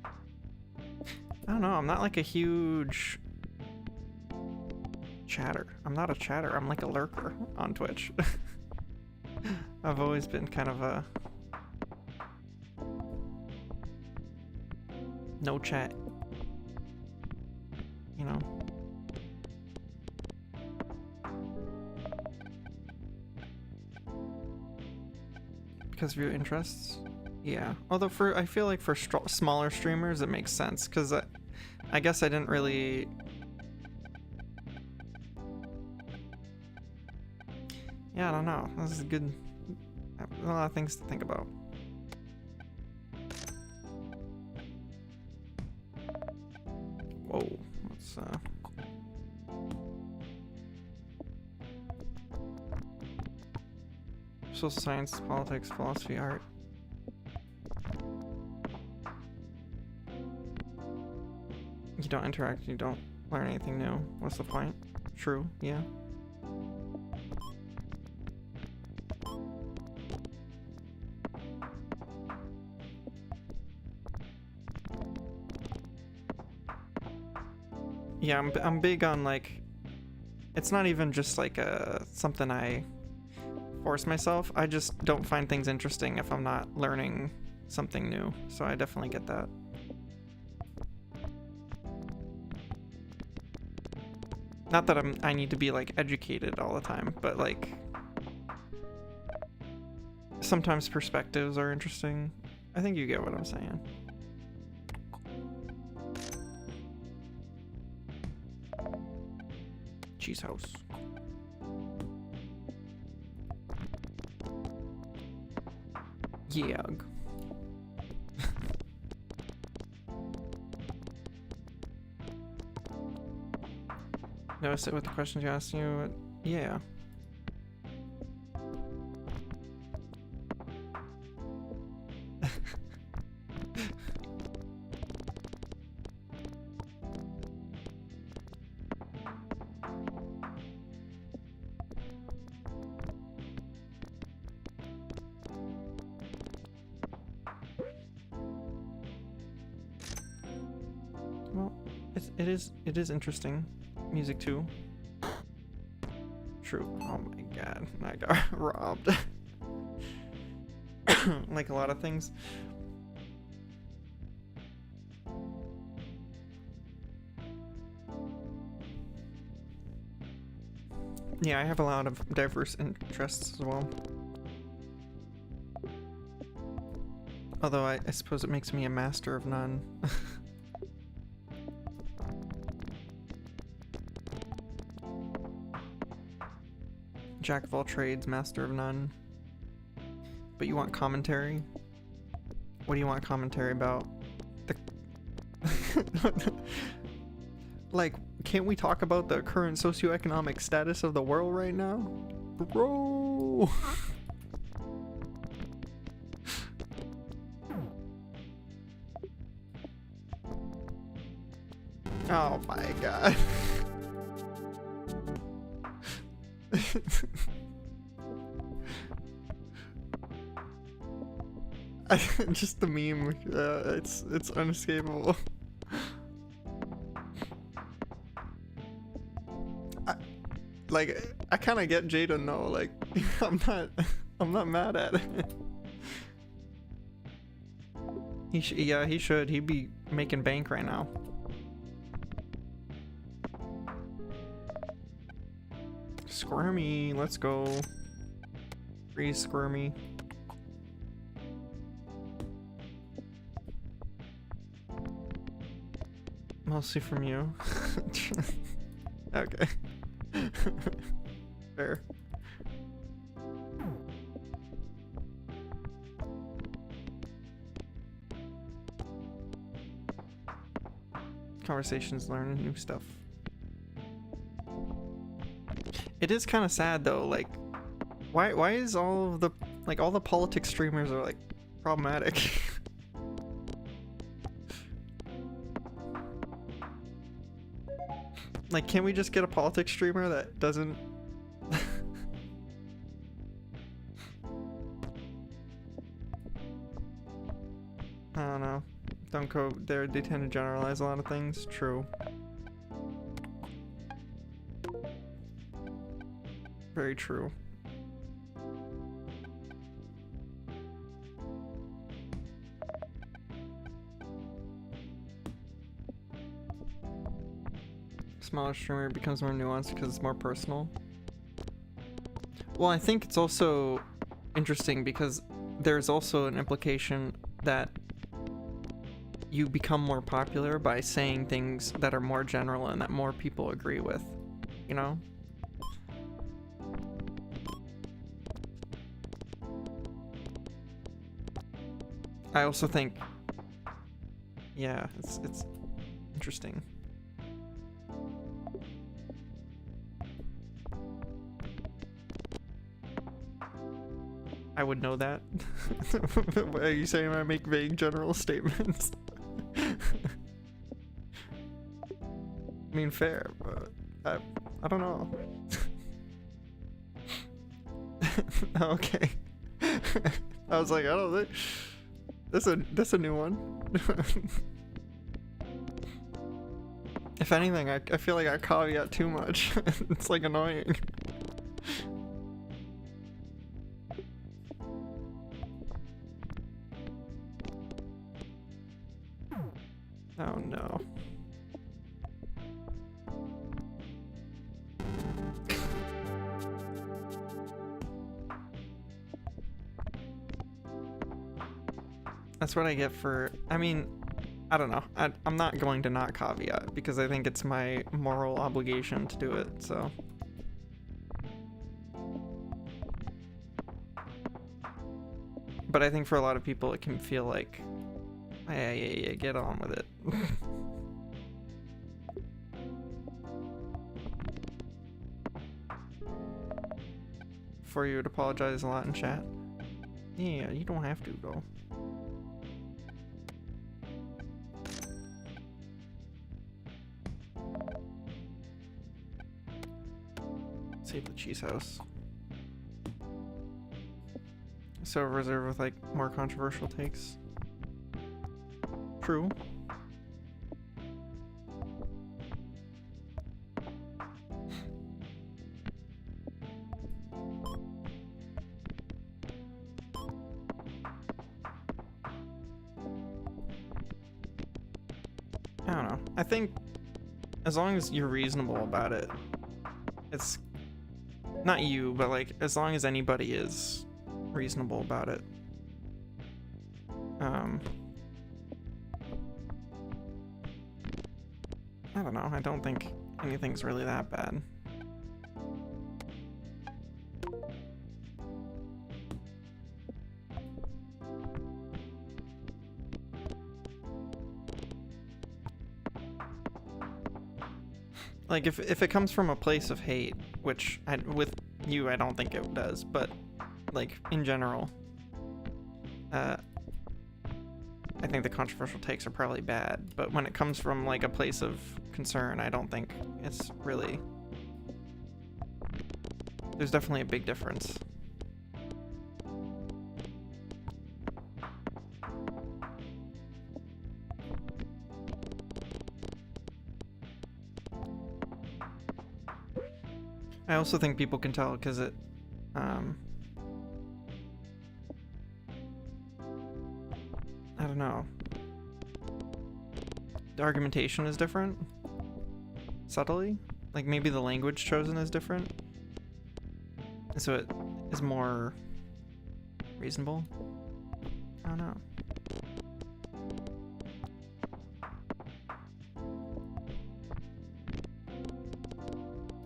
I don't know, I'm not like a huge chatter. I'm not a chatter, I'm like a lurker on Twitch. I've always been kind of a no chat, you know? because of your interests. Yeah. Although I feel like for smaller streamers it makes sense because I guess I didn't really. Yeah, I don't know. This is good. A lot of things to think about. Whoa. Let's social science, politics, philosophy, art. You don't interact, you don't learn anything new. What's the point? True, yeah. Yeah, I'm big on like, it's not even just like something I force myself. I just don't find things interesting if I'm not learning something new. So I definitely get that. Not that I need to be like educated all the time, but like sometimes perspectives are interesting. I think you get what I'm saying. Cheese house. Yeah. Notice it with the questions you asked you. Yeah. Well, it is interesting. Music too. True. Oh my god, I got robbed. Like a lot of things. Yeah, I have a lot of diverse interests as well. Although I suppose it makes me a master of none. Jack of all trades, master of none. But you want commentary? What do you want commentary about? Like, can't we talk about the current socioeconomic status of the world right now? Bro! Oh my god. Just the meme, it's unescapable. I kind of get Jada, no, like, I'm not mad at it. He should. He'd be making bank right now. Squirmy, let's go. Free Squirmy. Mostly from you. Okay. Fair. Conversations, learn new stuff. It is kind of sad though, like why is all of the all the politics streamers are like problematic? Like, can't we just get a politics streamer that doesn't I don't know. Don't go there, they tend to generalize a lot of things. True. Very true. Smaller streamer becomes more nuanced because it's more personal. Well, I think it's also interesting because there's also an implication that you become more popular by saying things that are more general and that more people agree with, you know? I also think, yeah, it's interesting. I would know that. Are you saying I make vague general statements? I mean, fair, but I don't know. Okay. I was like, I don't think that's a new one. If anything, I feel like I caveat too much. It's like annoying. Oh no. That's what I get for, I mean, I don't know. I'm not going to not caveat because I think it's my moral obligation to do it, so. But I think for a lot of people it can feel like, yeah, get on with it. For you to apologize a lot in chat. Yeah, you don't have to though. Save the cheese house. So reserve with like more controversial takes. True. I don't know. I think as long as you're reasonable about it, it's not you, but like as long as anybody is reasonable about it. I don't know. I don't think anything's really that bad. Like if it comes from a place of hate, which with you I don't think it does, but like in general, I think the controversial takes are probably bad, but when it comes from like a place of concern, I don't think it's really, there's definitely a big difference. I also think people can tell because it, I don't know. The argumentation is different. Subtly. Like maybe the language chosen is different. So it is more reasonable. I don't know.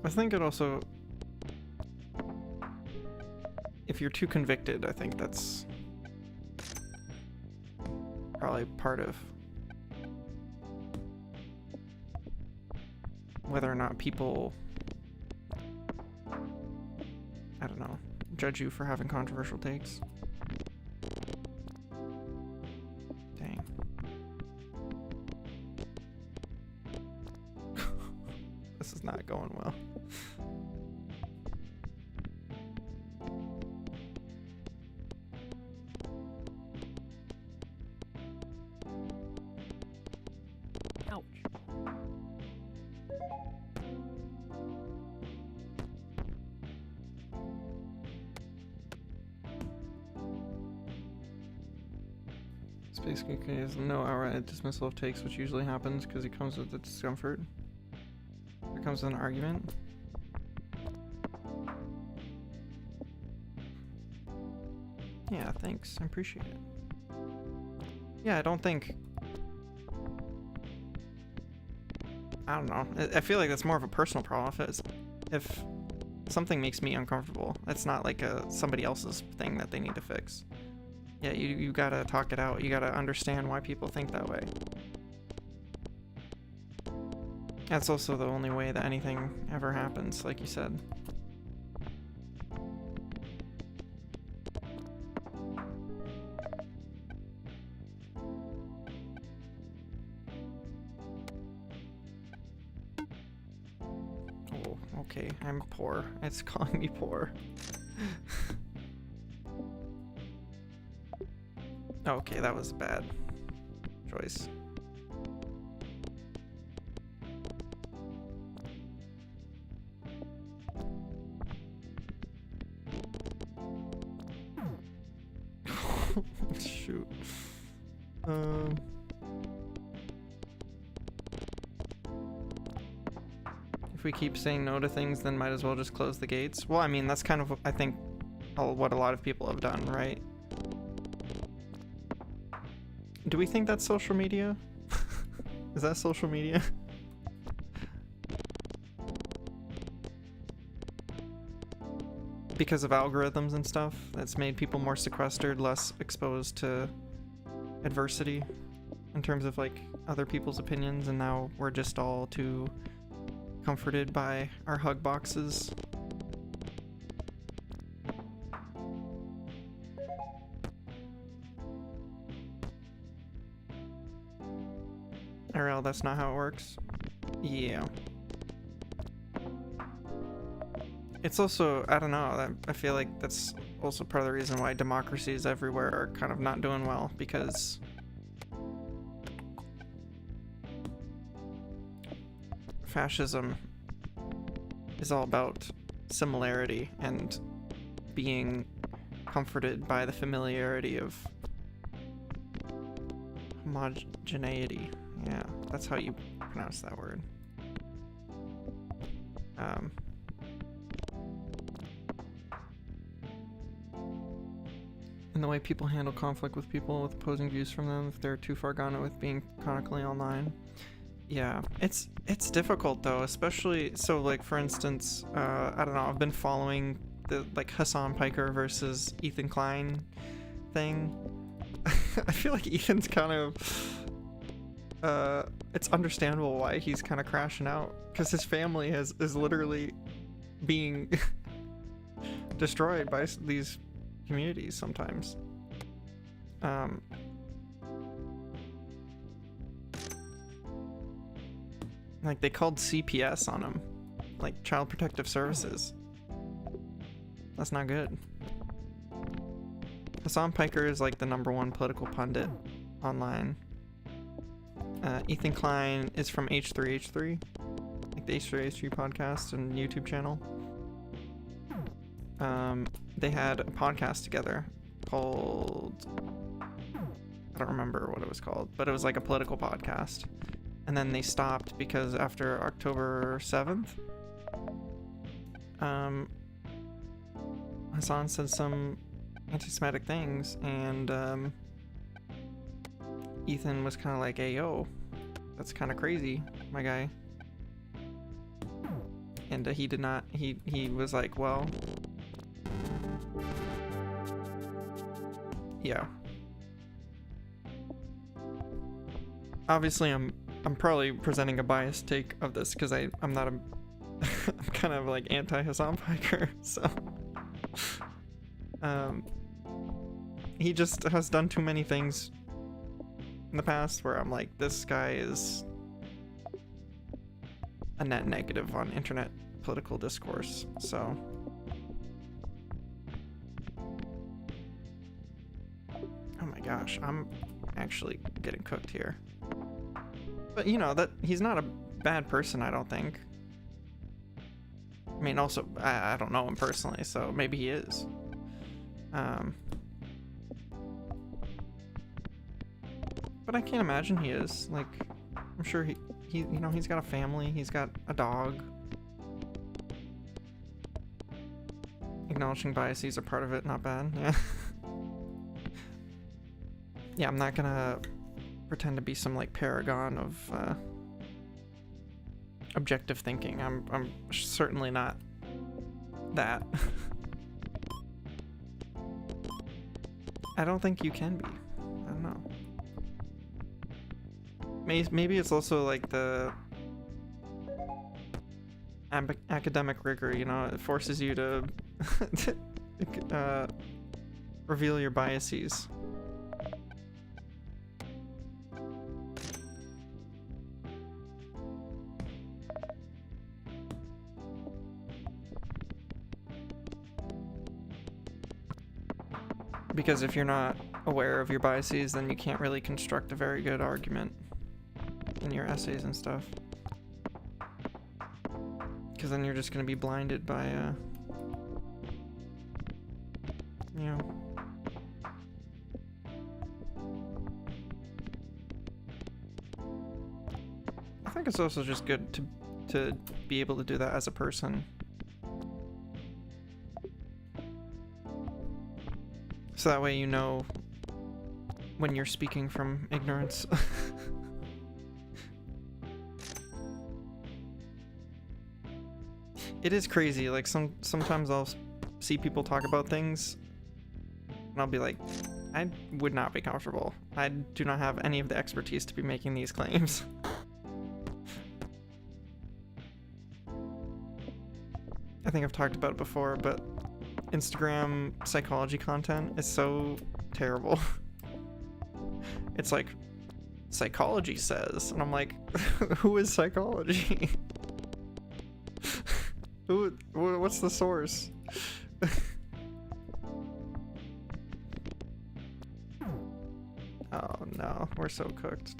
I think it also, if you're too convicted, I think that's probably part of whether or not people, I don't know, judge you for having controversial takes. Dang. This is not going well. Basically, there's no outright dismissal of takes, which usually happens because it comes with the discomfort. It comes with an argument. Yeah, thanks. I appreciate it. Yeah, I don't think... I don't know. I feel like that's more of a personal problem. If something makes me uncomfortable, it's not like somebody else's thing that they need to fix. Yeah, you gotta talk it out. You gotta understand why people think that way. That's also the only way that anything ever happens, like you said. Oh, okay, I'm poor. It's calling me poor. Okay, that was a bad choice. Shoot. If we keep saying no to things, then might as well just close the gates. Well, I mean, that's kind of, I think, what a lot of people have done, right? Do we think that's social media? Is that social media? Because of algorithms and stuff, that's made people more sequestered, less exposed to adversity in terms of like other people's opinions, and now we're just all too comforted by our hug boxes. RL, that's not how it works. Yeah. It's also, I don't know, I feel like that's also part of the reason why democracies everywhere are kind of not doing well, because fascism is all about similarity and being comforted by the familiarity of homogeneity. Yeah, that's how you pronounce that word. And the way people handle conflict with people with opposing views from them if they're too far gone with being chronically online. Yeah, it's difficult though, especially, so like for instance, I don't know, I've been following the like Hassan Piker versus Ethan Klein thing. I feel like Ethan's kind of, it's understandable why he's kind of crashing out, because his family is literally being destroyed by these communities sometimes. Like they called CPS on him, like Child Protective Services. That's not good. Hassan Piker is like the #1 political pundit online. Ethan Klein is from H3H3, like the H3H3 podcast and YouTube channel. They had a podcast together called, I don't remember what it was called, but it was like a political podcast. And then they stopped because after October 7th, Hassan said some anti-Semitic things, and Ethan was kind of like, hey, yo, that's kind of crazy, my guy. And he did not, he was like, well, yeah. Obviously, I'm probably presenting a biased take of this because I'm not I'm kind of like anti-Hassan Piker, so he just has done too many things in the past where I'm like, this guy is a net negative on internet political discourse, so oh my gosh, I'm actually getting cooked here. But you know, that he's not a bad person, I don't think. I mean, also, I don't know him personally, so maybe he is. But I can't imagine he is. Like, I'm sure he you know, he's got a family, he's got a dog. Acknowledging biases are part of it, not bad, yeah. Yeah, I'm not gonna pretend to be some like paragon of objective thinking. I'm certainly not that. I don't think you can be. I don't know. Maybe it's also like the academic rigor, you know, it forces you to reveal your biases. Because if you're not aware of your biases, then you can't really construct a very good argument in your essays and stuff. Because then you're just going to be blinded by, you know. I think it's also just good to be able to do that as a person. So that way you know when you're speaking from ignorance. It is crazy, like sometimes I'll see people talk about things and I'll be like, I would not be comfortable. I do not have any of the expertise to be making these claims. I think I've talked about it before, but Instagram psychology content is so terrible. It's like, psychology says, and I'm like, who is psychology? What's the source? Oh no, we're so cooked.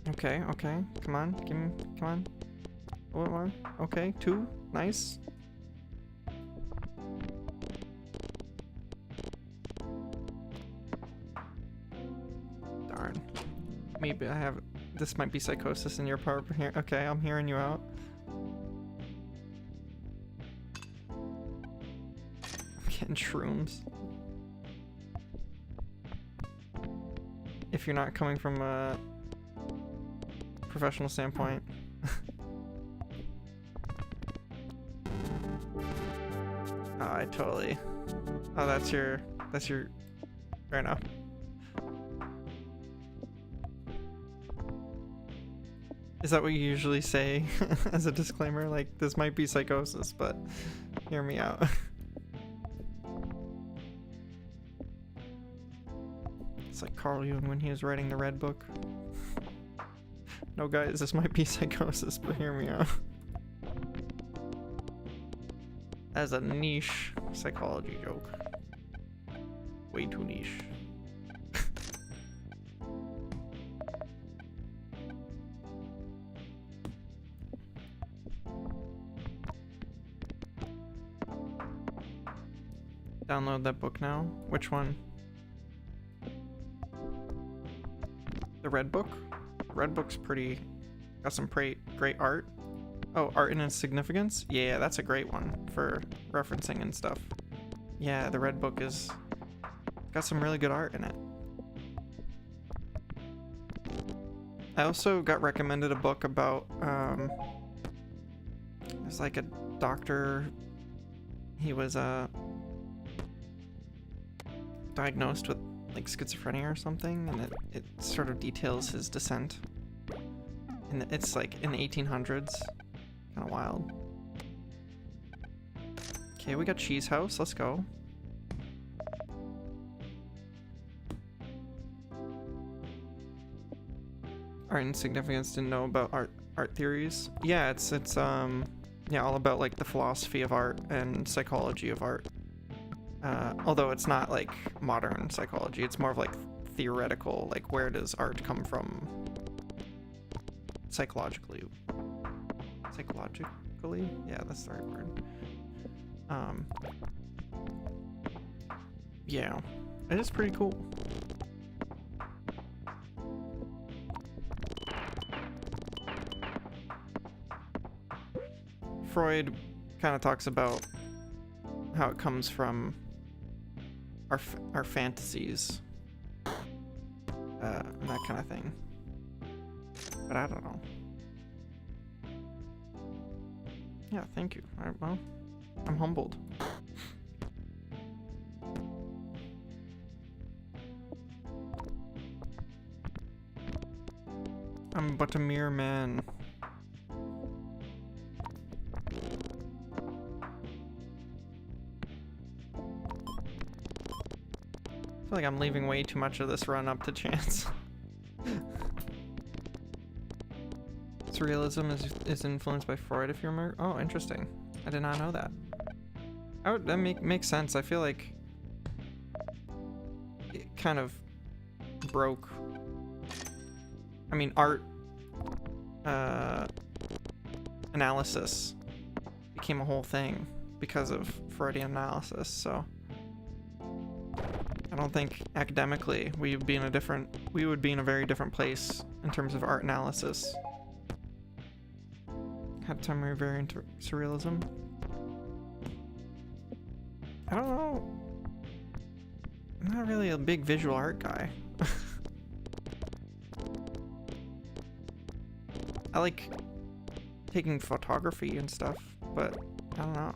Okay, okay, come on, come on. One more. Okay, 2, nice. Darn. Maybe I have. This might be psychosis in your part here. Okay, I'm hearing you out. I'm getting shrooms. If you're not coming from a professional standpoint. Oh, I totally. Oh, that's your. Fair enough. Is that what you usually say as a disclaimer? Like, this might be psychosis, but hear me out. It's like Carl Jung when he was writing the Red Book. No, guys, this might be psychosis, but hear me out. As a niche psychology joke. Way too niche. Download that book now. Which one? The Red Book? Red Book's pretty. Got some great art. Oh, Art and Its Significance? Yeah, that's a great one for referencing and stuff. Yeah, the Red Book is got some really good art in it. I also got recommended a book about there's like a doctor. He was diagnosed with like schizophrenia or something, and it sort of details his descent. And it's like in the 1800s. Kind of wild. Okay, we got Cheese House. Let's go. Art and Significance. Didn't know about art theories. Yeah, it's yeah, all about like the philosophy of art and psychology of art. Although it's not like modern psychology. It's more of like theoretical. Like, where does art come from psychologically? Yeah, that's the right word. Yeah, it is pretty cool. Freud kind of talks about how it comes from our fantasies, and that kind of thing. But I don't know. Yeah, thank you. All right, well, I'm humbled. I'm but a mere man. I feel like I'm leaving way too much of this run up to chance. Surrealism is influenced by Freud, if you remember. Oh, interesting. I did not know that. That makes sense. I feel like it kind of broke. I mean, art analysis became a whole thing because of Freudian analysis. So I don't think academically we would be in a very different place in terms of art analysis. Had time we were very into surrealism. I don't know. I'm not really a big visual art guy. I like taking photography and stuff, but I don't know.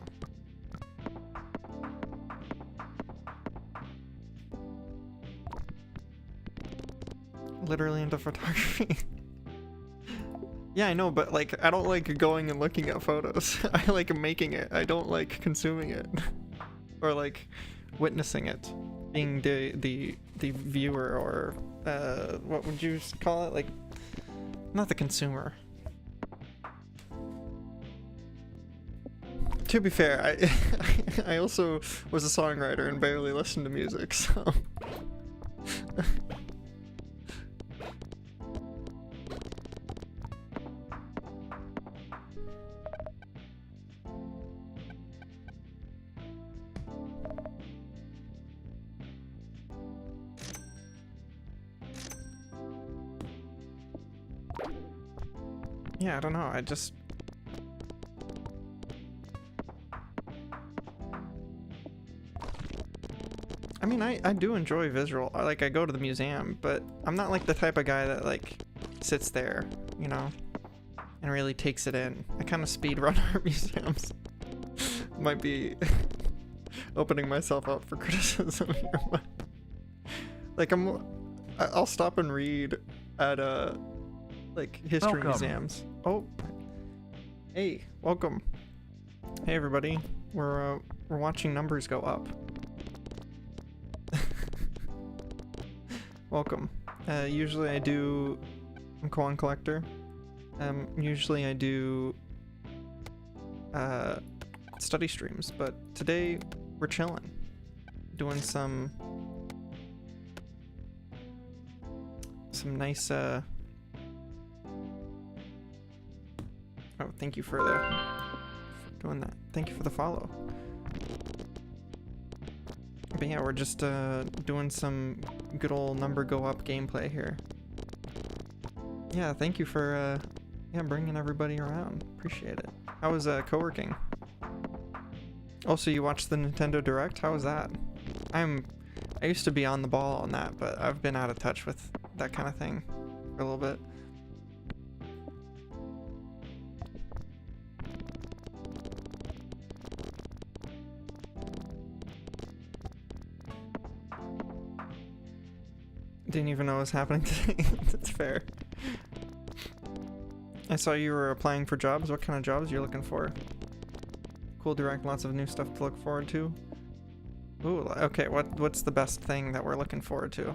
Literally into photography. Yeah, I know, but like, I don't like going and looking at photos. I like making it. I don't like consuming it. Or like witnessing it. Being the viewer, or what would you call it? Like, not the consumer. To be fair, I also was a songwriter and barely listened to music, so yeah, I don't know. I mean, I do enjoy visual. I go to the museum, but I'm not like the type of guy that like sits there, you know, and really takes it in. I kind of speed run art museums. Might be opening myself up for criticism here, but like I'll stop and read at like history museums. Oh, hey, welcome. Hey everybody, we're watching numbers go up. Welcome. Usually I'm Koan Collector. Usually I do study streams, but today we're chilling, doing some nice oh, thank you for doing that. Thank you for the follow. But yeah, we're just doing some good old number go up gameplay here. Yeah, thank you for bringing everybody around. Appreciate it. How was co-working? Also, you watched the Nintendo Direct? How was that? I used to be on the ball on that, but I've been out of touch with that kind of thing for a little bit. Didn't even know what was happening today. That's fair. I saw you were applying for jobs. What kind of jobs are you looking for? Cool Direct, lots of new stuff to look forward to. Ooh, okay, what's the best thing that we're looking forward to?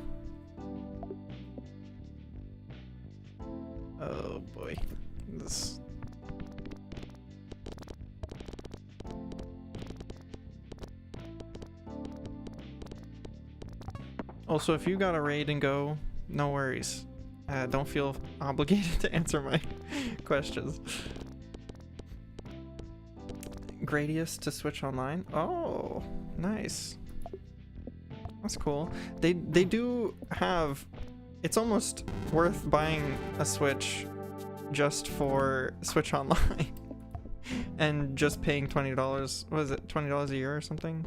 Oh boy. This... Also, if you got a raid and go, no worries. Don't feel obligated to answer my questions. Gradius to Switch Online? Oh, nice. That's cool. They do have... It's almost worth buying a Switch just for Switch Online. and just paying $20, what is it, $20 a year or something?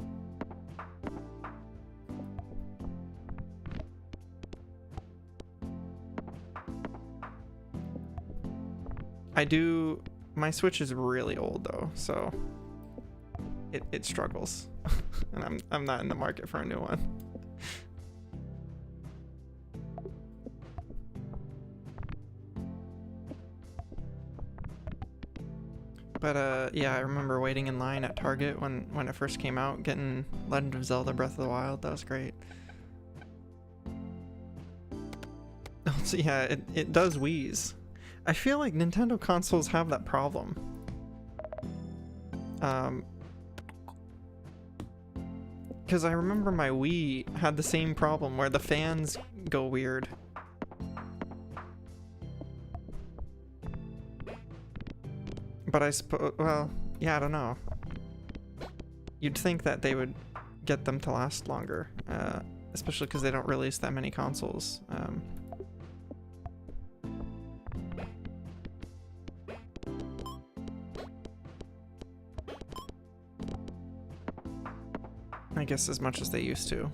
My Switch is really old though, so it struggles. And I'm not in the market for a new one. But yeah, I remember waiting in line at Target when it first came out, getting Legend of Zelda Breath of the Wild. That was great. Also, yeah, it does wheeze. I feel like Nintendo consoles have that problem. Because I remember my Wii had the same problem where the fans go weird. But I suppose, well, yeah, I don't know. You'd think that they would get them to last longer, especially because they don't release that many consoles. I guess as much as they used to.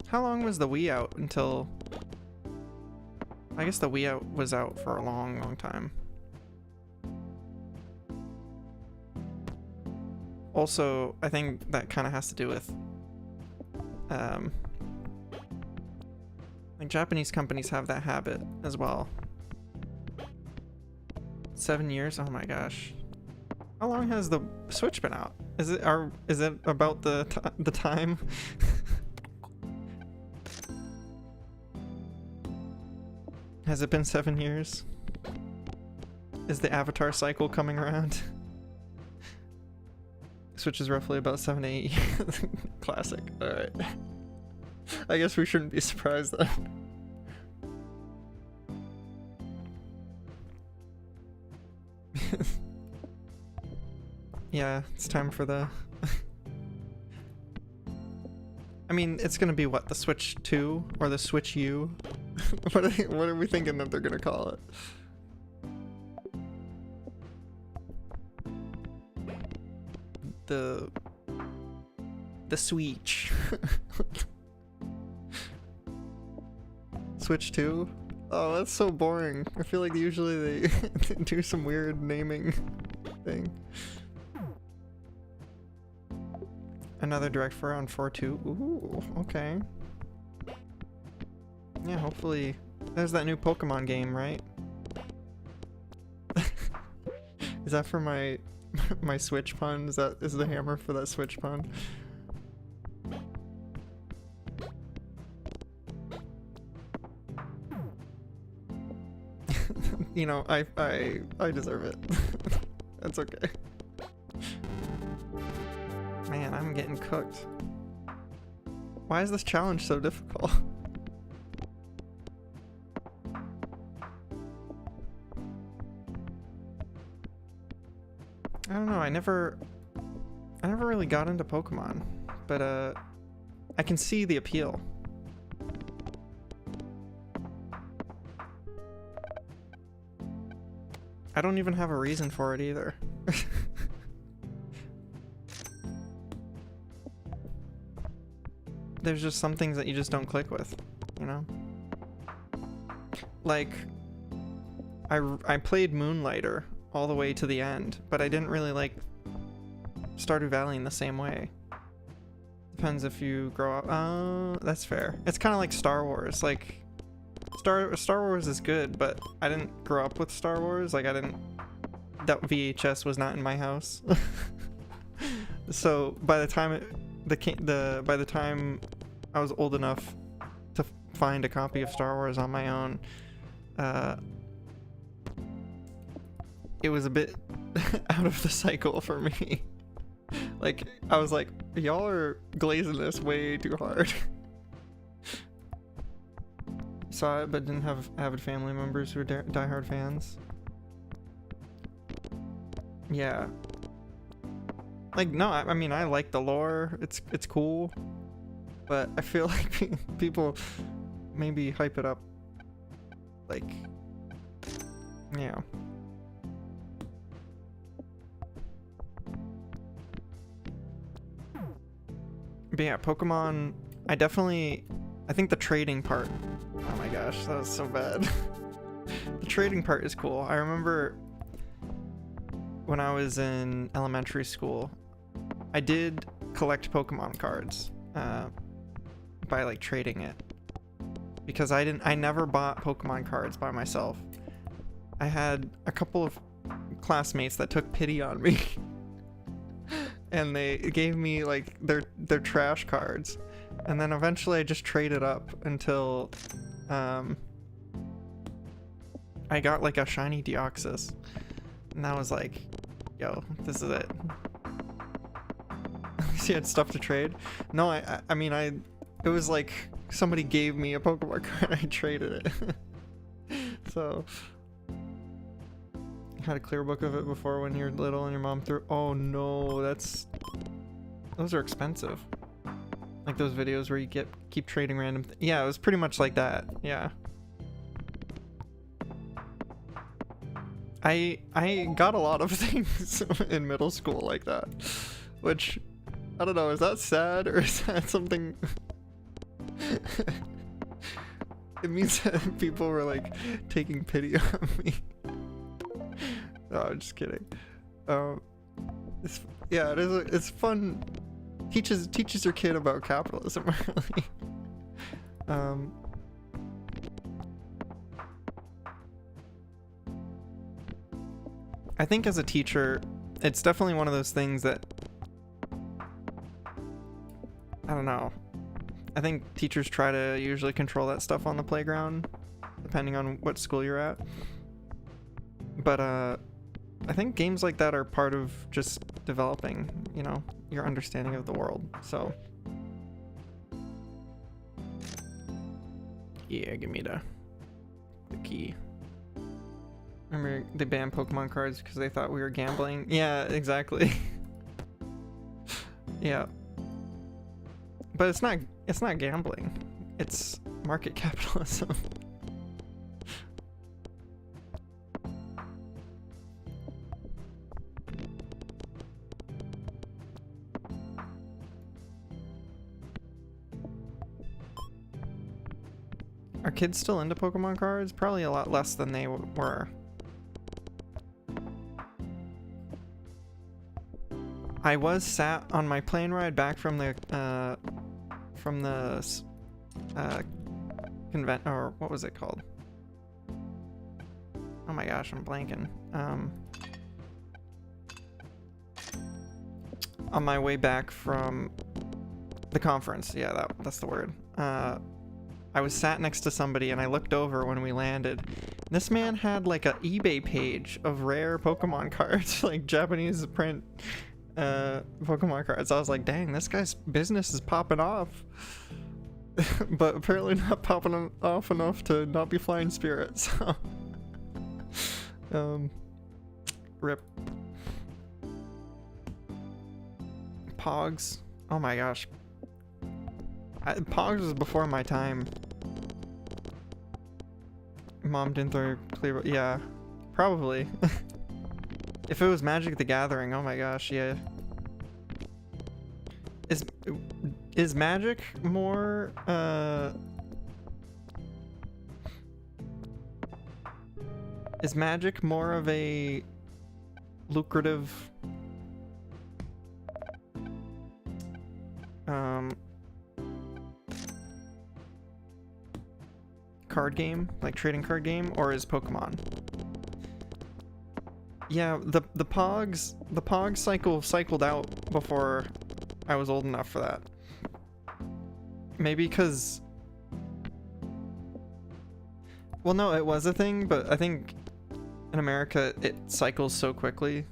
How long was the Wii out until... I guess the Wii out was out for a long, long time. Also, I think that kind of has to do with... like Japanese companies have that habit as well. 7 years? Oh my gosh. How long has the Switch been out? Is it about the time? Has it been 7 years? Is the Avatar cycle coming around? Switch is roughly about 7 to 8 years. Classic. Alright. I guess we shouldn't be surprised then. Yeah, it's time for the... I mean, it's gonna be what, the Switch 2 or the Switch U? What are we thinking that they're gonna call it? The Switch. Switch 2? Oh, that's so boring. I feel like usually they do some weird naming thing. Another direct for on 4.2. Ooh, okay. Yeah, hopefully... There's that new Pokemon game, right? Is that for my Switch pun? Is the hammer for that Switch pun? You know, I deserve it. That's okay. Man, I'm getting cooked. Why is this challenge so difficult? I don't know, I never really got into Pokemon, but I can see the appeal. I don't even have a reason for it either. There's just some things that you just don't click with, you know? Like, I played Moonlighter all the way to the end, but I didn't really like Stardew Valley in the same way. Depends if you grow up. That's fair. It's kind of like Star Wars. Like, Star Wars is good, but I didn't grow up with Star Wars. Like, that VHS was not in my house. So by the time by the time I was old enough to find a copy of Star Wars on my own, it was a bit out of the cycle for me. Like, I was like, y'all are glazing this way too hard. Saw it, but didn't have avid family members who were diehard fans. Yeah. Like, no, I mean, I like the lore. It's cool. But I feel like people maybe hype it up. Like, yeah. But yeah, Pokemon, I think the trading part, oh my gosh, that was so bad. The trading part is cool. I remember when I was in elementary school, I did collect Pokemon cards by like trading it, because I never bought Pokemon cards by myself. I had a couple of classmates that took pity on me and they gave me like their trash cards, and then eventually I just traded up until I got like a shiny Deoxys, and that was like, yo, this is it. At least you had stuff to trade. No, I mean, it was like somebody gave me a Pokemon card and I traded it. So had a clear book of it before when you're little and your mom threw. Oh no, those are expensive. Like those videos where you keep trading random. Yeah, it was pretty much like that. Yeah. I got a lot of things in middle school like that, which I don't know. Is that sad or is that something? It means that people were like taking pity on me. No, I'm just kidding. Yeah, it's fun. Teaches your kid about capitalism, really. I think as a teacher, it's definitely one of those things that, I don't know. I think teachers try to usually control that stuff on the playground, depending on what school you're at. But I think games like that are part of just developing, you know, your understanding of the world. So yeah, give me the key. Remember they banned Pokemon cards because they thought we were gambling? Yeah, exactly. Yeah. But it's not gambling. It's market capitalism. Are kids still into Pokemon cards? Probably a lot less than they were. I was sat on my plane ride back from the convent, or what was it called? Oh my gosh, I'm blanking. On my way back from the conference, yeah, that's the word. I was sat next to somebody and I looked over when we landed. This man had like a eBay page of rare Pokemon cards, like Japanese print Pokemon cards. I was like, dang, this guy's business is popping off. But apparently not popping off enough to not be flying spirits. Rip. Pogs. Oh my gosh. Pogs was before my time. Mom didn't throw clear. Yeah, probably. If it was Magic the Gathering, oh my gosh, yeah. Is Magic more is Magic more of a lucrative card game, like trading card game, or is Pokemon? Yeah, the Pogs cycled out before I was old enough for that. Maybe because, well, no, it was a thing, but I think in America it cycles so quickly.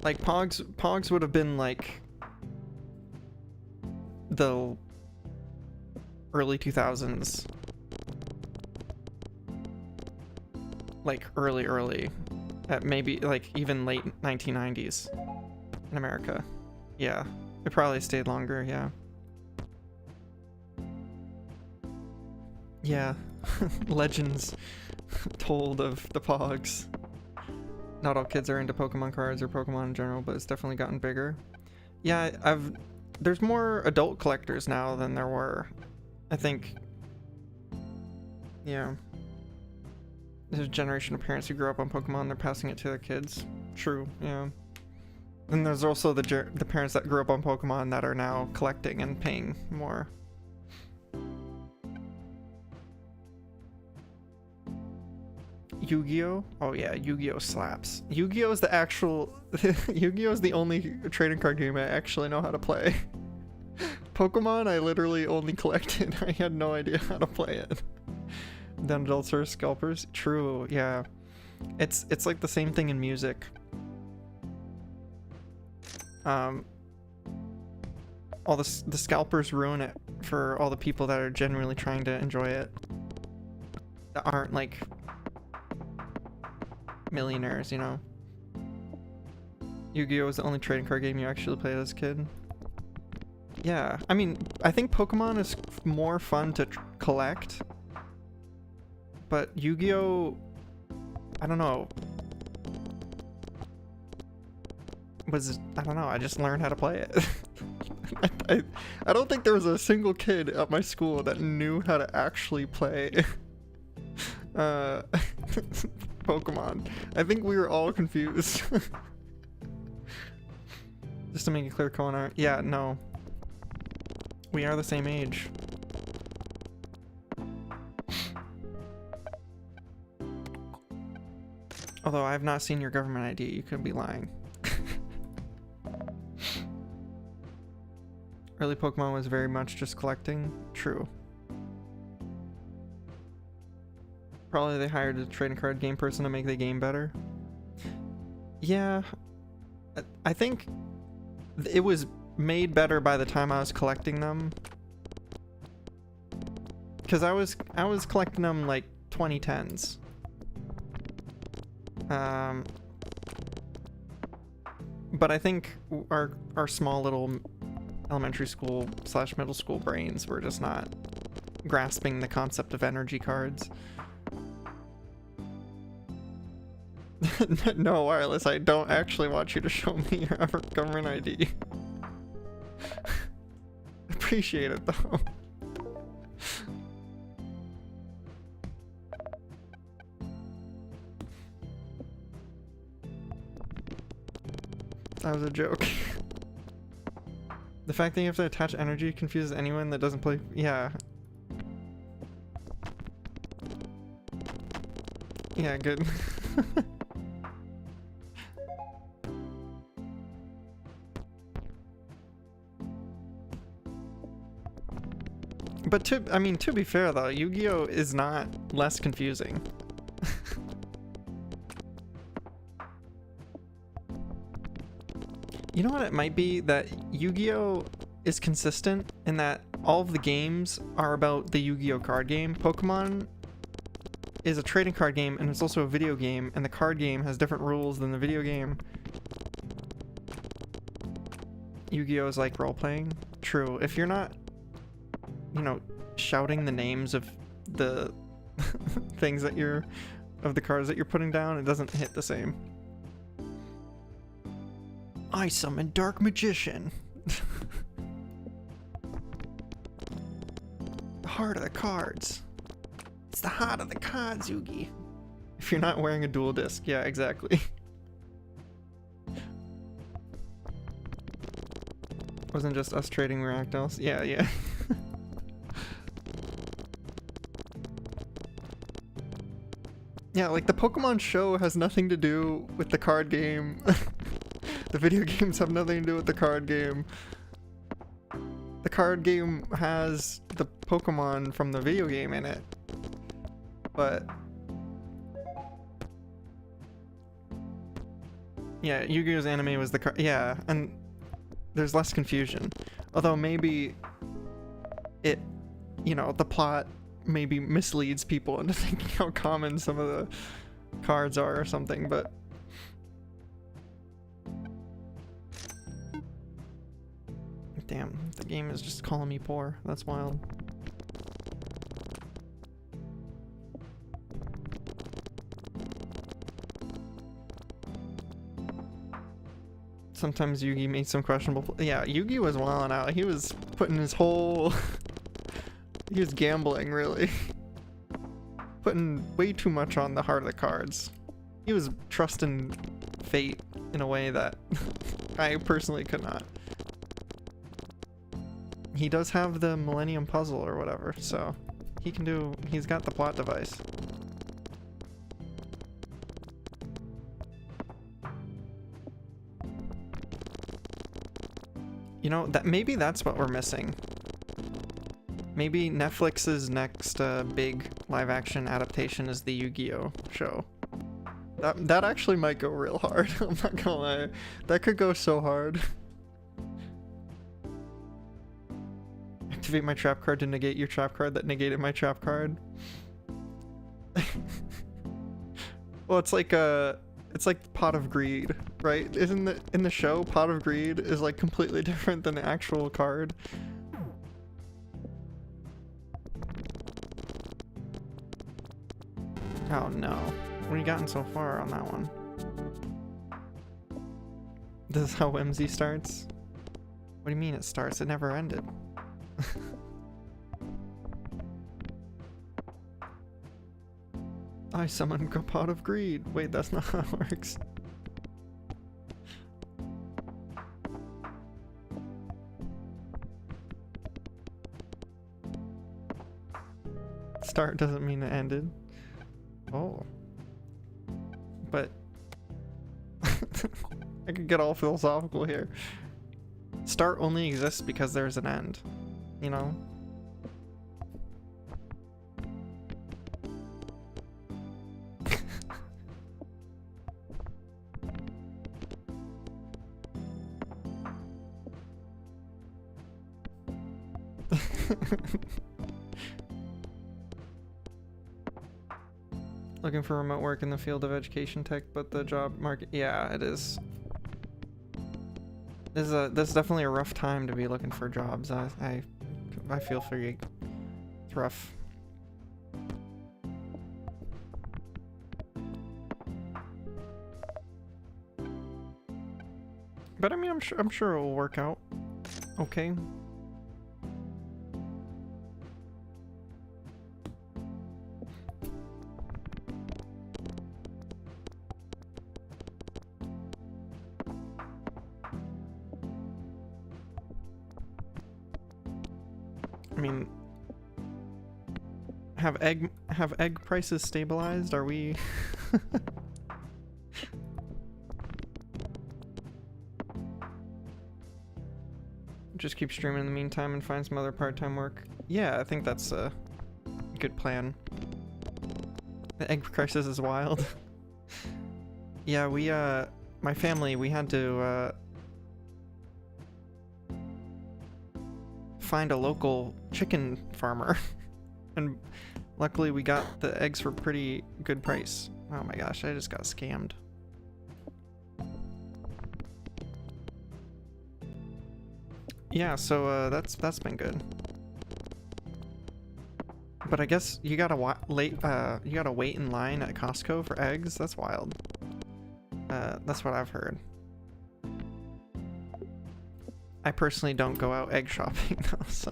Like Pogs would have been like the early 2000s, like early at maybe like even late 1990s in America. Yeah, it probably stayed longer. Yeah Legends told of the Pogs. not all kids are into Pokemon cards or Pokemon in general, but it's definitely gotten bigger. Yeah, there's more adult collectors now than there were. I think, yeah. There's a generation of parents who grew up on Pokemon, they're passing it to their kids. True, yeah. And there's also the parents that grew up on Pokemon that are now collecting and paying more. Yu-Gi-Oh? Oh yeah, Yu-Gi-Oh slaps. Yu-Gi-Oh is the actual... Yu-Gi-Oh is the only trading card game I actually know how to play. Pokemon, I literally only collected. I had no idea how to play it. Then adults are scalpers. True, yeah. It's like the same thing in music. All the scalpers ruin it for all the people that are genuinely trying to enjoy it. That aren't like millionaires, you know. Yu-Gi-Oh! Was the only trading card game you actually played as a kid. Yeah, I mean, I think Pokemon is more fun to collect, but Yu-Gi-Oh! I don't know. I don't know, I just learned how to play it. I don't think there was a single kid at my school that knew how to actually play Pokemon. I think we were all confused. Just to make it clear, Konar. Yeah, no. We are the same age. Although I have not seen your government ID, you could be lying. Early Pokemon was very much just collecting. True. Probably they hired a trading card game person to make the game better. Yeah. I think it was made better by the time I was collecting them. Because I was collecting them like 2010s. But I think our small little elementary school / middle school brains were just not grasping the concept of energy cards. No, Wireless, I don't actually want you to show me your government ID. Appreciate it though. That was a joke. The fact that you have to attach energy confuses anyone that doesn't play. Yeah. Yeah, good. But to be fair though, Yu-Gi-Oh is not less confusing. You know what it might be? That Yu-Gi-Oh is consistent in that all of the games are about the Yu-Gi-Oh card game. Pokemon is a trading card game and it's also a video game, and the card game has different rules than the video game. Yu-Gi-Oh is like role-playing. True. If you're not, you know, shouting the names of the things that of the cards that you're putting down, it doesn't hit the same. I summon Dark Magician. The heart of the cards. It's the heart of the cards, Yugi. If you're not wearing a dual disc, yeah, exactly. Wasn't just us trading Rakdos. Yeah, yeah. Yeah, like the Pokemon show has nothing to do with the card game. The video games have nothing to do with the card game. The card game has the Pokemon from the video game in it. But yeah, Yu-Gi-Oh's anime was the card. Yeah, and there's less confusion. Although maybe it, you know, the plot maybe misleads people into thinking how common some of the cards are or something, but damn, the game is just calling me poor. That's wild. Sometimes Yugi made some questionable. Yeah, Yugi was wilding out. He was putting his whole. He was gambling, really. Putting way too much on the heart of the cards. He was trusting fate in a way that I personally could not. He does have the Millennium Puzzle or whatever, so he can do. He's got the plot device. You know, that maybe that's what we're missing. Maybe Netflix's next big live-action adaptation is the Yu-Gi-Oh! Show. That actually might go real hard. I'm not gonna lie. That could go so hard. Activate my trap card to negate your trap card that negated my trap card. Well, it's like Pot of Greed, right? Isn't it in the show Pot of Greed is like completely different than the actual card? Oh no. What have you gotten so far on that one? This is how Whimsy starts? What do you mean it starts? It never ended. I summon a Pot of Greed. Wait, that's not how it works. Start doesn't mean it ended. Oh. But I could get all philosophical here. Start only exists because there's an end, you know? Looking for remote work in the field of education tech, but the job market, yeah, it is. This is definitely a rough time to be looking for jobs. I feel for you. It's rough. But I mean, I'm sure it will work out. Okay. I mean, have egg prices stabilized? Are we? Just keep streaming in the meantime and find some other part-time work. Yeah, I think that's a good plan. The egg crisis is wild. Yeah, we my family, we had to find a local chicken farmer. And luckily we got the eggs for pretty good price. Oh my gosh, I just got scammed. Yeah, so that's been good. But I guess you gotta wait in line at Costco for eggs. That's wild. That's what I've heard. I personally don't go out egg shopping though, so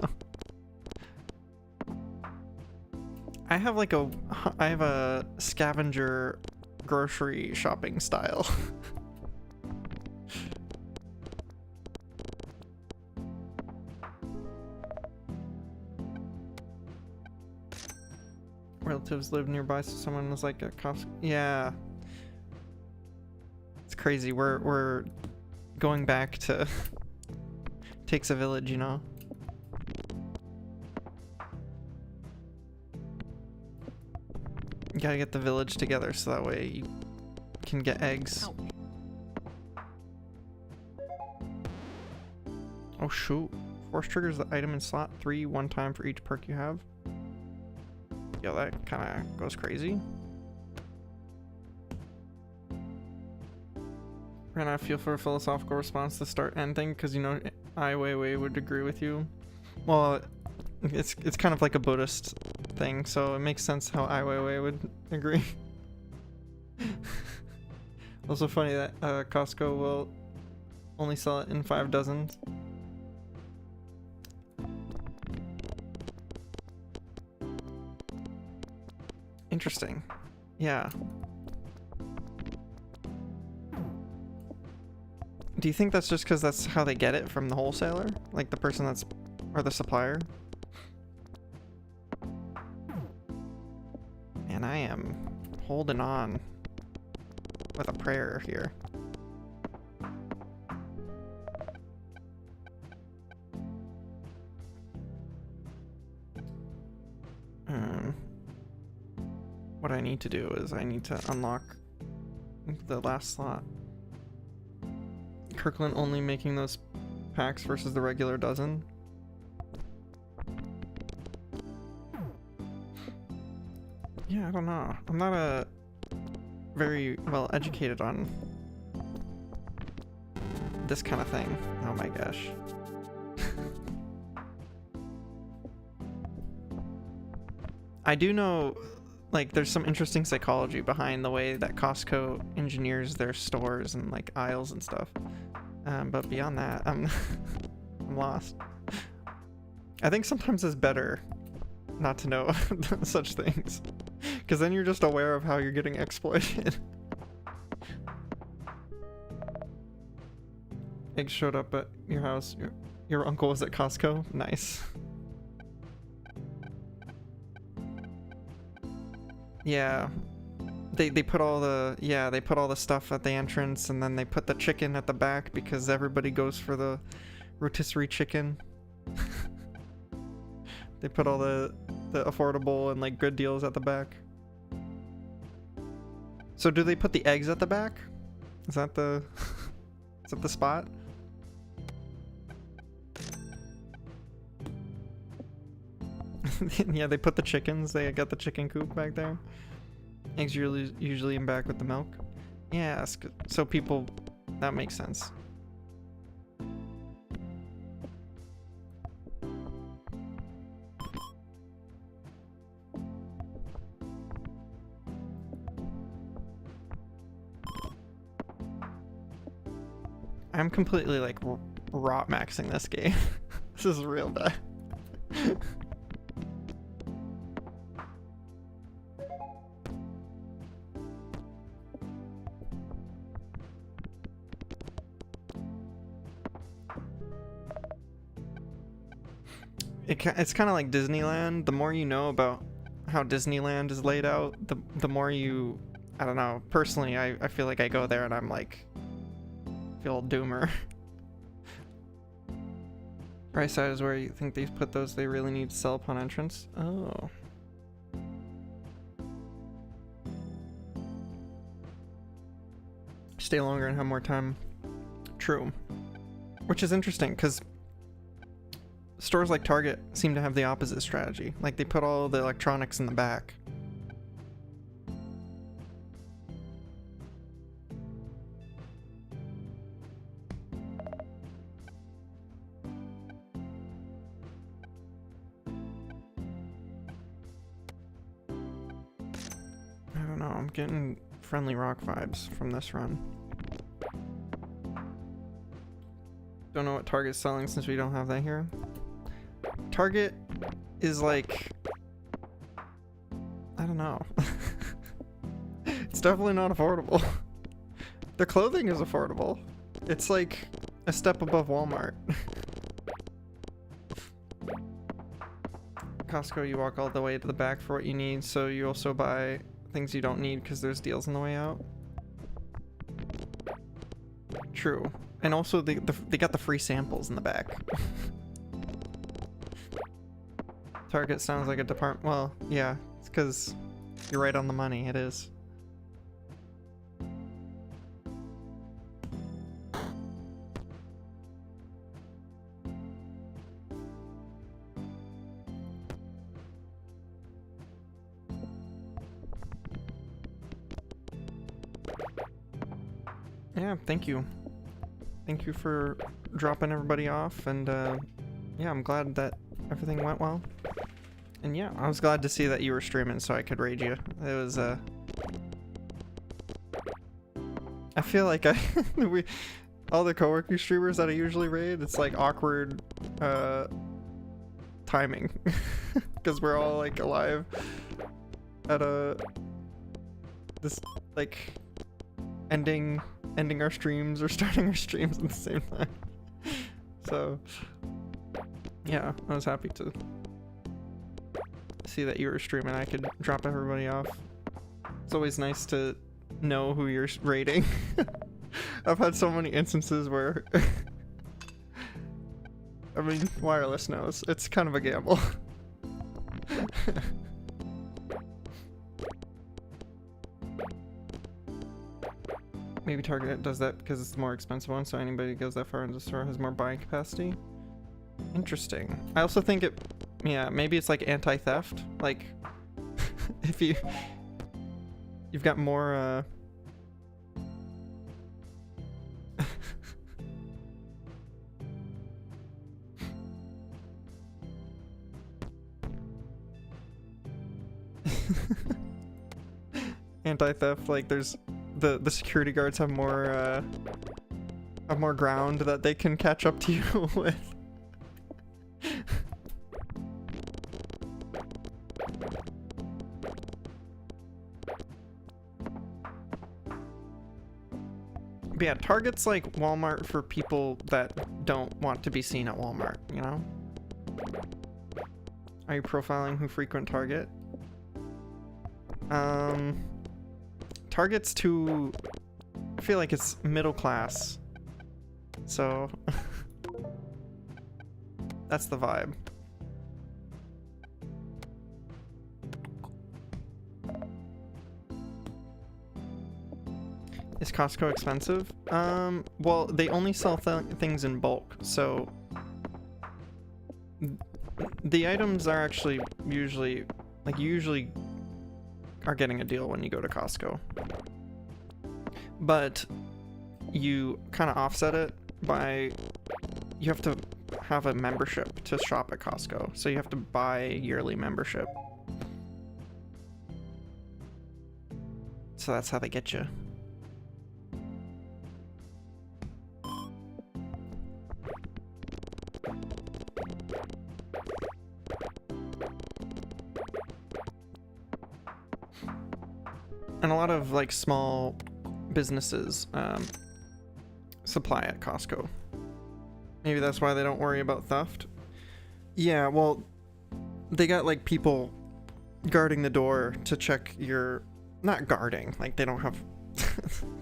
I have a scavenger grocery shopping style. Relatives live nearby, so someone was like at Costco. Yeah, it's crazy. We're going back to takes a village, you know. You gotta get the village together so that way you can get eggs. Oh shoot! Force triggers the item in slot 3 one time for each perk you have. Yeah, that kind of goes crazy. And I feel for a philosophical response to the start-end thing, because you know Ai Weiwei would agree with you. Well, it's kind of like a Buddhist thing, so it makes sense how Ai Weiwei would agree. Also funny that Costco will Only sell it in 5 dozens. Interesting. Yeah. Do you think that's just because that's how they get it from the wholesaler? Like the person that's, or the supplier? And I am holding on with a prayer here. What I need to do is I need to unlock the last slot. Kirkland only making those packs versus the regular dozen. Yeah, I don't know. I'm not a very well educated on this kind of thing. Oh my gosh. I do know, like, there's some interesting psychology behind the way that Costco engineers their stores and like aisles and stuff. But beyond that, I'm lost. I think sometimes it's better not to know such things, because then you're just aware of how you're getting exploited. Eggs showed up at your house. Your uncle was at Costco. Nice. Yeah. They put all the they put all the stuff at the entrance, and then they put the chicken at the back because everybody goes for the rotisserie chicken. They put all the affordable and like good deals at the back. So do they put the eggs at the back? Is that the is that the spot? Yeah, they put the chickens. They got the chicken coop back there. Eggs usually in back with the milk. Yeah, so people, that makes sense. I'm completely like rot maxing this game. This is real bad. It's kind of like Disneyland. The more you know about how Disneyland is laid out, the more you, I don't know, personally I feel like I go there and I'm like, feel doomer. Right side is where you think they've put those they really need to sell upon entrance. Oh. Stay longer and have more time. True. Which is interesting, because stores like Target seem to have the opposite strategy. Like, they put all the electronics in the back. I don't know, I'm getting Friendly Rock vibes from this run. Don't know what Target's selling since we don't have that here. Target is like, I don't know. It's definitely not affordable. Their clothing is affordable. It's like a step above Walmart. Costco, you walk all the way to the back for what you need, so you also buy things you don't need because there's deals on the way out. True. And also they got the free samples in the back. Target sounds like a department. Well, yeah, it's because you're right on the money. It is. Yeah, thank you. Thank you for dropping everybody off, and yeah, I'm glad that everything went well. And yeah, I was glad to see that you were streaming so I could raid you. It was I feel like all the coworker streamers that I usually raid, it's like awkward timing because we're all like alive at this like ending our streams or starting our streams at the same time. So yeah, I was happy to see that you were streaming. I could drop everybody off. It's always nice to know who you're raiding. I've had so many instances where I mean, Wireless knows. It's kind of a gamble. Maybe Target does that because it's the more expensive one, so anybody who goes that far into the store has more buying capacity. Interesting. I also think it, yeah, maybe it's like anti-theft. Like, if you've got more, anti-theft, like there's the security guards have more ground that they can catch up to you with. But yeah, Target's like Walmart for people that don't want to be seen at Walmart, you know? Are you profiling who frequent Target? Target's too... I feel like it's middle class. So... that's the vibe. Is Costco expensive? Well, they only sell things in bulk, so... the items are actually usually... like, you usually are getting a deal when you go to Costco. But you kind of offset it by... you have to have a membership to shop at Costco, so you have to buy a yearly membership. So that's how they get you. And a lot of like small businesses supply at Costco. Maybe that's why they don't worry about theft. Yeah, well, they got like people guarding the door to check your... not guarding, like they don't have...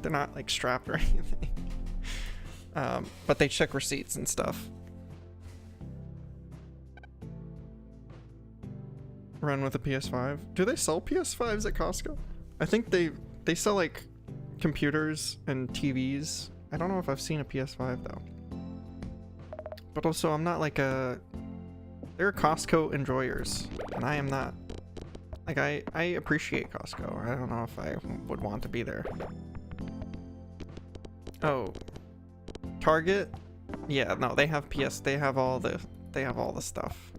they're not like strapped or anything. But they check receipts and stuff. Run with a PS5. Do they sell PS5s at Costco? I think they sell like computers and TVs. I don't know if I've seen a PS5 though. But also I'm not like a... they're Costco enjoyers, and I am not. Like I appreciate Costco. I don't know if I would want to be there. Oh. Target? Yeah, no, they have they have all the stuff.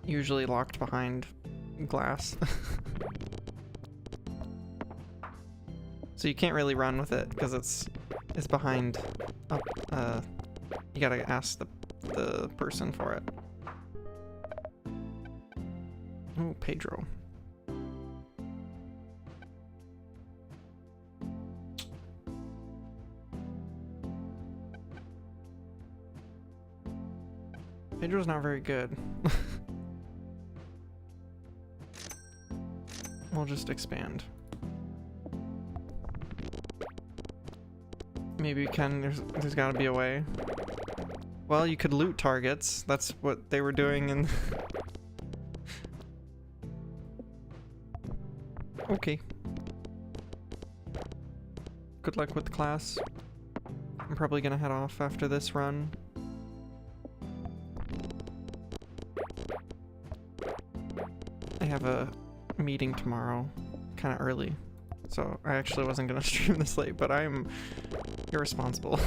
Usually locked behind glass. So you can't really run with it because it's behind up. You gotta ask the person for it. Oh, Pedro. Pedro's not very good. We'll just expand. Maybe we can, there's gotta be a way. Well, you could loot targets. That's what they were doing in... Okay. Good luck with the class. I'm probably gonna head off after this run. I have a meeting tomorrow, kind of early, so I actually wasn't gonna stream this late, but I'm irresponsible.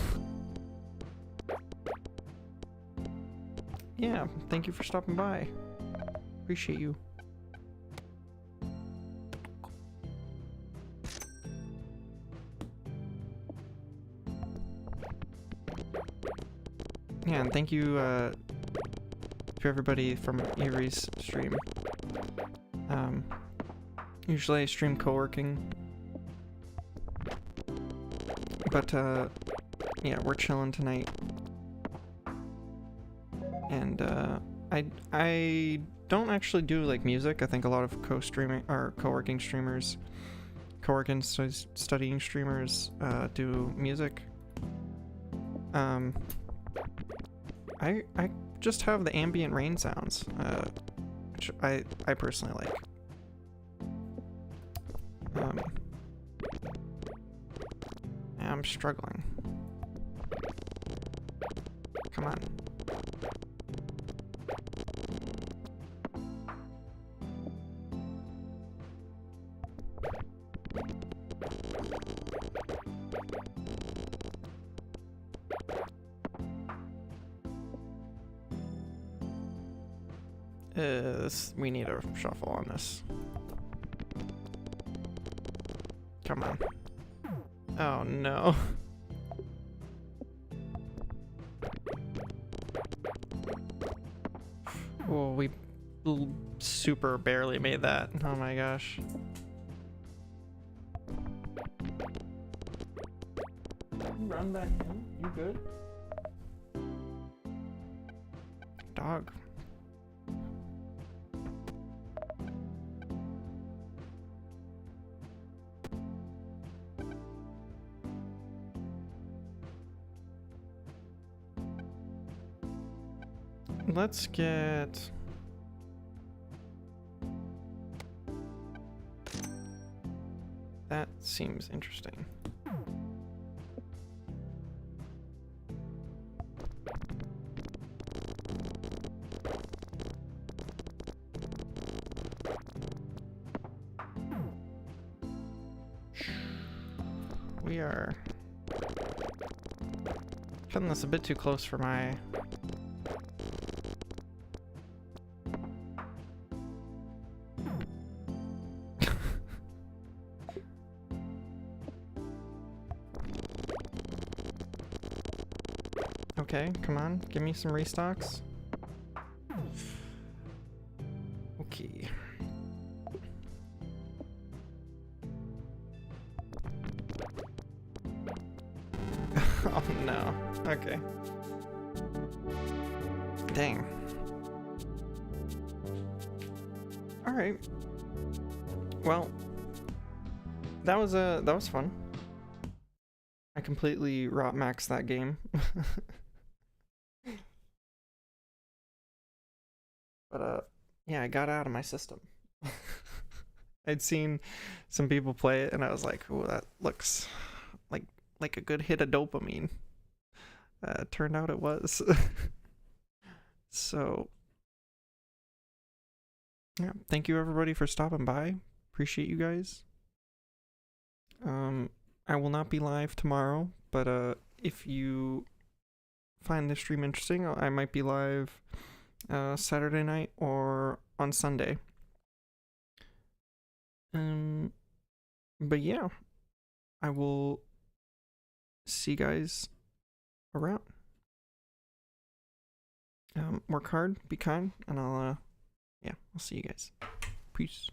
Yeah, thank you for stopping by. Appreciate you. Yeah, and thank you to everybody from Erie's stream. Usually I stream co-working, but yeah, we're chilling tonight. And I don't actually do like music. I think a lot of co-streaming or co-working streamers, co-working studying streamers do music. I just have the ambient rain sounds, which I personally like. I'm struggling. Come on. We need a shuffle on this. Come on. Oh no. Oh, we super barely made that. Oh my gosh. Run back in. You good? Dog. Let's get... That seems interesting. We are cutting this a bit too close for my... Okay, come on, give me some restocks. Okay. Oh no. Okay. Dang. Alright. Well, that was fun. I completely rot maxed that game. But yeah, I got out of my system. I'd seen some people play it and I was like, oh, that looks like a good hit of dopamine. Turned out it was. So yeah, thank you everybody for stopping by. Appreciate you guys. I will not be live tomorrow, but if you find this stream interesting, I might be live Saturday night or on Sunday. But yeah, I will see you guys around. Work hard, be kind, and I'll see you guys. Peace.